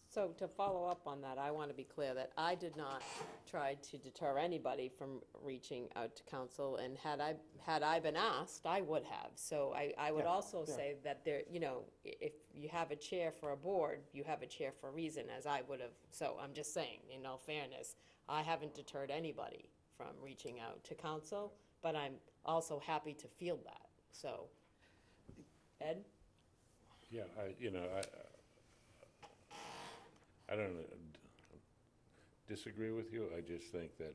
So to follow up on that, I want to be clear that I did not try to deter anybody from reaching out to council, and had I been asked, I would have. So I would also say that there, you know, if you have a chair for a board, you have a chair for a reason, as I would have. So I'm just saying, in all fairness, I haven't deterred anybody from reaching out to council, but I'm also happy to field that. So, Ed? Yeah, I don't disagree with you. I just think that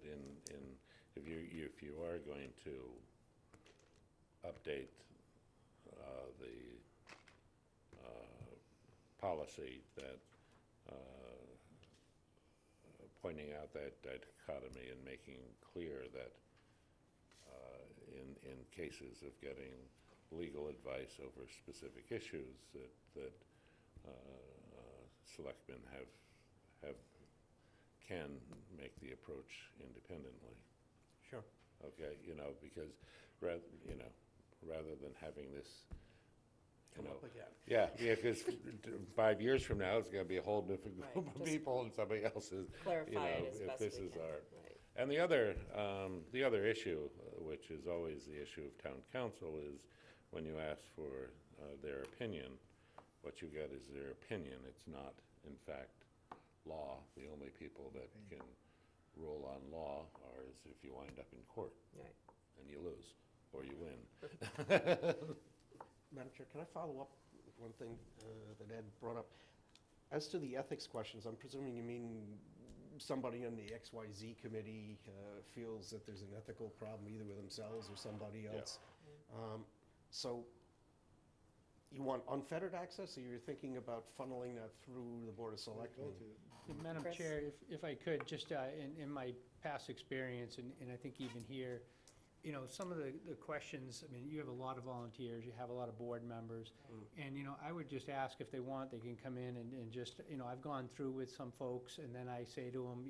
if you are going to update the policy, that pointing out that dichotomy and making clear that in cases of getting legal advice over specific issues, that selectmen can make the approach independently. Sure. Okay, because rather than having this, Come up again. Yeah, because 5 years from now, it's gonna be a whole different Right, group of just people, and somebody else is, clarify it as if best this we is can. our. Right. And the other issue, which is always the issue of town council, is when you ask for their opinion, what you get is their opinion. It's not, in fact, law. The only people that can rule on law is if you wind up in court. Right. And you lose, or you win. Madam Chair, can I follow up with one thing that Ed brought up? As to the ethics questions, I'm presuming you mean somebody on the XYZ committee feels that there's an ethical problem either with themselves or somebody else. So you want unfettered access, or you're thinking about funneling that through the Board of Selectmen? Madam Chris? Chair, if I could, just in my past experience, and I think even here, some of the questions, I mean, you have a lot of volunteers, you have a lot of board members, and, I would just ask if they want, they can come in and just, I've gone through with some folks, and then I say to them,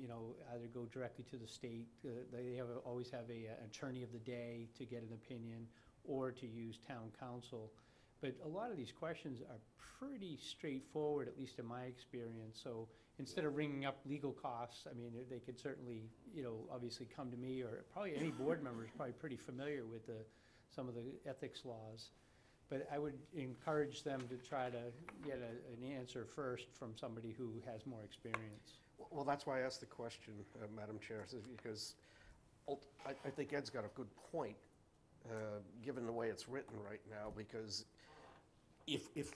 either go directly to the state, they always have an attorney of the day to get an opinion, or to use town council. But a lot of these questions are pretty straightforward, at least in my experience. So instead of bringing up legal costs, I mean, they could certainly, obviously come to me, or probably any board member is probably pretty familiar with some of the ethics laws. But I would encourage them to try to get an answer first from somebody who has more experience. Well, that's why I asked the question, Madam Chair, because I think Ed's got a good point, given the way it's written right now, because if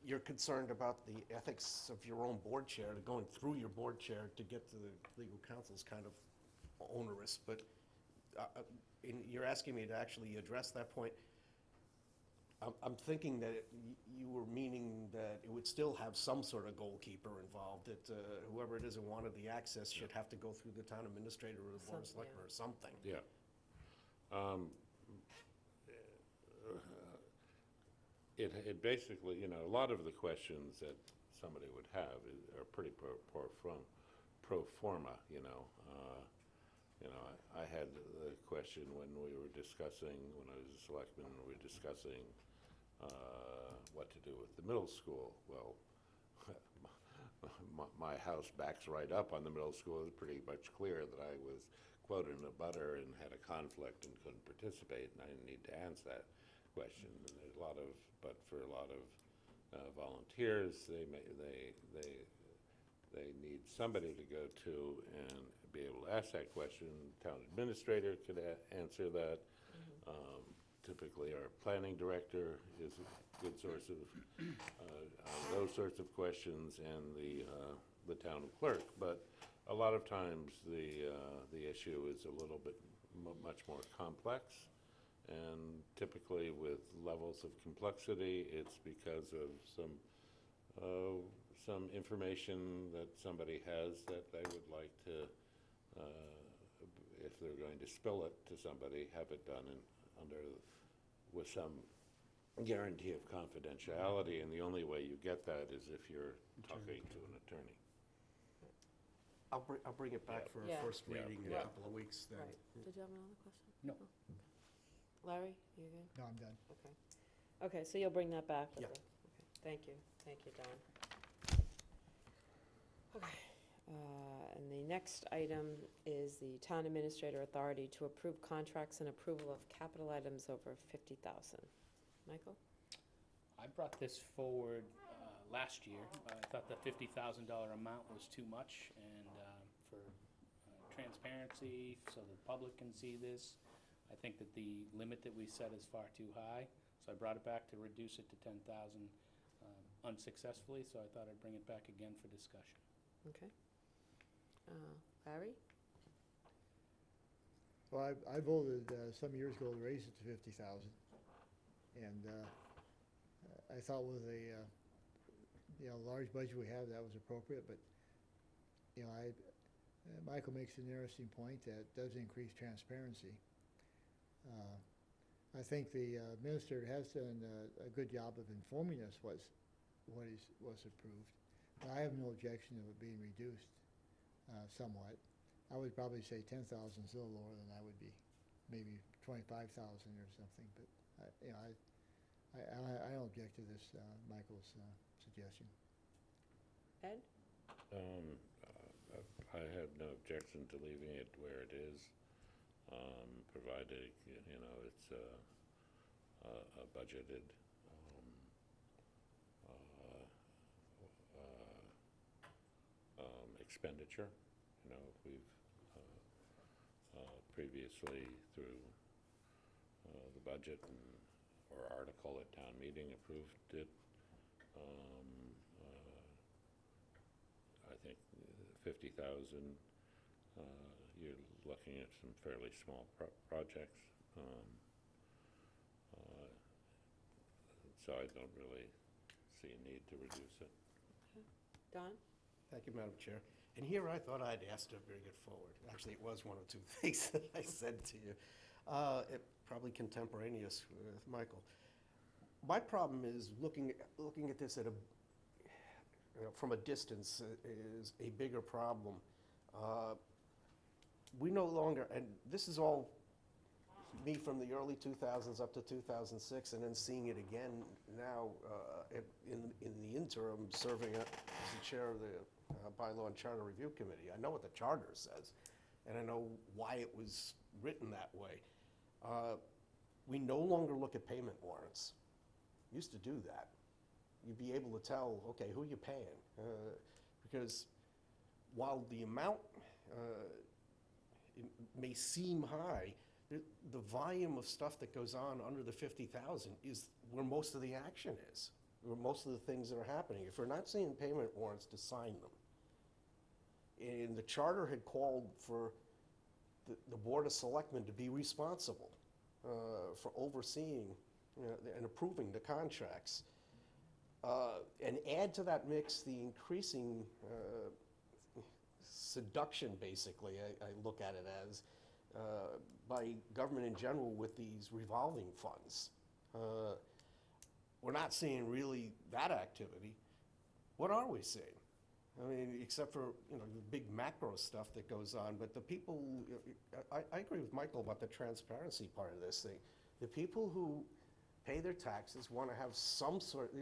you're concerned about the ethics of your own board chair, going through your board chair to get to the legal counsel is kind of onerous, but you're asking me to actually address that point. I'm thinking that you were meaning that it would still have some sort of goalkeeper involved, that whoever it is who wanted the access should have to go through the town administrator or the board of selectmen or something. Yeah. It basically, a lot of the questions that somebody would have are pretty pro forma, I had the question when we were discussing, when I was a selectman, we were discussing what to do with the middle school. Well, my house backs right up on the middle school. It was pretty much clear that I was quote, in a butter and had a conflict and couldn't participate, and I need to answer that question. And there's a lot of, but for a lot of volunteers, they need somebody to go to and be able to ask that question. Town administrator could answer that. Typically, our planning director is a good source of those sorts of questions, and the town clerk. But a lot of times, the issue is a little bit much more complex, and typically with levels of complexity, it's because of some information that somebody has that they would like to, if they're going to spill it to somebody, have it done with some guarantee of confidentiality, and the only way you get that is if you're talking to an attorney. I'll bring it back for Yeah. a first reading in a Yeah. couple of weeks then. Right. Did you have another question? No. Larry, you good? No, I'm done. Okay. Okay, so you'll bring that back? with Yeah. the- Okay, thank you, Don. Okay, and the next item is the town administrator authority to approve contracts and approval of capital items over 50,000. Michael? I brought this forward last year. I thought the $50,000 amount was too much, and for transparency, so the public can see this, I think that the limit that we set is far too high, so I brought it back to reduce it to 10,000 unsuccessfully, so I thought I'd bring it back again for discussion. Okay. Larry? Well, I voted some years ago to raise it to 50,000. And I thought with the, large budget we have, that was appropriate, but, Michael makes an interesting point that does increase transparency. I think the minister has done a good job of informing us was approved. But I have no objection of it being reduced somewhat. I would probably say 10,000 is a little lower than I would be, maybe 25,000 or something. But I don't object to this Michael's suggestion. Ed? I have no objection to leaving it where it is, provided, it's a budgeted expenditure. We've previously, through the budget or article at town meeting, approved it. I think 50,000, you're looking at some fairly small projects. So I don't really see a need to reduce it. Don? Thank you, Madam Chair. And here I thought I'd asked to bring it forward. Actually, it was one or two things that I said to you. Probably contemporaneous with Michael. My problem is looking at this at from a distance is a bigger problem. We no longer, and this is all me from the early 2000s up to 2006, and then seeing it again now in the interim, serving as the chair of the Bylaw and Charter Review Committee. I know what the charter says, and I know why it was written that way. We no longer look at payment warrants. Used to do that. You'd be able to tell, okay, who you paying? Because while the amount it may seem high, the volume of stuff that goes on under the 50,000 is where most of the action is, where most of the things that are happening. If we're not seeing payment warrants, to sign them. And the charter had called for the Board of Selectmen to be responsible for overseeing and approving the contracts. And add to that mix the increasing seduction, basically, I look at it as, by government in general with these revolving funds. We're not seeing really that activity. What are we seeing? I mean, except for, the big macro stuff that goes on, but the people, I agree with Michael about the transparency part of this thing. The people who pay their taxes want to have some sort,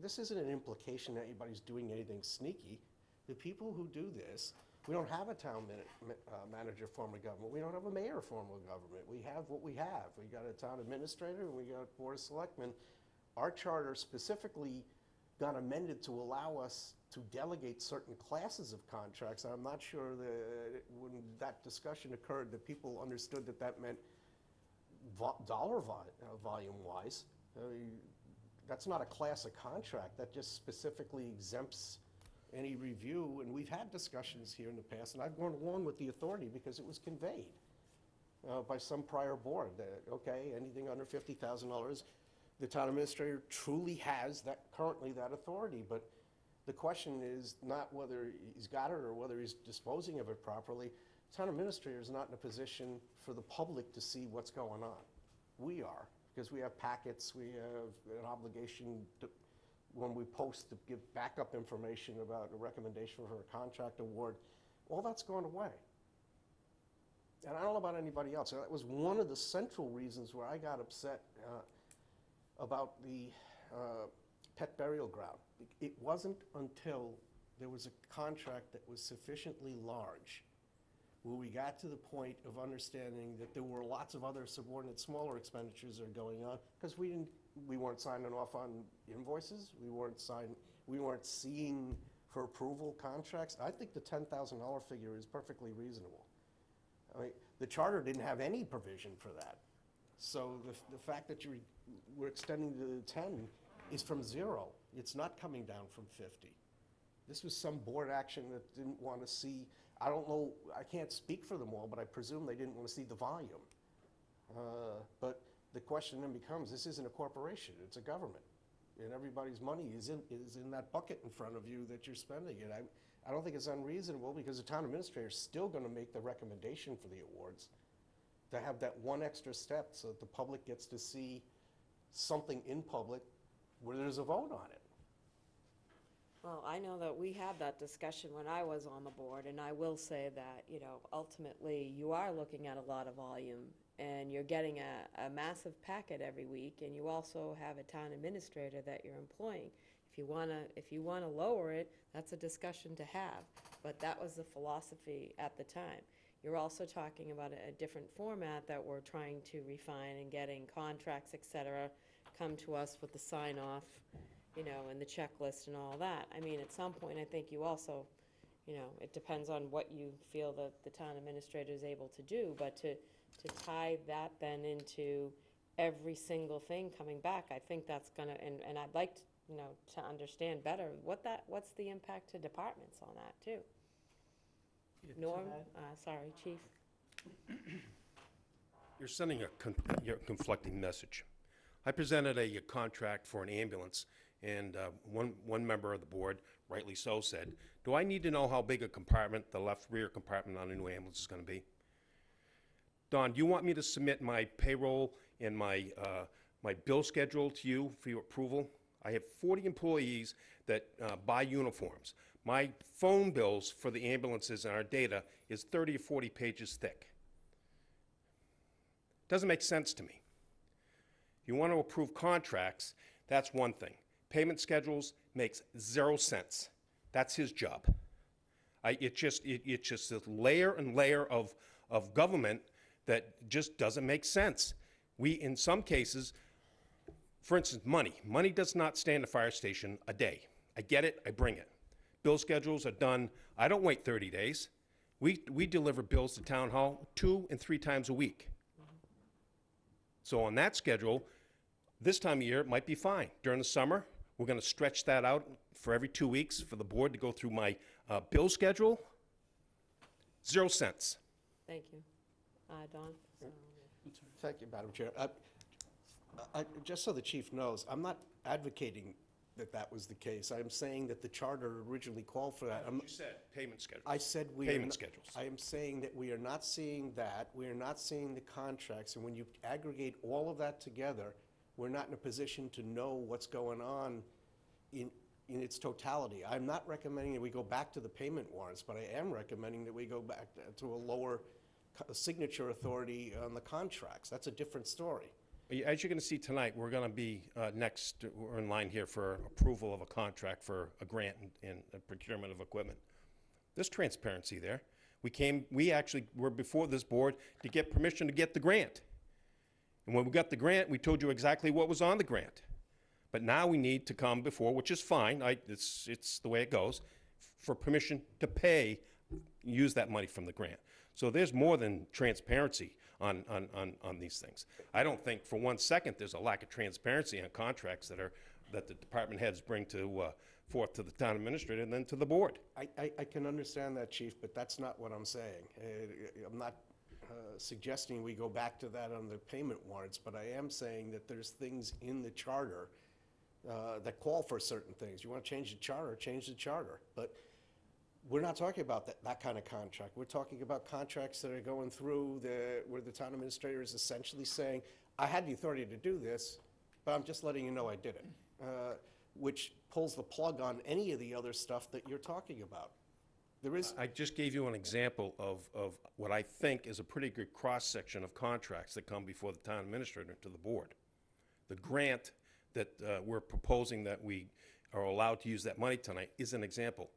this isn't an implication that anybody's doing anything sneaky. The people who do this We don't have a town manager form of government. We don't have a mayor form of government. We have what we have. We got a town administrator and we got a board of selectmen. Our charter specifically got amended to allow us to delegate certain classes of contracts. I'm not sure that when that discussion occurred that people understood that that meant volume-wise. That's not a class of contract. That just specifically exempts any review, and we've had discussions here in the past, and I've gone along with the authority because it was conveyed by some prior board that, okay, anything under $50,000, the town administrator truly has that, currently that authority, but the question is not whether he's got it or whether he's disposing of it properly. The town administrator is not in a position for the public to see what's going on. We are, because we have packets, we have an obligation to, when we post, to give backup information about a recommendation for a contract award. All that's gone away. And I don't know about anybody else. That was one of the central reasons where I got upset about the pet burial ground. It wasn't until there was a contract that was sufficiently large where we got to the point of understanding that there were lots of other subordinate smaller expenditures that are going on, because we weren't signing off on invoices, we weren't seeing for approval contracts. I think the $10,000 figure is perfectly reasonable. I mean, the charter didn't have any provision for that. So the fact that we're extending to 10 is from 0. It's not coming down from 50. This was some board action that didn't want to see, I don't know, I can't speak for them all, but I presume they didn't want to see the volume. But the question then becomes, this isn't a corporation, it's a government. And everybody's money is in that bucket in front of you that you're spending it. I don't think it's unreasonable, because the town administrator is still going to make the recommendation for the awards, to have that one extra step so that the public gets to see something in public where there's a vote on it. Well, I know that we had that discussion when I was on the board, and I will say that, you know, ultimately, you are looking at a lot of volume, and you're getting a massive packet every week, and you also have a town administrator that you're employing. If you wanna lower it, that's a discussion to have, but that was the philosophy at the time. You're also talking about a different format that we're trying to refine, and getting contracts, et cetera, come to us with the sign-off, you know, and the checklist and all that. I mean, at some point, I think you also, you know, it depends on what you feel that the town administrator is able to do, but to tie that then into every single thing coming back, I think that's gonna, and I'd like to, you know, to understand better what's the impact to departments on that too. Norm, sorry, Chief. You're sending your conflicting message. I presented a contract for an ambulance, and one member of the board, rightly so, said, do I need to know how big a compartment, the left rear compartment on a new ambulance is gonna be? Don, do you want me to submit my payroll and my bill schedule to you for your approval? I have 40 employees that buy uniforms. My phone bills for the ambulances and our data is 30 or 40 pages thick. Doesn't make sense to me. If you want to approve contracts, that's one thing. Payment schedules makes 0 sense. That's his job. It's just a layer and layer of government that just doesn't make sense. We, in some cases, for instance, money. Money does not stay in the fire station a day. I get it, I bring it. Bill schedules are done, I don't wait 30 days. We deliver bills to town hall 2 and 3 times a week. So on that schedule, this time of year, it might be fine. During the summer, we're gonna stretch that out for every 2 weeks for the board to go through my bill schedule. 0 cents. Thank you. Don? Thank you, Madam Chair. Just so the chief knows, I'm not advocating that was the case. I'm saying that the charter originally called for that. You said payment schedules. I said Payment schedules. I am saying that we are not seeing that. We are not seeing the contracts. And when you aggregate all of that together, we're not in a position to know what's going on in its totality. I'm not recommending that we go back to the payment warrants, but I am recommending that we go back to a lower signature authority on the contracts. That's a different story. As you're going to see tonight, we're going to be we're in line here for approval of a contract for a grant and procurement of equipment. There's transparency there. We actually were before this board to get permission to get the grant. And when we got the grant, we told you exactly what was on the grant. But now we need to come before, which is fine, it's the way it goes, for permission to pay, use that money from the grant. So there's more than transparency on these things. I don't think for 1 second there's a lack of transparency on contracts that the department heads bring forth to the town administrator and then to the board. I can understand that, Chief, but that's not what I'm saying. I'm not suggesting we go back to that on the payment warrants, but I am saying that there's things in the charter that call for certain things. You want to change the charter, change the charter. But we're not talking about that kind of contract. We're talking about contracts that are going through where the town administrator is essentially saying, I had the authority to do this, but I'm just letting you know I did it, which pulls the plug on any of the other stuff that you're talking about. I just gave you an example of what I think is a pretty good cross-section of contracts that come before the town administrator to the board. The grant that we're proposing that we are allowed to use that money tonight is an example.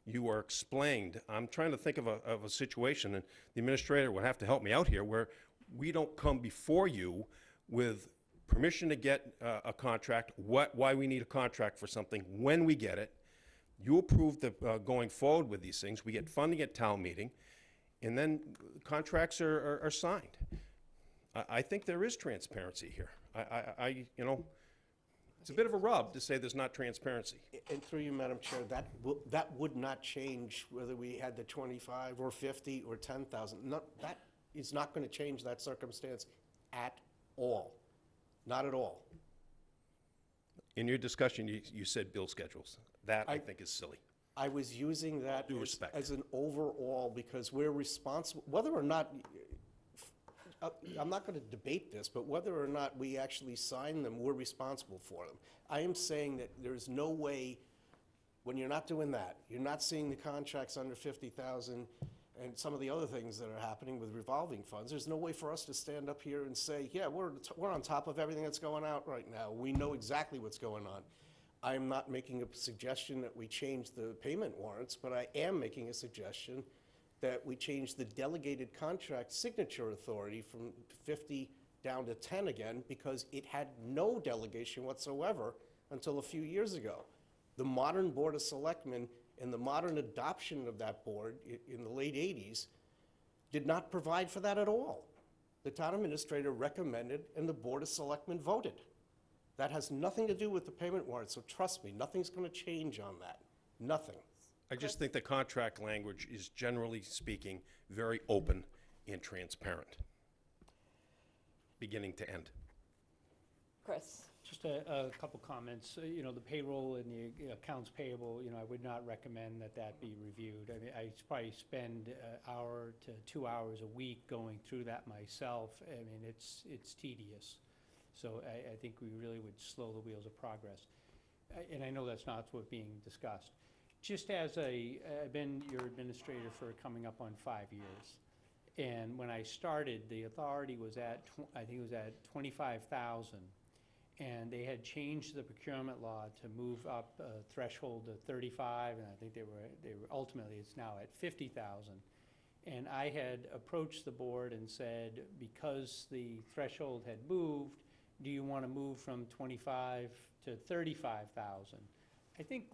You are explained, I'm trying to think of a situation, and the administrator would have to help me out here, where we don't come before you with permission to get a contract, why we need a contract for something, when we get it. You approve going forward with these things. We get funding at town meeting, and then contracts are signed. I think there is transparency here. You know, it's a bit of a rub to say there's not transparency. And through you, Madam Chair, that would not change whether we had the 25 or 50 or 10,000. That is not going to change that circumstance at all. Not at all. In your discussion, you said bill schedules. That, I think, is silly. I was using that Due respect. as an overall, because we're responsible, whether or not, I'm not going to debate this, but whether or not we actually sign them, we're responsible for them. I am saying that there's no way, when you're not doing that, you're not seeing the contracts under 50,000 and some of the other things that are happening with revolving funds, there's no way for us to stand up here and say, yeah, we're on top of everything that's going out right now. We know exactly what's going on. I am not making a suggestion that we change the payment warrants, but I am making a suggestion that we change the delegated contract signature authority from 50 down to 10 again, because it had no delegation whatsoever until a few years ago. The modern Board of Selectmen and the modern adoption of that board in the late 80s did not provide for that at all. The town administrator recommended and the Board of Selectmen voted. That has nothing to do with the payment warrant, so trust me, nothing's going to change on that. Nothing. I just think the contract language is, generally speaking, very open and transparent, beginning to end. Chris? Just a couple comments. You know, the payroll and the accounts payable, you know, I would not recommend that be reviewed. I mean, I probably spend an hour to 2 hours a week going through that myself. I mean, it's tedious. So I think we really would slow the wheels of progress. And I know that's not what's being discussed. Just as I've been your administrator for coming up on 5 years. And when I started, the authority was at, I think it was at 25,000. And they had changed the procurement law to move up a threshold to 35, and I think they were ultimately, it's now at 50,000. And I had approached the board and said, because the threshold had moved, do you want to move from 25 to 35,000? I think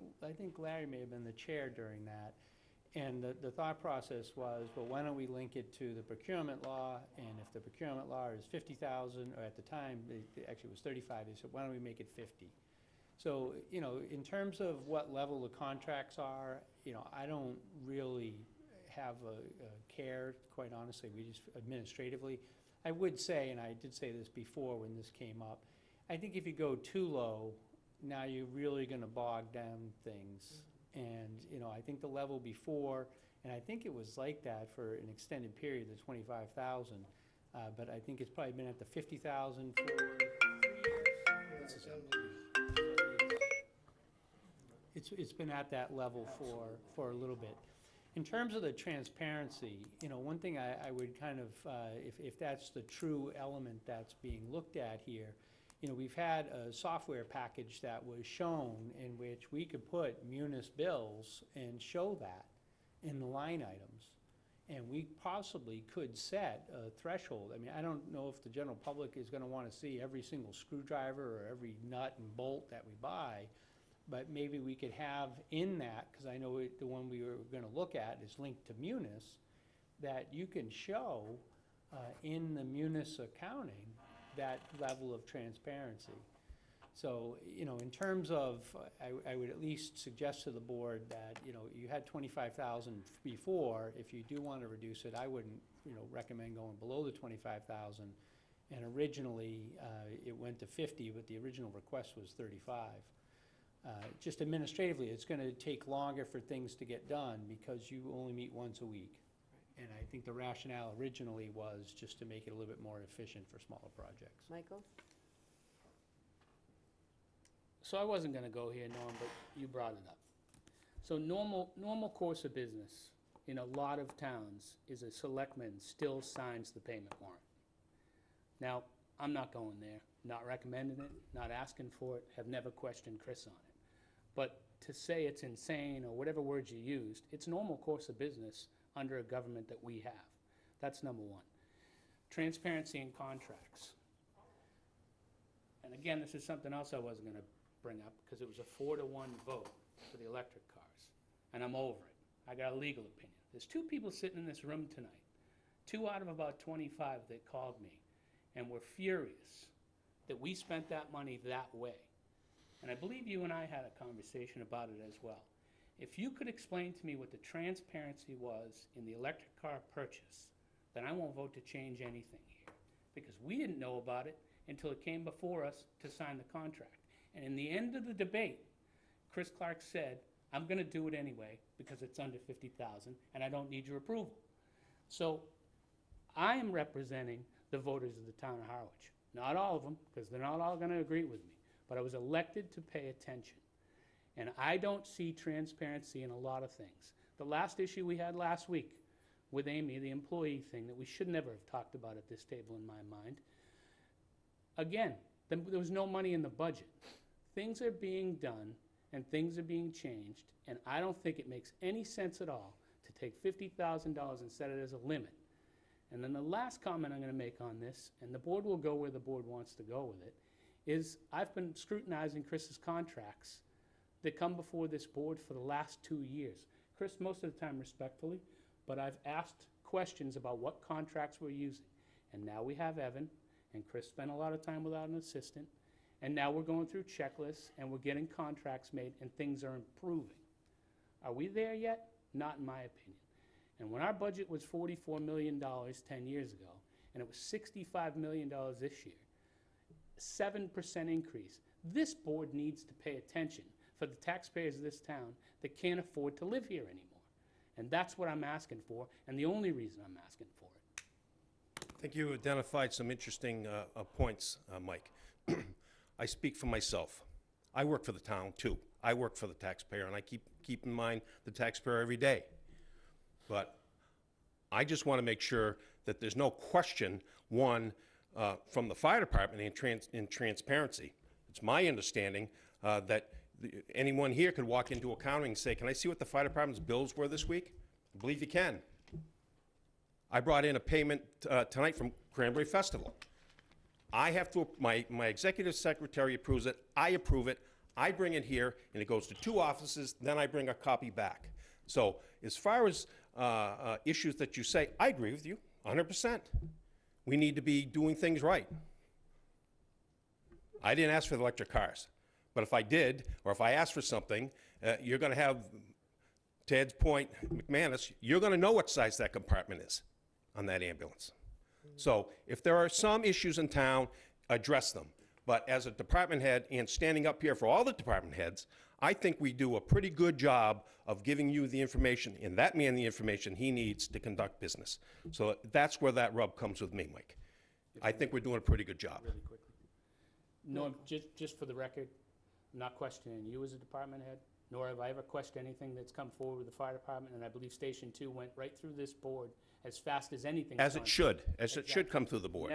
Larry may have been the chair during that. And the thought process was, well, why don't we link it to the procurement law? And if the procurement law is 50,000, or at the time, actually it was 35, they said, why don't we make it 50? So, you know, in terms of what level the contracts are, you know, I don't really have a care, quite honestly. We just administratively. I would say, and I did say this before when this came up, I think if you go too low, now you're really going to bog down things. And, you know, I think the level before, and I think it was like that for an extended period, the 25,000, but I think it's probably been at the 50,000 for 3 years. It's been at that level for a little bit. In terms of the transparency, you know, one thing I would kind of, if that's the true element that's being looked at here, you know, we've had a software package that was shown in which we could put munis bills and show that. in the line items. And we possibly could set a threshold. I mean, I don't know if the general public is gonna wanna see every single screwdriver or every nut and bolt that we buy, but maybe we could have in that, because I know the one we were gonna look at is linked to Munis, that you can show in the Munis accounting that level of transparency. So, you know, in terms of, I would at least suggest to the board that, you know, you had 25,000 before. If you do want to reduce it, I wouldn't, you know, recommend going below the 25,000. And originally, it went to 50, but the original request was 35. Just administratively, it's going to take longer for things to get done because you only meet once a week. And I think the rationale originally was just to make it a little bit more efficient for smaller projects. Michael? So I wasn't gonna go here, Norm, but you brought it up. So normal course of business in a lot of towns is a selectman still signs the payment warrant. Now, I'm not going there, not recommending it, not asking for it, have never questioned Chris on it. But to say it's insane, or whatever words you used, it's normal course of business under a government that we have. That's number one. Transparency in contracts. And again, this is something else I wasn't gonna bring up, because it was a 4-to-1 vote for the electric cars, and I'm over it. I got a legal opinion. There's 2 people sitting in this room tonight, 2 out of about 25 that called me, and were furious that we spent that money that way. And I believe you and I had a conversation about it as well. If you could explain to me what the transparency was in the electric car purchase, then I won't vote to change anything here, because we didn't know about it until it came before us to sign the contract. And in the end of the debate, Chris Clark said, I'm gonna do it anyway because it's under 50,000 and I don't need your approval. So I am representing the voters of the town of Harwich. Not all of them, because they're not all gonna agree with me, but I was elected to pay attention. And I don't see transparency in a lot of things. The last issue we had last week with Amy, the employee thing that we should never have talked about at this table in my mind. Again, there was no money in the budget. Things are being done and things are being changed, and I don't think it makes any sense at all to take $50,000 and set it as a limit. And then the last comment I'm gonna make on this, and the board will go where the board wants to go with it, is I've been scrutinizing Chris's contracts that come before this board for the last 2 years. Chris, most of the time respectfully, but I've asked questions about what contracts we're using. And now we have Evan, and Chris spent a lot of time without an assistant, and now we're going through checklists, and we're getting contracts made, and things are improving. Are we there yet? Not in my opinion. And when our budget was $44 million 10 years ago, and it was $65 million this year, 7% increase, this board needs to pay attention for the taxpayers of this town that can't afford to live here anymore. And that's what I'm asking for, and the only reason I'm asking for it. I think you identified some interesting points, Mike. I speak for myself. I work for the town, too. I work for the taxpayer, and I keep in mind the taxpayer every day. But I just want to make sure that there's no question, one, from the fire department in transparency. It's my understanding that anyone here could walk into accounting and say, can I see what the fire department's bills were this week? I believe you can. I brought in a payment tonight from Cranberry Festival. I have to, my executive secretary approves it, I approve it, I bring it here, and it goes to 2 offices, then I bring a copy back. So as far as issues that you say, I agree with you, 100%. We need to be doing things right. I didn't ask for the electric cars, but if I did, or if I asked for something, you're gonna have, to Ed's point, McManus, you're gonna know what size that compartment is on that ambulance. So if there are some issues in town, address them. But as a department head, and standing up here for all the department heads, I think we do a pretty good job of giving you the information, and that man the information he needs to conduct business. So that's where that rub comes with me, Mike. I think we're doing a pretty good job. Really quickly. No, just for the record, I'm not questioning you as a department head, nor have I ever questioned anything that's come forward with the fire department, and I believe Station 2 went right through this board as fast as anything. As it should come through the board.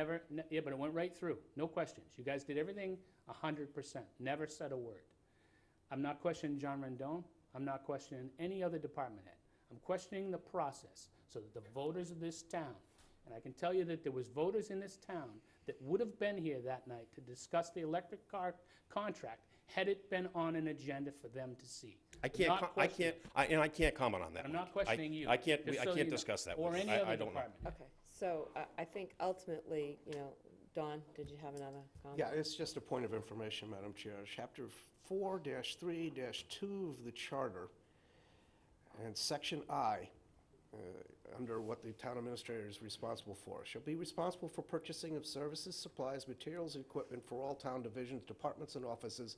Yeah, but it went right through, no questions. You guys did everything 100%, never said a word. I'm not questioning John Rendon, I'm not questioning any other department head. I'm questioning the process so that the voters of this town, and I can tell you that there was voters in this town that would have been here that night to discuss the electric car contract had it been on an agenda for them to see. I I'm can't, not I questioning- can't, I can't comment on that. I'm Mike. not questioning you. I can't, just I so you can't know, discuss that or with you. any other I don't know. department. Okay, so I think ultimately, Dawn, did you have another comment? Yeah, it's just a point of information, Madam Chair. Chapter 4-3-2 of the Charter, and Section I, under what the town administrator is responsible for, shall be responsible for purchasing of services, supplies, materials, and equipment for all town divisions, departments, and offices,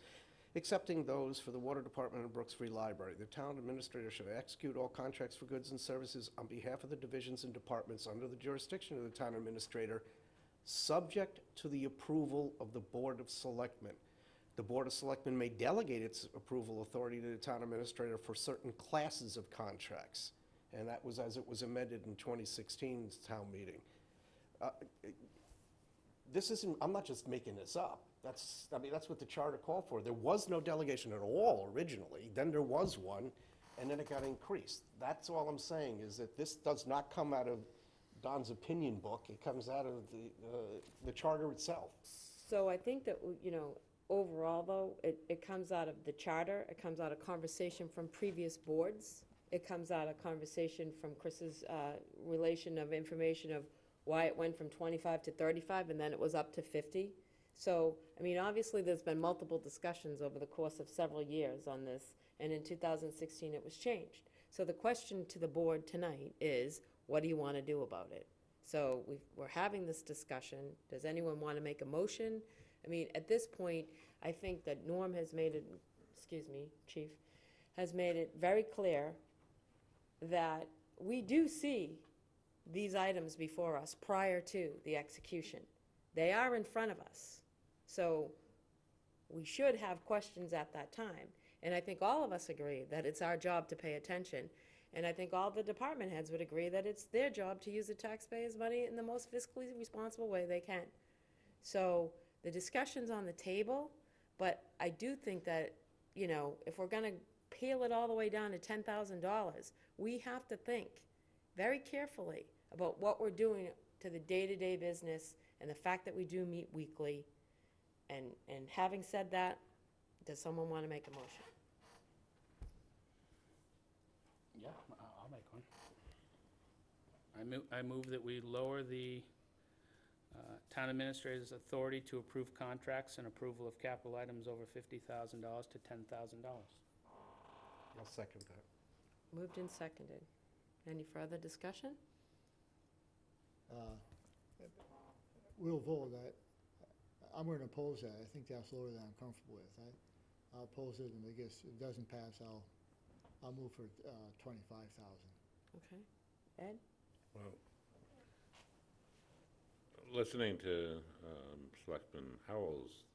excepting those for the Water Department and Brooks Free Library. The town administrator shall execute all contracts for goods and services on behalf of the divisions and departments under the jurisdiction of the town administrator, subject to the approval of the Board of Selectmen. The Board of Selectmen may delegate its approval authority to the town administrator for certain classes of contracts. And that was as it was amended in 2016's town meeting. This isn't, I'm not just making this up. That's what the charter called for. There was no delegation at all originally, then there was one, and then it got increased. That's all I'm saying, is that this does not come out of Don's opinion book, it comes out of the charter itself. So I think that, overall, though, it comes out of the charter, it comes out of conversation from previous boards, it comes out of conversation from Chris's relation of information of why it went from 25 to 35, and then it was up to 50. So, obviously, there's been multiple discussions over the course of several years on this, and in 2016, it was changed. So the question to the board tonight is, what do you want to do about it? So we're having this discussion. Does anyone want to make a motion? At this point, I think that Norm has made it, Chief, has made it very clear that we do see these items before us prior to the execution. They are in front of us. So we should have questions at that time. And I think all of us agree that it's our job to pay attention. And I think all the department heads would agree that it's their job to use the taxpayers' money in the most fiscally responsible way they can. So the discussion's on the table, but I do think that, if we're going to peel it all the way down to $10,000, we have to think very carefully about what we're doing to the day-to-day business and the fact that we do meet weekly. And having said that, does someone want to make a motion? Yeah, I'll make one. I move that we lower the town administrator's authority to approve contracts and approval of capital items over $50,000 to $10,000. I'll second that. Moved and seconded. Any further discussion? We'll vote that. I'm going to oppose that. I think that's lower than I'm comfortable with. I'll oppose it, and I guess if it doesn't pass, I'll move for 25,000. Okay. Ed? Well, listening to Selectman Howell's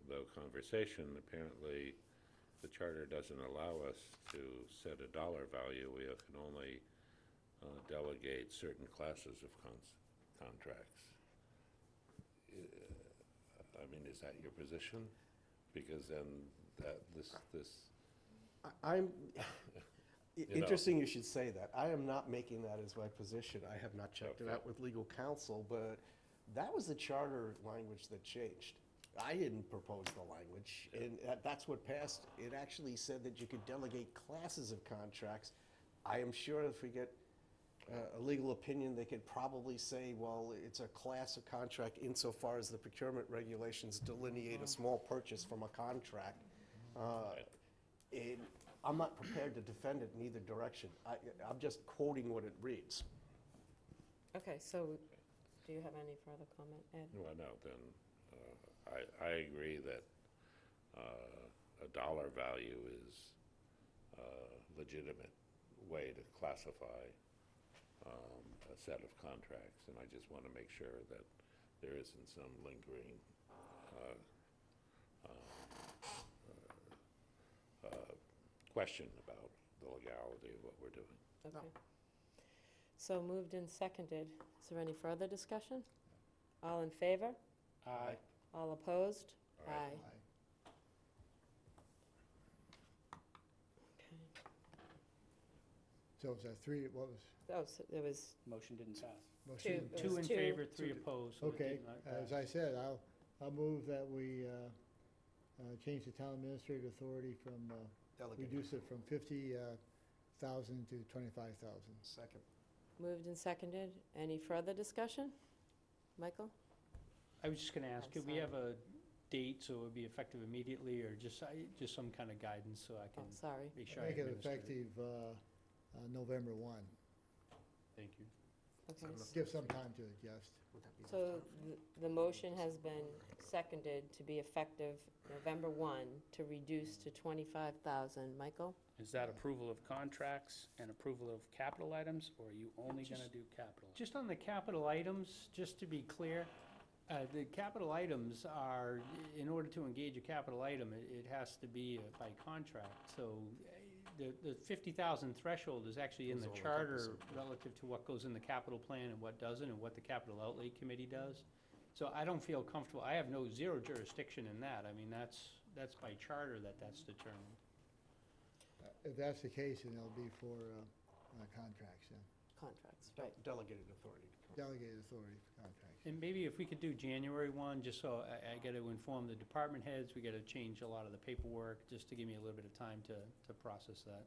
the conversation, apparently the charter doesn't allow us to set a dollar value. We can only delegate certain classes of contracts. Is that your position? Because then this. I'm, know. interesting you should say that. I am not making that as my position. I have not checked it out with legal counsel, but that was the charter language that changed. I didn't propose the language, and that's what passed. It actually said that you could delegate classes of contracts. I am sure if we get a legal opinion, they could probably say, well, it's a class of contract insofar as the procurement regulations delineate a small purchase from a contract. I'm not prepared to defend it in either direction. I'm just quoting what it reads. Okay, so do you have any further comment, Ed? Well, no, then I agree that a dollar value is a legitimate way to classify a set of contracts, and I just want to make sure that there isn't some lingering question about the legality of what we're doing. Okay. So moved and seconded. Is there any further discussion? All in favor? Aye. All opposed? Aye. Okay. So was that three, what was, Oh, so there was Motion didn't pass. motion? It Two was in two. favor, three opposed, so it Okay, did not as pass. I said, I'll move that we change the town administrative authority from, Delegate. reduce it from 50,000 to 25,000. Second. moved and seconded. Any further discussion? Michael? I was just gonna ask, I'm could we sorry. have a date so it would be effective immediately, or just some kind of guidance so I Oh, can sorry. make sure I Make it administer it? effective November 1. Thank you. Okay. Give some time to adjust. Would that be enough So time? the motion has been seconded to be effective November 1 to reduce to 25,000. Michael? Is that approval of contracts and approval of capital items, or are you only Just- gonna do capital? Just on the capital items, just to be clear, the capital items are, in order to engage a capital item, it has to be by contract. So the 50,000 threshold is actually in Goes the all charter encompassing. relative to what goes in the capital plan and what doesn't, and what the capital outlay committee does. So I don't feel comfortable, I have zero jurisdiction in that. I mean, that's by charter that's determined. If that's the case, then it'll be for contracts, then. Contracts, right. Delegated authority. Delegated authority for contracts. And maybe if we could do January 1, just so I got to inform the department heads, we got to change a lot of the paperwork, just to give me a little bit of time to process that.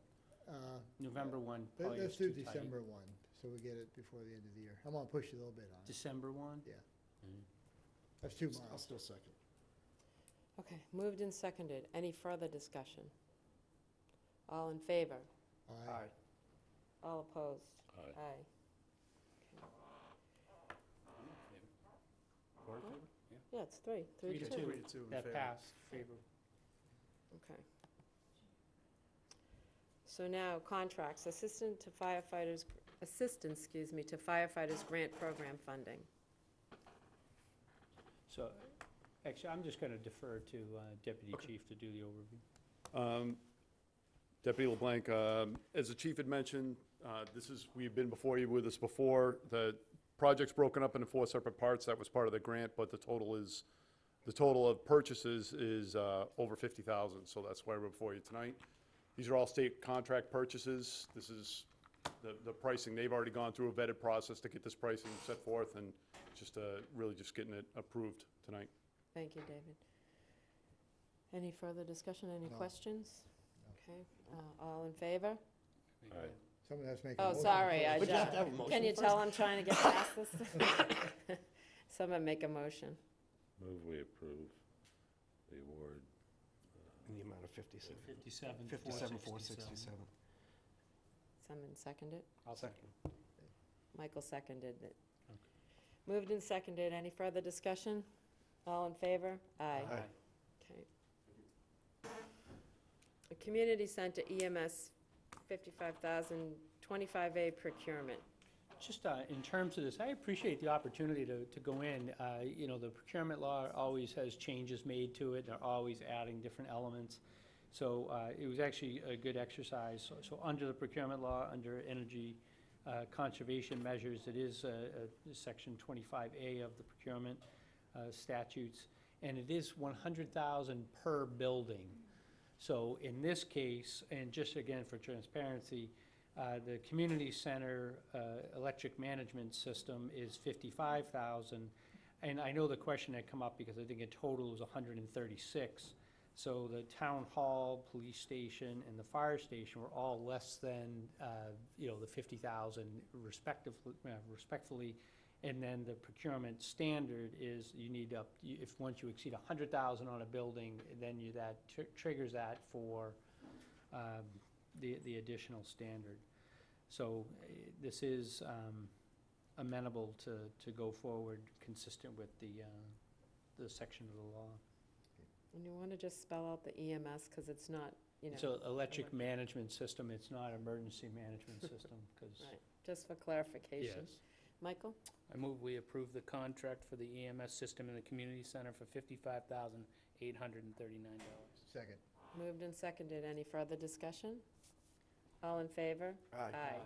November 1 probably is Let's do too tight. December 1, so we get it before the end of the year. I'm gonna push it a little bit on it. December 1? Yeah. That's 2 I'll months. still second. Okay, moved and seconded. Any further discussion? All in favor? Aye. All opposed? Aye. Aye. Four in favor? Yeah, it's three to 3 to two. 2. 3 to 2 in That favor. passed, favor. Okay. So now, contracts, assistance to firefighters grant program funding. So, actually, I'm just going to defer to Deputy Chief to do the overview. Deputy LeBlanc, as the chief had mentioned, we've been before you with this before. The project's broken up into 4 separate parts. That was part of the grant, but the total of purchases is over 50,000, so that's why we're before you tonight. These are all state contract purchases. This is the pricing. They've already gone through a vetted process to get this pricing set forth, and just really just getting it approved tonight. Thank you, David. Any further discussion, any No. questions? Okay, all in favor? Aye. Someone has to make a Oh, motion. sorry, I But you have to just, have a motion can you first. tell I'm trying to get past this? Someone make a motion. Move we approve the award. In the amount of 57. 57,467. Someone second it? I'll second. Michael seconded it. Moved and seconded. Any further discussion? All in favor? Aye. Aye. Okay. The Community Center EMS 55,000, 25A procurement. Just in terms of this, I appreciate the opportunity to go in. You know, the procurement law always has changes made to it. They're always adding different elements. So it was actually a good exercise. So under the procurement law, under energy conservation measures, it is section 25A of the procurement statutes, and it is 100,000 per building. So in this case, and just again for transparency, the community center electric management system is 55,000, and I know the question had come up because I think in total was 136. So the town hall, police station, and the fire station were all less than you know, the 50,000 respectfully. And then the procurement standard is you need if once you exceed 100,000 on a building, then that triggers that for the additional standard. So this is amenable to go forward, consistent with the section of the law. And you want to just spell out the EMS, because it's not, you know. So electric management system, it's not emergency management system, because. Right, just for clarification. Yes. Michael? I move we approve the contract for the EMS system in the community center for $55,839. Second. Moved and seconded. Any further discussion? All in favor? Aye.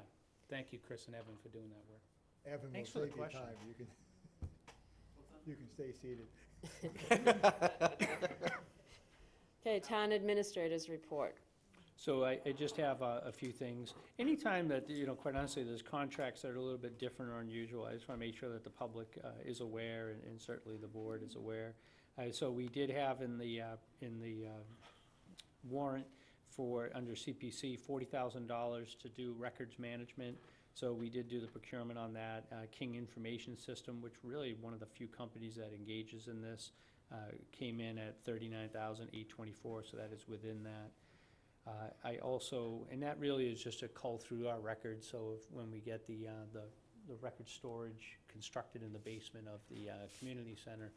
Thank you, Chris and Evan, for doing that work. Evan will Thanks for the save you question. time. You can stay seated. Okay, town administrators report. So I just have a few things. Anytime that, quite honestly, there's contracts that are a little bit different or unusual, I just want to make sure that the public is aware, and certainly the board is aware. So we did have in the warrant for, under CPC, $40,000 to do records management. So we did do the procurement on that. King Information System, which really one of the few companies that engages in this, came in at $39,824, so that is within that. I also, and that really is just a cull through our records, so when we get the record storage constructed in the basement of the community center,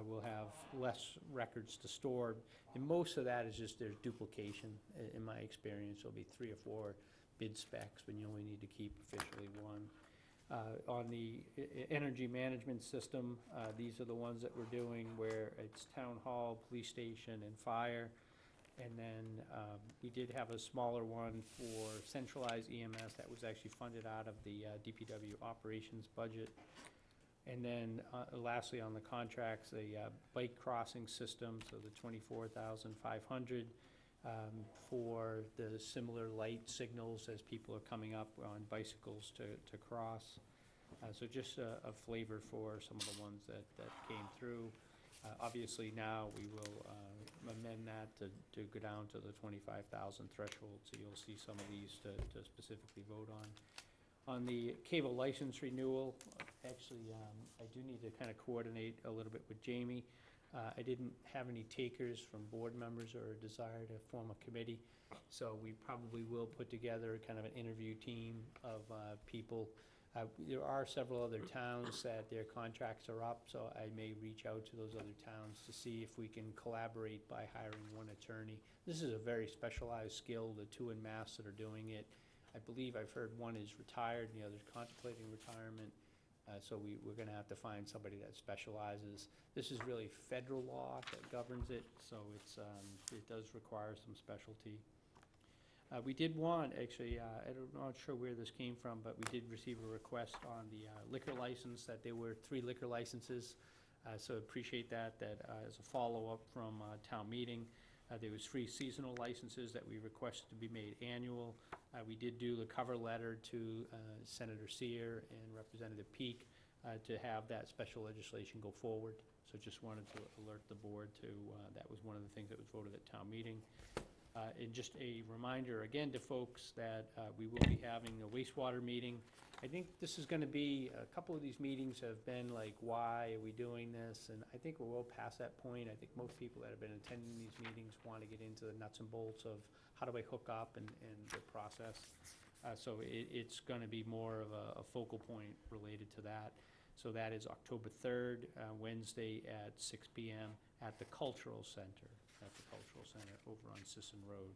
we'll have less records to store. And most of that is just there's duplication, in my experience. There'll be 3 or 4 bid specs, but you only need to keep officially 1. On the energy management system, these are the ones that we're doing where it's town hall, police station, and fire. And then we did have a smaller one for centralized EMS that was actually funded out of the DPW operations budget. And then lastly, on the contracts, the bike crossing system, so the $24,500 for the similar light signals as people are coming up on bicycles to cross. So just a flavor for some of the ones that came through. Obviously now we will amend that to go down to the 25,000 threshold, so you'll see some of these to specifically vote on. On the cable license renewal, actually, I do need to kind of coordinate a little bit with Jamie. I didn't have any takers from board members or a desire to form a committee, so we probably will put together kind of an interview team of people. There are several other towns that their contracts are up, so I may reach out to those other towns to see if we can collaborate by hiring one attorney. This is a very specialized skill, the 2 in Mass that are doing it. I believe I've heard one is retired and the other's contemplating retirement, so we're going to have to find somebody that specializes. This is really federal law that governs it, so it does require some specialty. We did want, actually, I'm not sure where this came from, but we did receive a request on the liquor license, that there were 3 liquor licenses. So appreciate that as a follow-up from town meeting. There was 3 seasonal licenses that we requested to be made annual. We did do the cover letter to Senator Sear and Representative Peake to have that special legislation go forward. So just wanted to alert the board to, that was one of the things that was voted at town meeting. And just a reminder again to folks that we will be having a wastewater meeting. I think this is going to be, a couple of these meetings have been like, why are we doing this? And I think we're well past that point. I think most people that have been attending these meetings want to get into the nuts and bolts of how do I hook up and the process. So it's going to be more of a focal point related to that. So that is October 3rd, Wednesday at 6 p.m. at the Cultural Center. Over on Sisson Road.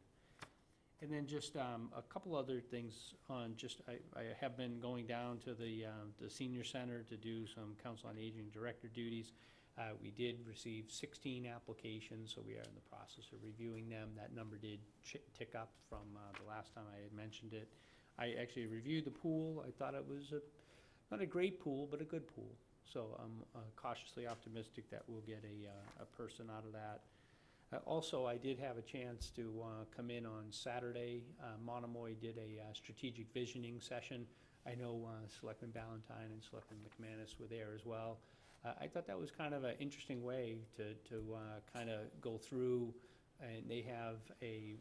And then just a couple other things on just, I have been going down to the senior center to do some Council on Aging director duties. We did receive 16 applications, so we are in the process of reviewing them. That number did tick up from the last time I had mentioned it. I actually reviewed the pool. I thought it was not a great pool, but a good pool. So I'm cautiously optimistic that we'll get a person out of that. Also, I did have a chance to come in on Saturday. Monomoy did a strategic visioning session. I know Selectman Ballantyne and Selectman McManus were there as well. I thought that was kind of an interesting way to kind of go through, and they have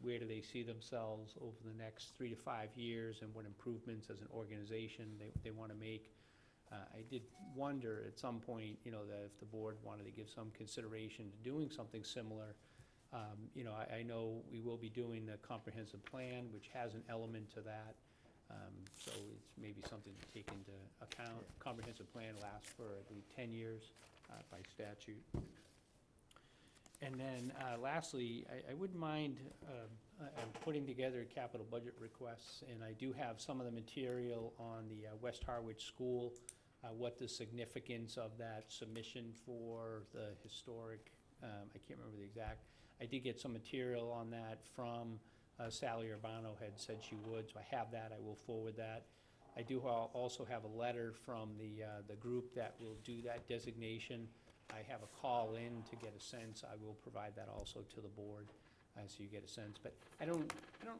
where do they see themselves over the next 3 to 5 years and what improvements as an organization they want to make. I did wonder at some point, that if the board wanted to give some consideration to doing something similar. I know we will be doing the comprehensive plan, which has an element to that. So it's maybe something to take into account. Comprehensive plan lasts for, I believe, 10 years by statute. And then lastly, I wouldn't mind putting together capital budget requests, and I do have some of the material on the West Harwich School, what the significance of that submission for the historic, I can't remember the exact. I did get some material on that from Sally Urbano had said she would, so I have that. I will forward that. I do also have a letter from the group that will do that designation. I have a call in to get a sense. I will provide that also to the board. so you get a sense. But I don't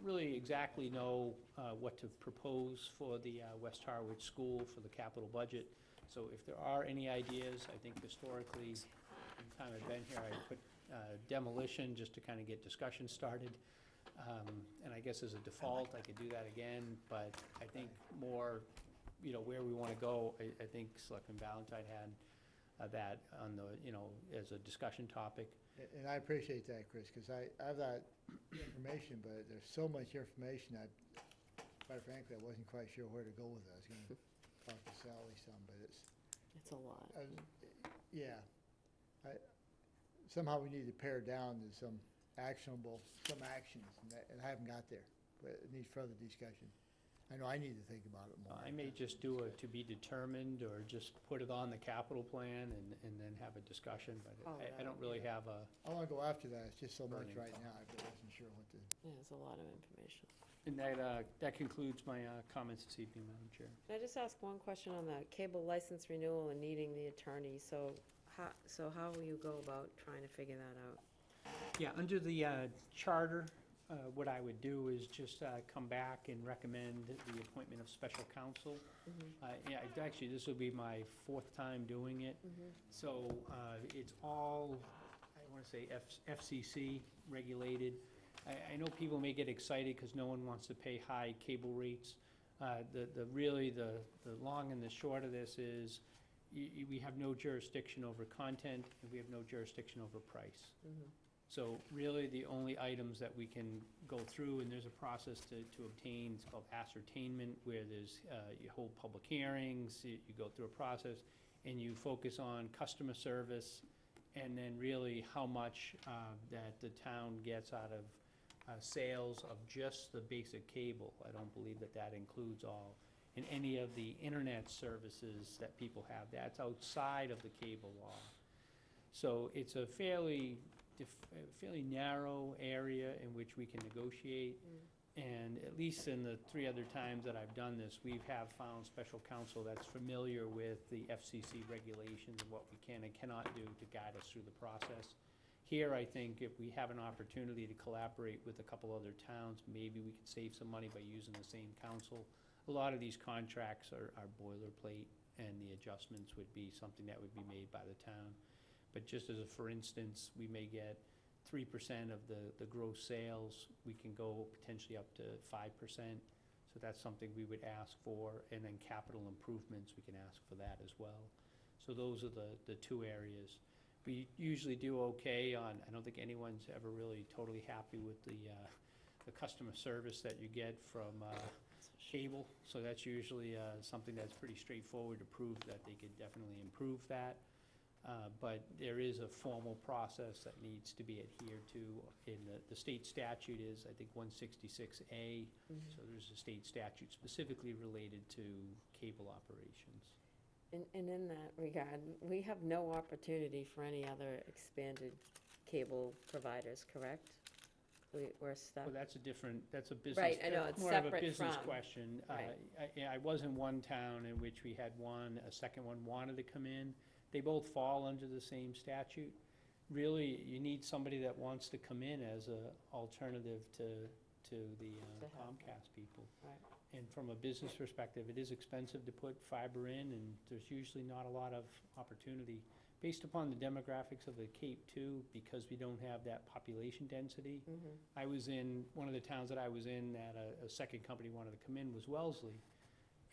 really exactly know what to propose for the West Harwich School for the capital budget. So if there are any ideas, I think historically, in the time I've been here, I put demolition just to kind of get discussion started. And I guess as a default, I could do that again, but I think more, where we want to go, I think Selectman Valentine had that on the, as a discussion topic. And I appreciate that, Chris, because I have that information, but there's so much information that, quite frankly, I wasn't quite sure where to go with it. I was going to talk to Sally some, but it's, It's a lot. yeah. Somehow we need to pare down to some actions, and I haven't got there, but it needs further discussion. I know I need to think about it more. I may just do a to be determined, or just put it on the capital plan and then have a discsion, but I don't really have a, I want to go after that, it's just so much Burning right now, I wasn't sure what to. Yeah, there's a lot of information. and that concludes my comments this evening, Madam Chair. Can I just ask one question on the cable license renewal and needing the attorney? So how will you go about trying to figure that out? Yeah, under the charter, what I would do is just come back and recommend the appointment of special counsel. Yeah, actually, this will be my 4th time doing it. So it's all, I want to say, FCC regulated. I know people may get excited because no one wants to pay high cable rates. Really, the long and the short of this is we have no jurisdiction over content, and we have no jurisdiction over price. So really, the only items that we can go through, and there's a process to obtain, it's called ascertainment, where there's, you hold public hearings, you go through a process, and you focus on customer service, and then really how much that the town gets out of sales of just the basic cable. I don't believe that includes all. And any of the internet services that people have, that's outside of the cable law. So it's a fairly narrow area in which we can negotiate. And at least in the 3 other times that I've done this, we have found special counsel that's familiar with the FCC regulations and what we can and cannot do to guide us through the process. Here, I think if we have an opportunity to collaborate with a couple other towns, maybe we could save some money by using the same counsel. A lot of these contracts are boilerplate, and the adjustments would be something that would be made by the town. But just as a for instance, we may get 3% of the gross sales. We can go potentially up to 5%. So that's something we would ask for. And then capital improvements, we can ask for that as well. So those are the 2 areas. We usually do okay on, I don't think anyone's ever really totally happy with the customer service that you get from cable. So that's usually something that's pretty straightforward to prove that they could definitely improve that. But there is a formal process that needs to be adhered to. In the state statute is, I think, 166A. So there's a state statute specifically related to cable operations. And in that regard, we have no opportunity for any other expanded cable providers, correct? We're stuck. Well, that's a business. Right, I know, it's more of a separate business from. question. Right. I was in one town in which we had a second one wanted to come in. They both fall under the same statute. Really, you need somebody that wants to come in as an alternative to the Comcast people. Right. And from a business perspective, it is expensive to put fiber in, and there's usually not a lot of opportunity. Based upon the demographics of the Cape too, because we don't have that population density. I was in, one of the towns that I was in that a second company wanted to come in was Wellesley.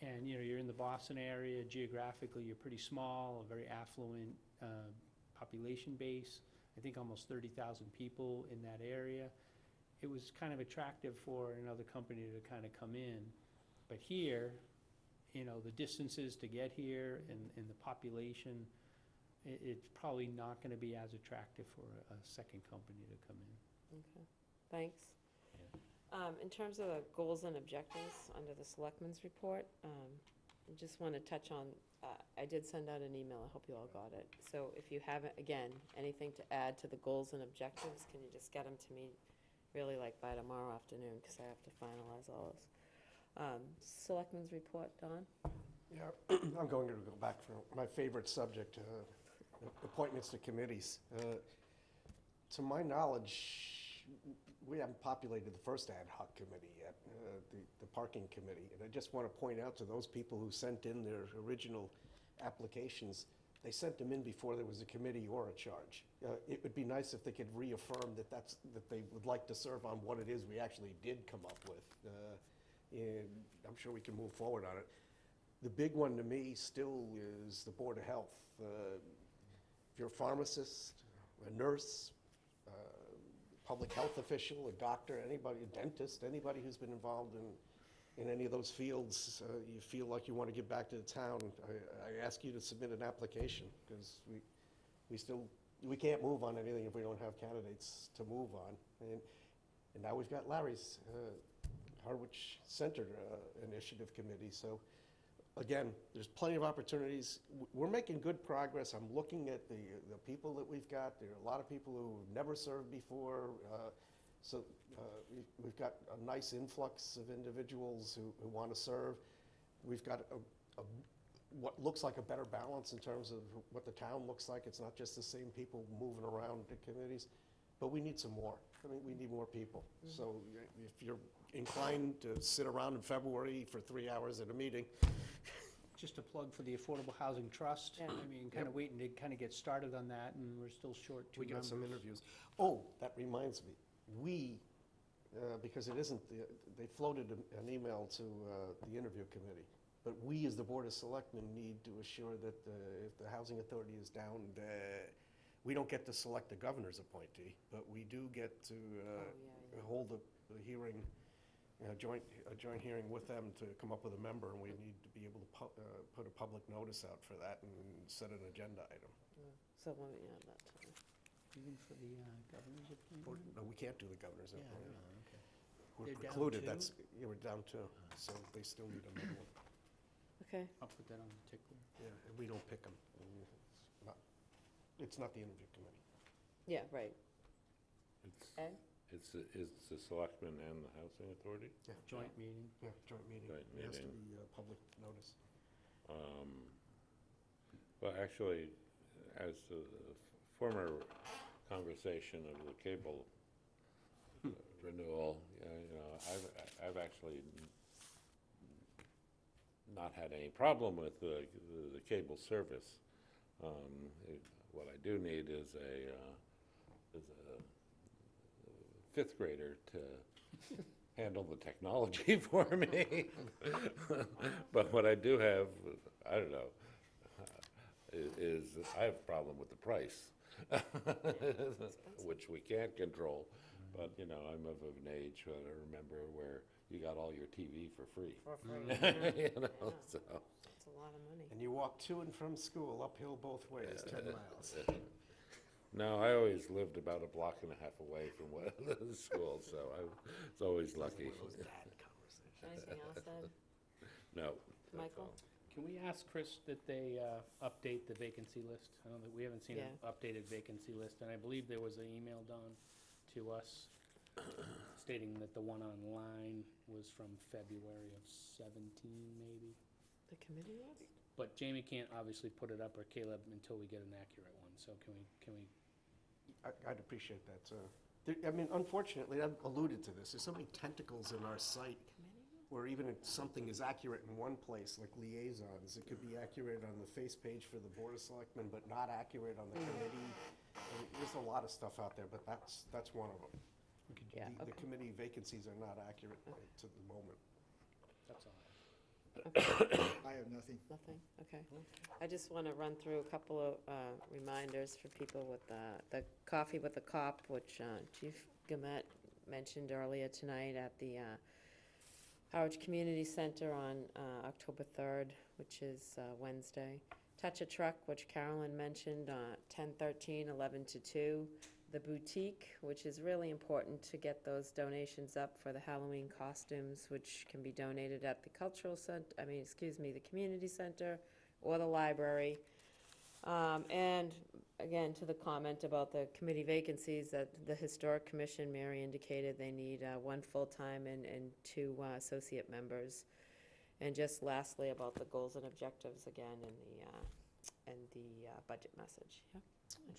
And you're in the Boston area, geographically you're pretty small, a very affluent population base. I think almost 30,000 people in that area. It was kind of attractive for another company to kind of come in. But here, the distances to get here and the population, it's probably not going to be as attractive for a second company to come in. Okay, thanks. In terms of the goals and objectives under the Selectmen's report, I just want to touch on, I did send out an email, I hope you all got it. So if you haven't, again, anything to add to the goals and objectives, can you just get them to me really like by tomorrow afternoon, because I have to finalize all those. Selectmen's report, Don? Yeah, I'm going to go back for my favorite subject, appointments to committees. To my knowledge, we haven't populated the first ad hoc committee yet, the parking committee. And I just want to point out to those people who sent in their original applications, they sent them in before there was a committee or a charge. It would be nice if they could reaffirm that that they would like to serve on what it is we actually did come up with. And I'm sure we can move forward on it. The big one to me still is the Board of Health. If you're a pharmacist, a nurse, public health official, a doctor, anybody, a dentist, anybody who's been involved in any of those fields, you feel like you want to give back to the town, I ask you to submit an application, because we can't move on anything if we don't have candidates to move on. And now we've got Larry's Harwich Center Initiative Committee. So again, there's plenty of opportunities. We're making good progress. I'm looking at the people that we've got. There are a lot of people who've never served before. We've got a nice influx of individuals who want to serve. We've got what looks like a better balance in terms of what the town looks like. It's not just the same people moving around the committees, but we need some more. I mean, we need more people. So if you're inclined to sit around in February for 3 hours at a meeting. Just a plug for the Affordable Housing Trust. Yeah. I mean, kind of waiting to kind of get started on that, and we're still short two We got members. some interviews. Oh, that reminds me. Because it isn't, they floated an email to the interview committee, but we, as the Board of Selectmen, need to assure that if the Housing Authority is down, we don't get to select the governor's appointee, but we do get to hold a hearing, a joint hearing with them to come up with a member, and we need to be able to put a public notice out for that and set an agenda item. So, that's Even for the governor's appointment? No, we can't do the governor's Yeah, appointment. okay. We're They're down precluded, two? we're down two, so they still need a member. okay. I'll put that on the tickler. Yeah, and we don't pick them. It's not the interview committee. Yeah, right. It's, Ed? it's the Selectmen and the Housing Authority? Yeah, Joint meeting. Yeah, joint meeting. Joint It has to meeting. be public notice. Well, actually, as to the former conversation of the cable renewal, I've actually not had any problem with the cable service. What I do need is a fifth grader to handle the technology for me. But what I do have, I don't know, is I have a problem with the price, which we can't control. But, I'm of an age when I remember where you got all your TV for free. For free. So. That's a lot of money. And you walk to and from school uphill both ways, 10 miles. No, I always lived about a block and a half away from the school, so I was always lucky. Anything else, Ed? No. that's Michael? all. Can we ask Chris that they update the vacancy list? I know that we haven't seen an updated vacancy list, and I believe there was an email done to us stating that the one online was from February of 17, maybe. The committee list? But Jamie can't obviously put it up, or Caleb, until we get an accurate one. So can we? I'd appreciate that. Unfortunately, I've alluded to this. There's so many tentacles in our site where even if something is accurate in one place, like liaisons, it could be accurate on the face page for the Board of Selectmen, but not accurate on the committee. There's a lot of stuff out there, but that's one of them. Yeah, The okay. committee vacancies are not accurate to the moment. That's all. I have nothing. Nothing? Okay. I just want to run through a couple of reminders for people with the Coffee with the Cop, which Chief Gumet mentioned earlier tonight at the Harwich Community Center on October 3rd, which is Wednesday. Touch a Truck, which Carolyn mentioned, 10/13, 11 to 2. The Boutique, which is really important to get those donations up for the Halloween costumes, which can be donated at the the community center or the library. And again, to the comment about the committee vacancies, that the Historic Commission, Mary indicated they need 1 full-time and 2 associate members. And just lastly, about the goals and objectives again, and the budget message, yeah.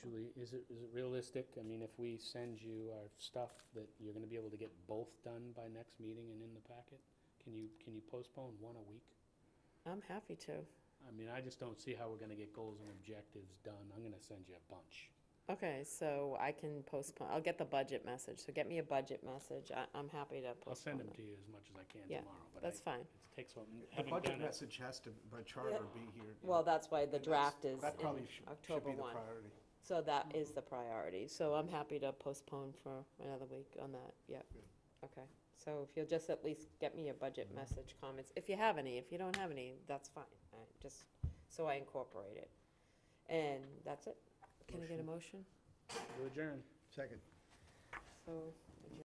Julie, is it realistic? I mean, if we send you our stuff, that you're gonna be able to get both done by next meeting and in the packet? Can you postpone one a week? I'm happy to. I mean, I just don't see how we're gonna get goals and objectives done. I'm gonna send you a bunch. Okay, so I can postpone, I'll get the budget message, so get me a budget message, I'm happy to postpone I'll send them it. to you as much as I can Yeah, tomorrow, but That's fine. it takes one, The having budget done it. message has to, by charter, be here. Well, that's why the And draft is That in probably should October be the 1. priority. So that is the priority, so I'm happy to postpone for another week on that, yep. Okay, so if you'll just at least get me a budget message comments, if you have any, if you don't have any, that's fine, just so I incorporate it. And that's it. Can I get a motion? To adjourn. Second. So